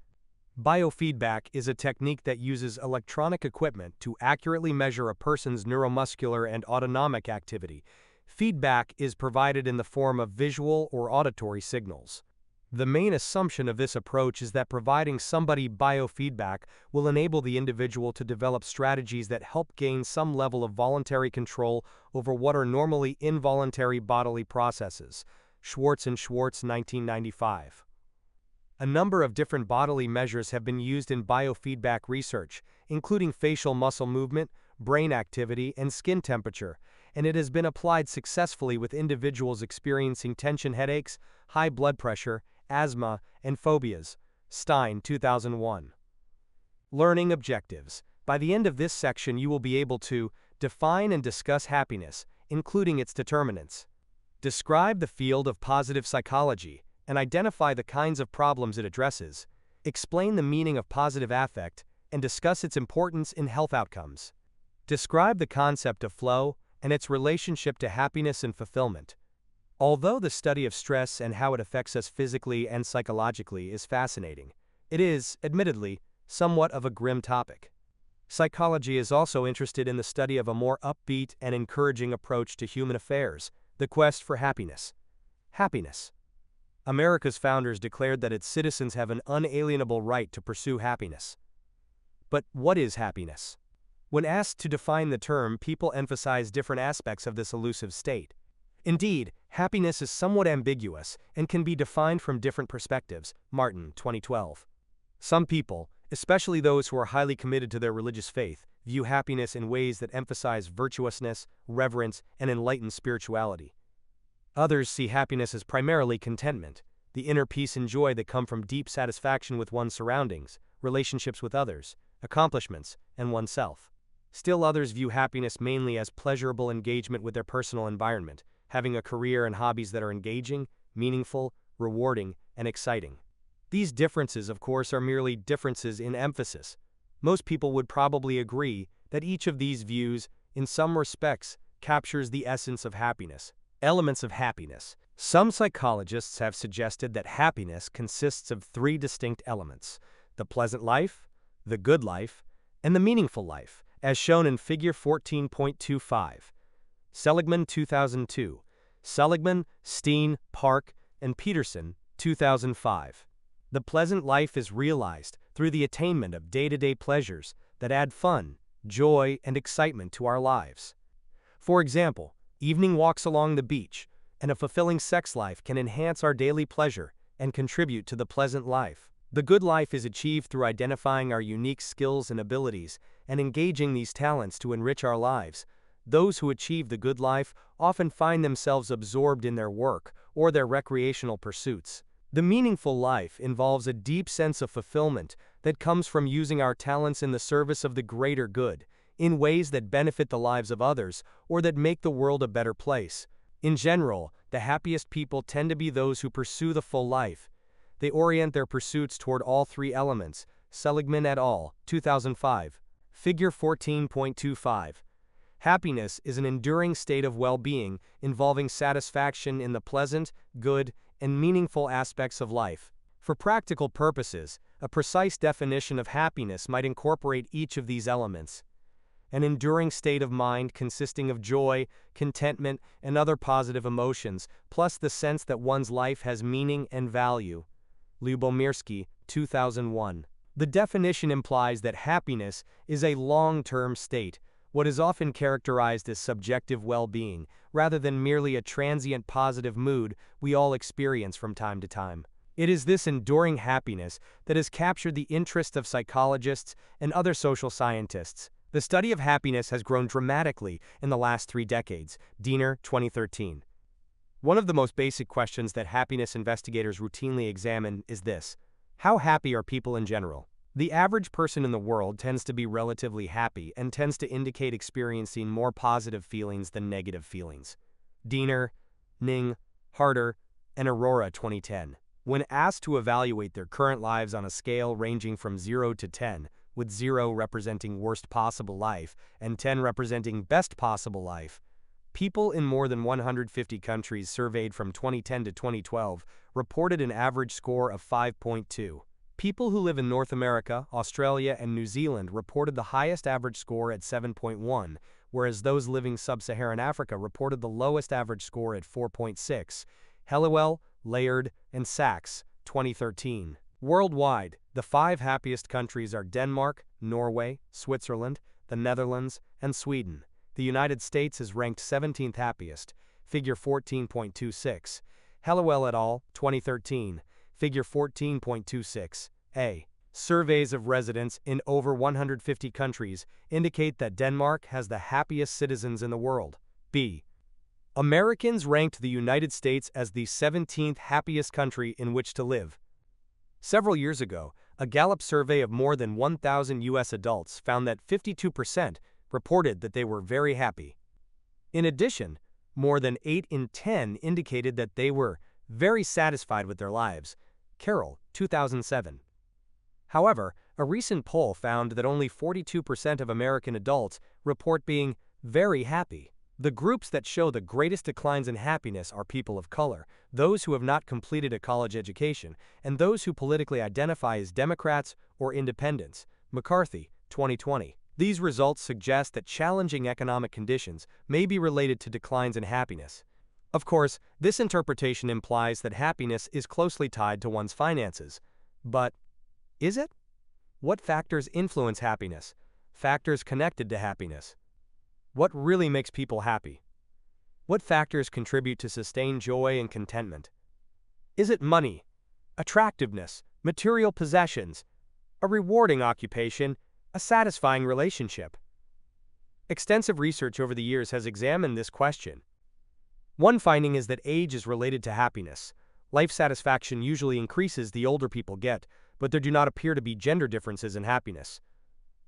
Biofeedback is a technique that uses electronic equipment to accurately measure a person's neuromuscular and autonomic activity. Feedback is provided in the form of visual or auditory signals. The main assumption of this approach is that providing somebody biofeedback will enable the individual to develop strategies that help gain some level of voluntary control over what are normally involuntary bodily processes. Schwartz and Schwartz, 1995. A number of different bodily measures have been used in biofeedback research, including facial muscle movement, brain activity, and skin temperature, and it has been applied successfully with individuals experiencing tension headaches, high blood pressure, asthma, and phobias. Stein, 2001. Learning objectives. By the end of this section, you will be able to define and discuss happiness, including its determinants. Describe the field of positive psychology and identify the kinds of problems it addresses. Explain the meaning of positive affect and discuss its importance in health outcomes. Describe the concept of flow and its relationship to happiness and fulfillment. Although the study of stress and how it affects us physically and psychologically is fascinating, it is, admittedly, somewhat of a grim topic. Psychology is also interested in the study of a more upbeat and encouraging approach to human affairs, the quest for happiness. Happiness. America's founders declared that its citizens have an unalienable right to pursue happiness. But what is happiness? When asked to define the term, people emphasize different aspects of this elusive state. Indeed, happiness is somewhat ambiguous and can be defined from different perspectives. Martin, 2012. Some people, especially those who are highly committed to their religious faith, view happiness in ways that emphasize virtuousness, reverence, and enlightened spirituality. Others see happiness as primarily contentment, the inner peace and joy that come from deep satisfaction with one's surroundings, relationships with others, accomplishments, and oneself. Still others view happiness mainly as pleasurable engagement with their personal environment, having a career and hobbies that are engaging, meaningful, rewarding, and exciting. These differences, of course, are merely differences in emphasis. Most people would probably agree that each of these views, in some respects, captures the essence of happiness. Elements of happiness. Some psychologists have suggested that happiness consists of 3 distinct elements: the pleasant life, the good life, and the meaningful life, as shown in Figure 14.25. Seligman, 2002. Seligman, Steen, Park, and Peterson, 2005. The pleasant life is realized through the attainment of day-to-day pleasures that add fun, joy, and excitement to our lives. For example, evening walks along the beach and a fulfilling sex life can enhance our daily pleasure and contribute to the pleasant life. The good life is achieved through identifying our unique skills and abilities and engaging these talents to enrich our lives. Those who achieve the good life often find themselves absorbed in their work or their recreational pursuits. The meaningful life involves a deep sense of fulfillment that comes from using our talents in the service of the greater good, in ways that benefit the lives of others or that make the world a better place. In general, the happiest people tend to be those who pursue the full life, they orient their pursuits toward all three elements. Seligman et al., 2005. Figure 14.25. Happiness is an enduring state of well-being involving satisfaction in the pleasant, good, and meaningful aspects of life. For practical purposes, a precise definition of happiness might incorporate each of these elements. An enduring state of mind consisting of joy, contentment, and other positive emotions, plus the sense that one's life has meaning and value. Lubomirsky, 2001. The definition implies that happiness is a long-term state, what is often characterized as subjective well-being, rather than merely a transient positive mood we all experience from time to time. It is this enduring happiness that has captured the interest of psychologists and other social scientists. The study of happiness has grown dramatically in the last 3 decades. Diener, 2013. One of the most basic questions that happiness investigators routinely examine is this: how happy are people in general? The average person in the world tends to be relatively happy and tends to indicate experiencing more positive feelings than negative feelings. Diener, Ning, Harder, and Aurora, 2010. When asked to evaluate their current lives on a scale ranging from 0 to 10, with 0 representing worst possible life and 10 representing best possible life, people in more than 150 countries surveyed from 2010 to 2012 reported an average score of 5.2. People who live in North America, Australia, and New Zealand reported the highest average score at 7.1, whereas those living sub-Saharan Africa reported the lowest average score at 4.6. Helliwell, Laird, and Sachs, 2013. Worldwide, the 5 happiest countries are Denmark, Norway, Switzerland, the Netherlands, and Sweden. The United States is ranked 17th happiest, figure 14.26. Helliwell et al., 2013, figure 14.26a. Surveys of residents in over 150 countries indicate that Denmark has the happiest citizens in the world. B. Americans ranked the United States as the 17th happiest country in which to live. Several years ago, a Gallup survey of more than 1,000 U.S. adults found that 52% reported that they were very happy. In addition, more than 8 in 10 indicated that they were very satisfied with their lives. Carroll, 2007. However, a recent poll found that only 42% of American adults report being very happy. The groups that show the greatest declines in happiness are people of color, those who have not completed a college education, and those who politically identify as Democrats or Independents. McCarthy, 2020. These results suggest that challenging economic conditions may be related to declines in happiness. Of course, this interpretation implies that happiness is closely tied to one's finances. But is it? What factors influence happiness? Factors connected to happiness. What really makes people happy? What factors contribute to sustained joy and contentment? Is it money, attractiveness, material possessions, a rewarding occupation, a satisfying relationship? Extensive research over the years has examined this question. One finding is that age is related to happiness. Life satisfaction usually increases the older people get, but there do not appear to be gender differences in happiness.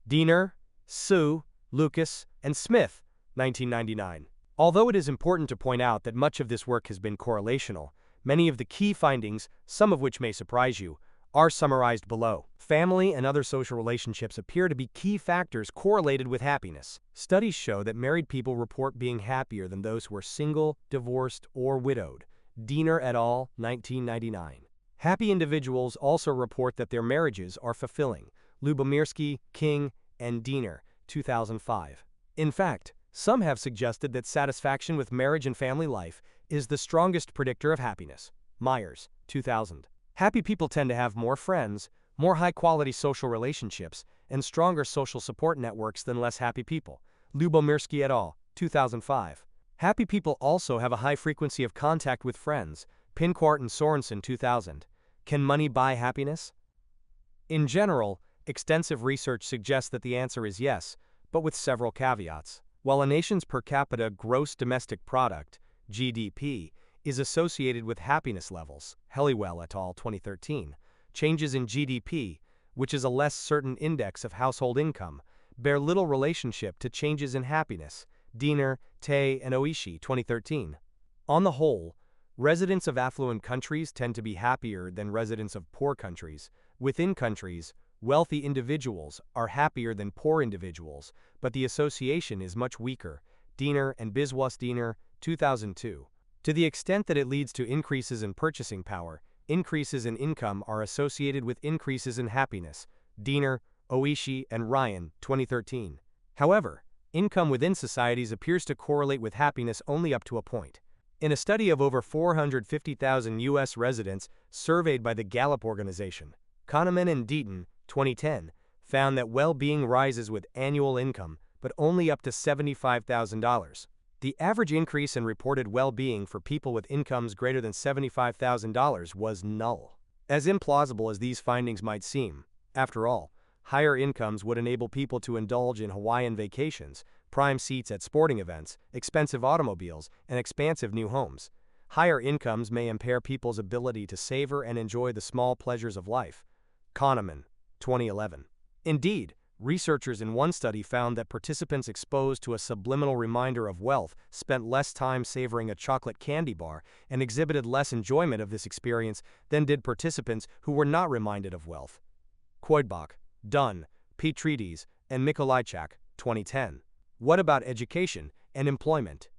Diener, Sue, Lucas, and Smith, 1999. Although it is important to point out that much of this work has been correlational, many of the key findings, some of which may surprise you, are summarized below. Family and other social relationships appear to be key factors correlated with happiness. Studies show that married people report being happier than those who are single, divorced, or widowed. Diener et al., 1999. Happy individuals also report that their marriages are fulfilling. Lubomirsky, King, and Diener, 2005. In fact, some have suggested that satisfaction with marriage and family life is the strongest predictor of happiness. Myers, 2000. Happy people tend to have more friends, more high-quality social relationships, and stronger social support networks than less happy people. Lubomirsky et al., 2005. Happy people also have a high frequency of contact with friends. Pincourt and Sorensen, 2000. Can money buy happiness? In general, extensive research suggests that the answer is yes, but with several caveats. While a nation's per capita gross domestic product, GDP, is associated with happiness levels, Helliwell et al., 2013, changes in GDP, which is a less certain index of household income, bear little relationship to changes in happiness. Diener, Tay, and Oishi, 2013. On the whole, Residents of affluent countries tend to be happier than residents of poor countries. Within countries, wealthy individuals are happier than poor individuals, but the association is much weaker. Diener and Biswas-Diener, 2002. To the extent that it leads to increases in purchasing power, increases in income are associated with increases in happiness. Diener, Oishi, and Ryan, 2013. However, income within societies appears to correlate with happiness only up to a point. In a study of over 450,000 U.S. residents surveyed by the Gallup organization, Kahneman and Deaton, 2010, found that well-being rises with annual income, but only up to $75,000. The average increase in reported well-being for people with incomes greater than $75,000 was null. As implausible as these findings might seem, after all, higher incomes would enable people to indulge in Hawaiian vacations, prime seats at sporting events, expensive automobiles, and expansive new homes. Higher incomes may impair people's ability to savor and enjoy the small pleasures of life. Kahneman, 2011. Indeed, researchers in one study found that participants exposed to a subliminal reminder of wealth spent less time savoring a chocolate candy bar and exhibited less enjoyment of this experience than did participants who were not reminded of wealth. Koidbach, Dunn, Petrides, and Mikolajczak, 2010. What about education and employment?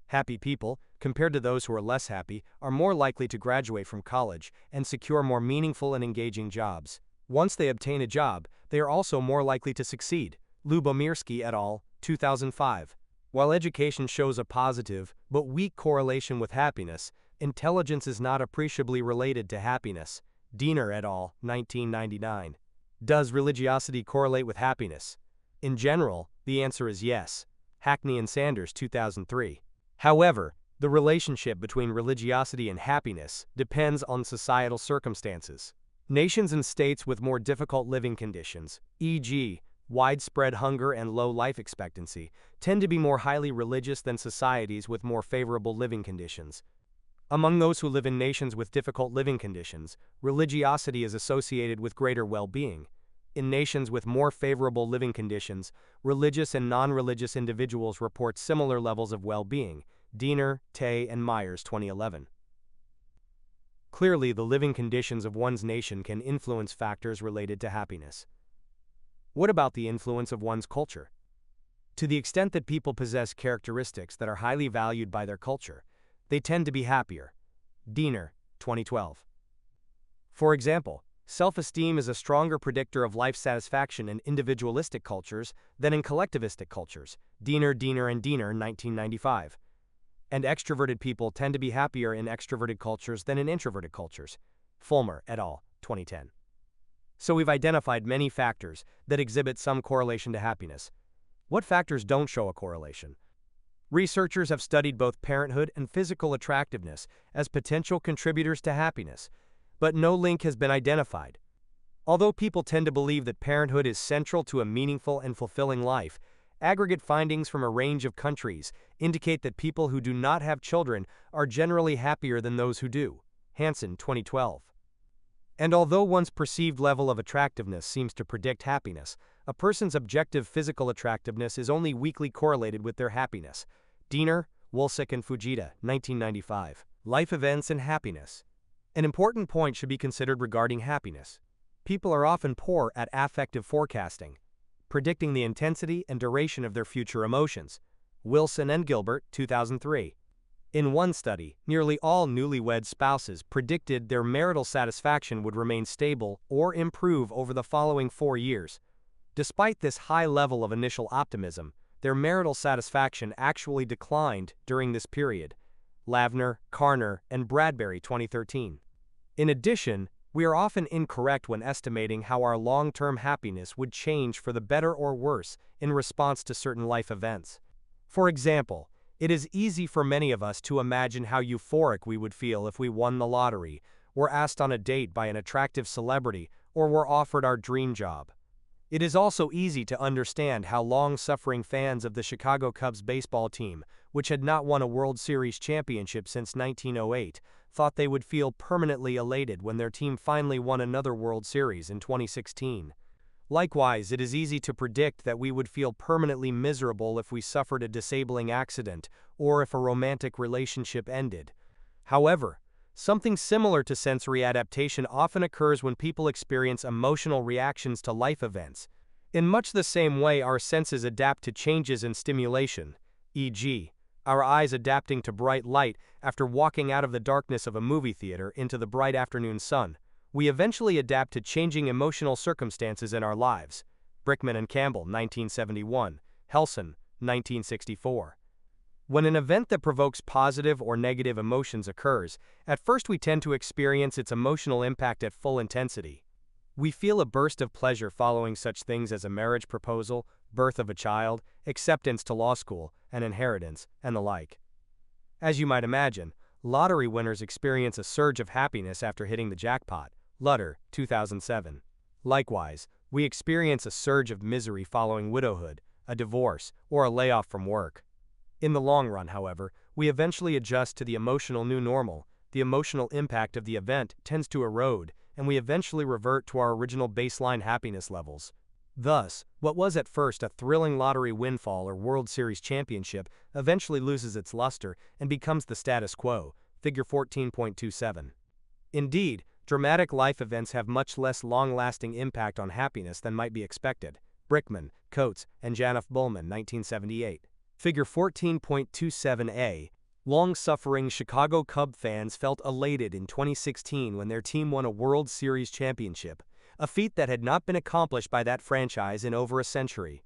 Happy people, compared to those who are less happy, are more likely to graduate from college and secure more meaningful and engaging jobs. Once they obtain a job, they are also more likely to succeed. Lubomirsky et al., 2005. While education shows a positive but weak correlation with happiness, intelligence is not appreciably related to happiness. Diener et al., 1999. Does religiosity correlate with happiness? In general, the answer is yes. Hackney and Sanders, 2003. However, the relationship between religiosity and happiness depends on societal circumstances. Nations and states with more difficult living conditions, e.g., widespread hunger and low life expectancy, tend to be more highly religious than societies with more favorable living conditions. Among those who live in nations with difficult living conditions, religiosity is associated with greater well-being. In nations with more favorable living conditions, religious and non-religious individuals report similar levels of well-being. Diener, Tay, and Myers, 2011. Clearly, the living conditions of one's nation can influence factors related to happiness. What about the influence of one's culture? To the extent that people possess characteristics that are highly valued by their culture, they tend to be happier. Diener, 2012. For example, self-esteem is a stronger predictor of life satisfaction in individualistic cultures than in collectivistic cultures. Diener, and Diener, 1995. And extroverted people tend to be happier in extroverted cultures than in introverted cultures. Fulmer et al., 2010. So we've identified many factors that exhibit some correlation to happiness. What factors don't show a correlation? Researchers have studied both parenthood and physical attractiveness as potential contributors to happiness, but no link has been identified. Although people tend to believe that parenthood is central to a meaningful and fulfilling life, aggregate findings from a range of countries indicate that people who do not have children are generally happier than those who do. Hansen, 2012. And although one's perceived level of attractiveness seems to predict happiness, a person's objective physical attractiveness is only weakly correlated with their happiness. Diener, Wolsick, and Fujita, 1995. Life events and happiness. An important point should be considered regarding happiness. People are often poor at affective forecasting, predicting the intensity and duration of their future emotions. Wilson and Gilbert, 2003. In one study, nearly all newlywed spouses predicted their marital satisfaction would remain stable or improve over the following 4 years. Despite this high level of initial optimism, their marital satisfaction actually declined during this period. Lavner, Carner, and Bradbury, 2013. In addition, we are often incorrect when estimating how our long-term happiness would change for the better or worse in response to certain life events. For example, it is easy for many of us to imagine how euphoric we would feel if we won the lottery, were asked on a date by an attractive celebrity, or were offered our dream job. It is also easy to understand how long-suffering fans of the Chicago Cubs baseball team, which had not won a World Series championship since 1908, thought they would feel permanently elated when their team finally won another World Series in 2016. Likewise, it is easy to predict that we would feel permanently miserable if we suffered a disabling accident or if a romantic relationship ended. However, something similar to sensory adaptation often occurs when people experience emotional reactions to life events. In much the same way our senses adapt to changes in stimulation, e.g., our eyes adapting to bright light after walking out of the darkness of a movie theater into the bright afternoon sun, we eventually adapt to changing emotional circumstances in our lives. Brickman and Campbell, 1971, Helson, 1964. When an event that provokes positive or negative emotions occurs, at first we tend to experience its emotional impact at full intensity. We feel a burst of pleasure following such things as a marriage proposal, birth of a child, acceptance to law school, an inheritance, and the like. As you might imagine, lottery winners experience a surge of happiness after hitting the jackpot. Lutter, 2007. Likewise, we experience a surge of misery following widowhood, a divorce, or a layoff from work. In the long run, however, we eventually adjust to the emotional new normal. The emotional impact of the event tends to erode, and we eventually revert to our original baseline happiness levels. Thus, what was at first a thrilling lottery windfall or World Series championship eventually loses its luster and becomes the status quo. Figure 14.27. Indeed, dramatic life events have much less long-lasting impact on happiness than might be expected. Brickman, Coates, and Janoff-Bullman, 1978. Figure 14.27a. Long-suffering Chicago Cub fans felt elated in 2016 when their team won a World Series championship, a feat that had not been accomplished by that franchise in over a century.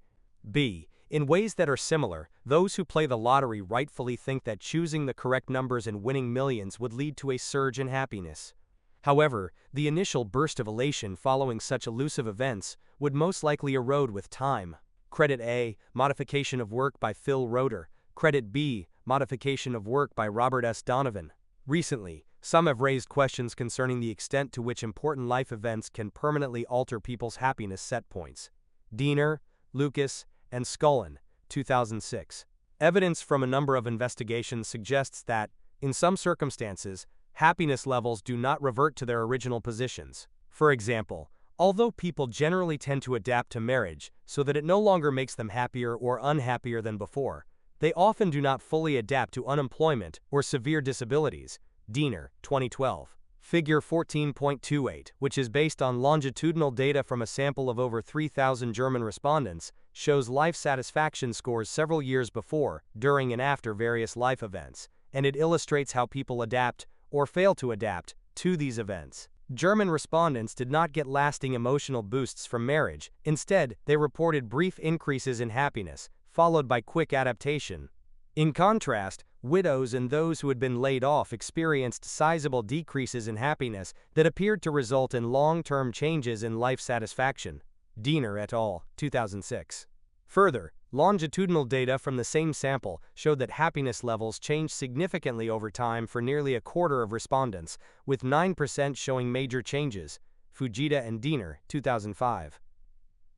B. In ways that are similar, those who play the lottery rightfully think that choosing the correct numbers and winning millions would lead to a surge in happiness. However, the initial burst of elation following such elusive events would most likely erode with time. Credit A. Modification of Work by Phil Roeder. Credit B. Modification of Work by Robert S. Donovan. Recently, some have raised questions concerning the extent to which important life events can permanently alter people's happiness set points. Diener, Lucas, and Scullin, 2006. Evidence from a number of investigations suggests that, in some circumstances, happiness levels do not revert to their original positions. For example, although people generally tend to adapt to marriage so that it no longer makes them happier or unhappier than before, they often do not fully adapt to unemployment or severe disabilities. Diener, 2012. Figure 14.28, which is based on longitudinal data from a sample of over 3,000 German respondents, shows life satisfaction scores several years before, during, and after various life events, and it illustrates how people adapt, or fail to adapt, to these events. German respondents did not get lasting emotional boosts from marriage. Instead, they reported brief increases in happiness, followed by quick adaptation. In contrast, widows and those who had been laid off experienced sizable decreases in happiness that appeared to result in long-term changes in life satisfaction. Diener et al., 2006. Further, longitudinal data from the same sample showed that happiness levels changed significantly over time for nearly a quarter of respondents, with 9% showing major changes. Fujita and Diener, 2005.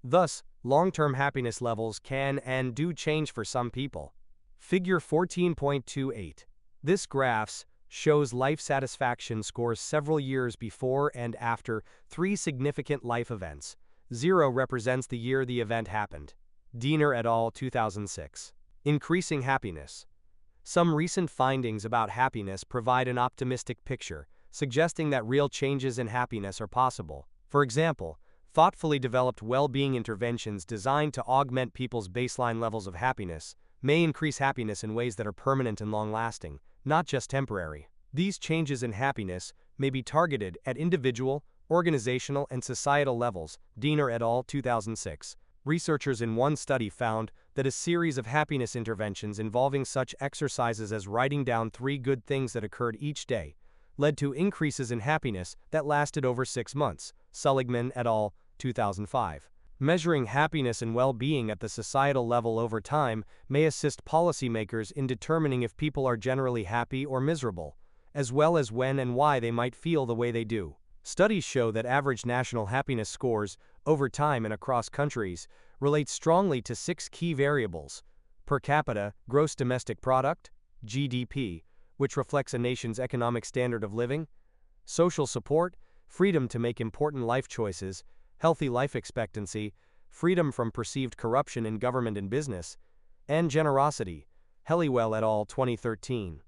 Thus, long-term happiness levels can and do change for some people. Figure 14.28. This graph shows life satisfaction scores several years before and after three significant life events. 0 represents the year the event happened. Diener et al., 2006. Increasing happiness. Some recent findings about happiness provide an optimistic picture, suggesting that real changes in happiness are possible. For example, thoughtfully developed well-being interventions designed to augment people's baseline levels of happiness may increase happiness in ways that are permanent and long-lasting, not just temporary. These changes in happiness may be targeted at individual, organizational, and societal levels. Diener et al., 2006. Researchers in one study found that a series of happiness interventions involving such exercises as writing down 3 good things that occurred each day led to increases in happiness that lasted over 6 months. Seligman et al., 2005. Measuring happiness and well-being at the societal level over time may assist policymakers in determining if people are generally happy or miserable, as well as when and why they might feel the way they do. Studies show that average national happiness scores, over time and across countries, relate strongly to 6 key variables: per capita, gross domestic product, GDP, which reflects a nation's economic standard of living, social support, freedom to make important life choices, healthy life expectancy, freedom from perceived corruption in government and business, and generosity. Helliwell et al., 2013.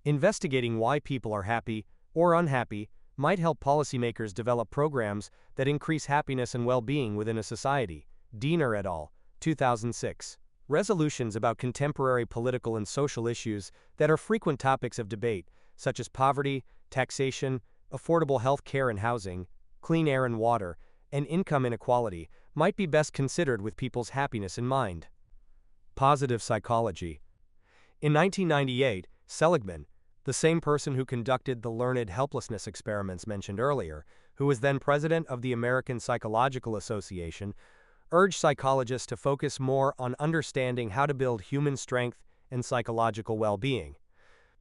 Investigating why people are happy or unhappy might help policymakers develop programs that increase happiness and well-being within a society. Diener et al., 2006. Resolutions about contemporary political and social issues that are frequent topics of debate, such as poverty, taxation, affordable health care and housing, clean air and water, and income inequality, might be best considered with people's happiness in mind. Positive psychology. In 1998, Seligman, the same person who conducted the learned helplessness experiments mentioned earlier, who was then president of the American Psychological Association, urged psychologists to focus more on understanding how to build human strength and psychological well-being.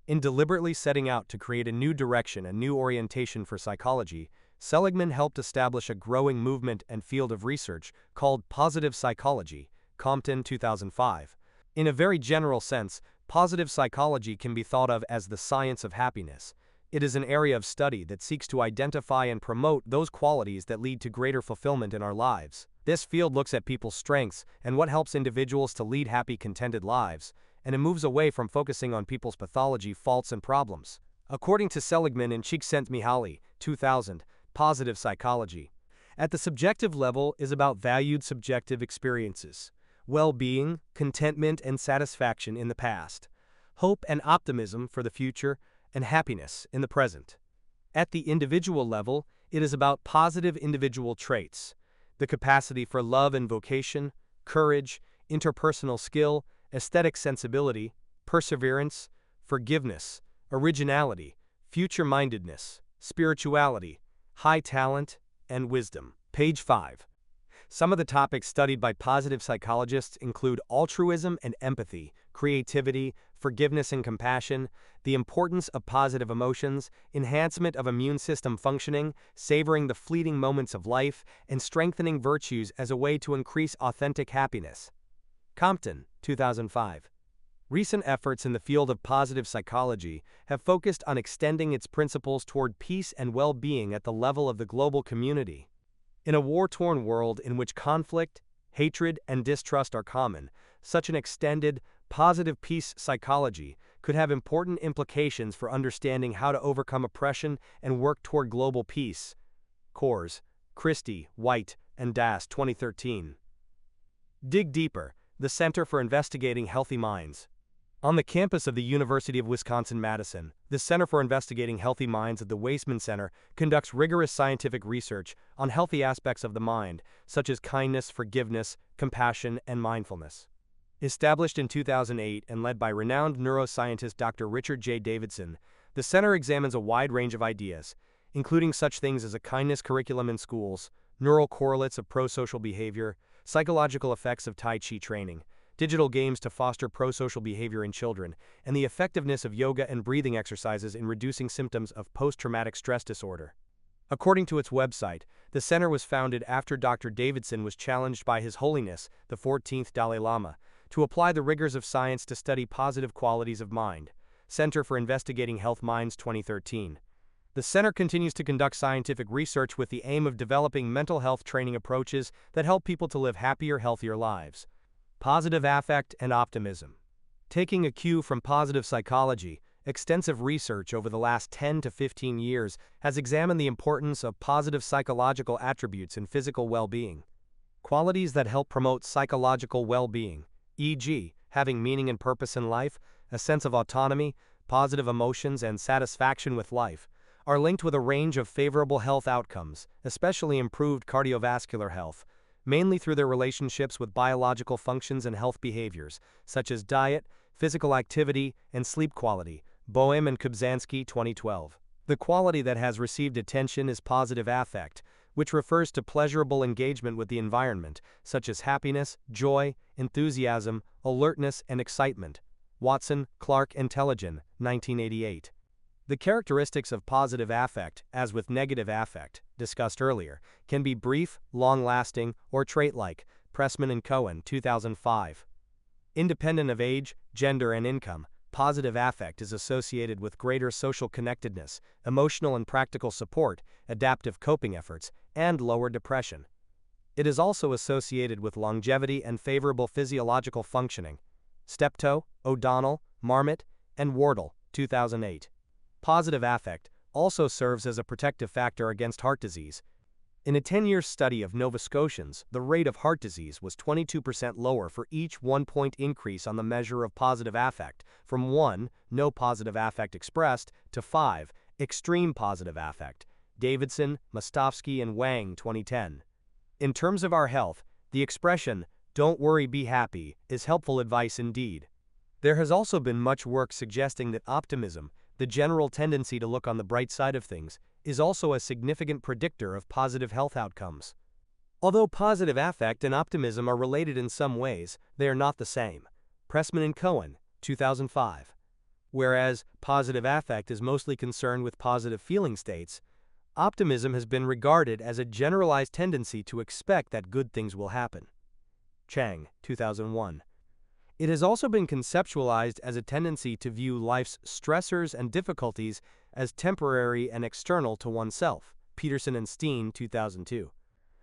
In deliberately setting out to create a new direction and new orientation for psychology, Seligman helped establish a growing movement and field of research called positive psychology, Compton 2005. In a very general sense, positive psychology can be thought of as the science of happiness. It is an area of study that seeks to identify and promote those qualities that lead to greater fulfillment in our lives. This field looks at people's strengths and what helps individuals to lead happy, contented lives, and it moves away from focusing on people's pathology, faults, and problems. According to Seligman and Csikszentmihalyi, 2000, positive psychology, at the subjective level, is about valued subjective experiences, well-being, contentment and satisfaction in the past, hope and optimism for the future, and happiness in the present. At the individual level, it is about positive individual traits, the capacity for love and vocation, courage, interpersonal skill, aesthetic sensibility, perseverance, forgiveness, originality, future-mindedness, spirituality, high talent, and wisdom. Page 5. Some of the topics studied by positive psychologists include altruism and empathy, creativity, forgiveness and compassion, the importance of positive emotions, enhancement of immune system functioning, savoring the fleeting moments of life, and strengthening virtues as a way to increase authentic happiness. Compton, 2005. Recent efforts in the field of positive psychology have focused on extending its principles toward peace and well-being at the level of the global community. In a war-torn world in which conflict, hatred, and distrust are common, such an extended, positive peace psychology could have important implications for understanding how to overcome oppression and work toward global peace. Coors, Christie, White, and Das, 2013. Dig Deeper, the Center for Investigating Healthy Minds. On the campus of the University of Wisconsin-Madison, the Center for Investigating Healthy Minds at the Weissman Center conducts rigorous scientific research on healthy aspects of the mind, such as kindness, forgiveness, compassion, and mindfulness. Established in 2008 and led by renowned neuroscientist Dr. Richard J. Davidson, the center examines a wide range of ideas, including such things as a kindness curriculum in schools, neural correlates of prosocial behavior, psychological effects of Tai Chi training, digital games to foster prosocial behavior in children, and the effectiveness of yoga and breathing exercises in reducing symptoms of post-traumatic stress disorder. According to its website, the center was founded after Dr. Davidson was challenged by His Holiness, the 14th Dalai Lama, to apply the rigors of science to study positive qualities of mind. Center for Investigating Health Minds, 2013. The center continues to conduct scientific research with the aim of developing mental health training approaches that help people to live happier, healthier lives. Positive affect and optimism. Taking a cue from positive psychology, extensive research over the last 10 to 15 years has examined the importance of positive psychological attributes in physical well-being. Qualities that help promote psychological well-being, e.g., having meaning and purpose in life, a sense of autonomy, positive emotions, and satisfaction with life, are linked with a range of favorable health outcomes, especially improved cardiovascular health, mainly through their relationships with biological functions and health behaviors, such as diet, physical activity, and sleep quality. Boehm and Kubzansky, 2012. The quality that has received attention is positive affect, which refers to pleasurable engagement with the environment, such as happiness, joy, enthusiasm, alertness, and excitement. Watson, Clark, and Telegen, 1988. The characteristics of positive affect, as with negative affect, discussed earlier, can be brief, long-lasting, or trait-like. Pressman and Cohen, 2005. Independent of age, gender, and income, positive affect is associated with greater social connectedness, emotional and practical support, adaptive coping efforts, and lower depression. It is also associated with longevity and favorable physiological functioning. Steptoe, O'Donnell, Marmot, and Wardle, 2008. Positive affect also serves as a protective factor against heart disease. In a 10-year study of Nova Scotians, the rate of heart disease was 22% lower for each 1-point increase on the measure of positive affect, from 1, no positive affect expressed, to 5, extreme positive affect. Davidson, Mostovsky, and Wang, 2010. In terms of our health, the expression, "Don't worry, be happy," is helpful advice indeed. There has also been much work suggesting that optimism, the general tendency to look on the bright side of things, is also a significant predictor of positive health outcomes. Although positive affect and optimism are related in some ways, they are not the same. Pressman and Cohen, 2005. Whereas positive affect is mostly concerned with positive feeling states, optimism has been regarded as a generalized tendency to expect that good things will happen. Chang, 2001. It has also been conceptualized as a tendency to view life's stressors and difficulties as temporary and external to oneself. Peterson and Steen, 2002.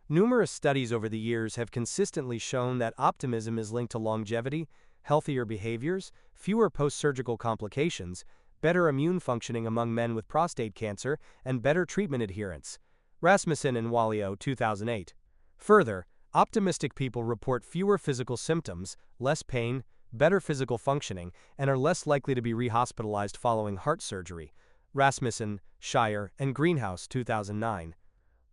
Numerous studies over the years have consistently shown that optimism is linked to longevity, healthier behaviors, fewer post-surgical complications, better immune functioning among men with prostate cancer, and better treatment adherence. Rasmussen and Wallio, 2008. Further, optimistic people report fewer physical symptoms, less pain, better physical functioning, and are less likely to be rehospitalized following heart surgery. Rasmussen, Shire, and Greenhouse, 2009.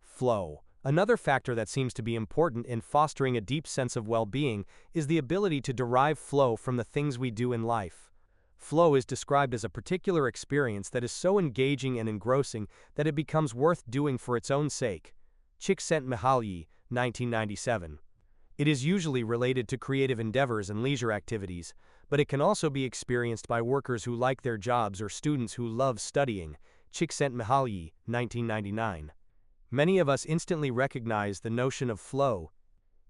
Flow. Another factor that seems to be important in fostering a deep sense of well-being is the ability to derive flow from the things we do in life. Flow is described as a particular experience that is so engaging and engrossing that it becomes worth doing for its own sake. Csikszentmihalyi, 1997. It is usually related to creative endeavors and leisure activities, but it can also be experienced by workers who like their jobs or students who love studying. Csikszentmihalyi, 1999. Many of us instantly recognize the notion of flow.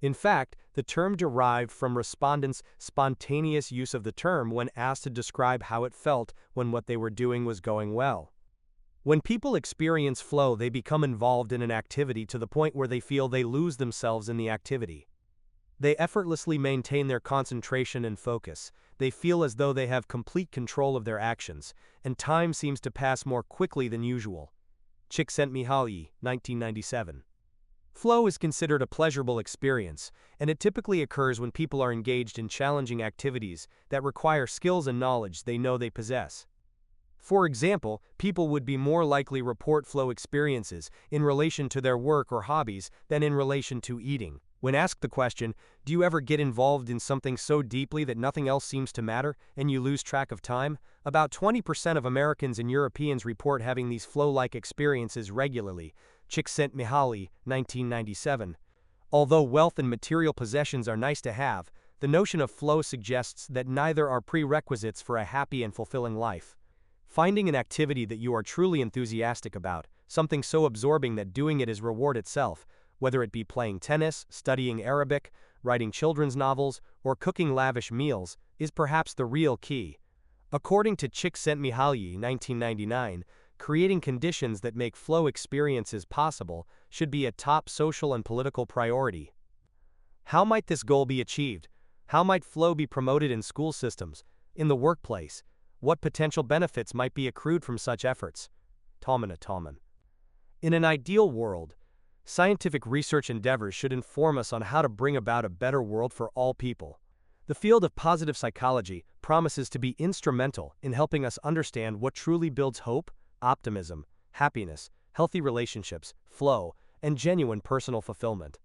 In fact, the term derived from respondents' spontaneous use of the term when asked to describe how it felt when what they were doing was going well. When people experience flow, they become involved in an activity to the point where they feel they lose themselves in the activity. They effortlessly maintain their concentration and focus. They feel as though they have complete control of their actions, and time seems to pass more quickly than usual. Csikszentmihalyi, 1997. Flow is considered a pleasurable experience, and it typically occurs when people are engaged in challenging activities that require skills and knowledge they know they possess. For example, people would be more likely report flow experiences in relation to their work or hobbies than in relation to eating. When asked the question, "Do you ever get involved in something so deeply that nothing else seems to matter and you lose track of time?" about 20% of Americans and Europeans report having these flow-like experiences regularly. Csikszentmihalyi, 1997. Although wealth and material possessions are nice to have, the notion of flow suggests that neither are prerequisites for a happy and fulfilling life. Finding an activity that you are truly enthusiastic about, something so absorbing that doing it is reward itself, whether it be playing tennis, studying Arabic, writing children's novels, or cooking lavish meals, is perhaps the real key. According to Csikszentmihalyi, 1999, creating conditions that make flow experiences possible should be a top social and political priority. How might this goal be achieved? How might flow be promoted in school systems, in the workplace? What potential benefits might be accrued from such efforts? Tallman. In an ideal world, scientific research endeavors should inform us on how to bring about a better world for all people. The field of positive psychology promises to be instrumental in helping us understand what truly builds hope, optimism, happiness, healthy relationships, flow, and genuine personal fulfillment.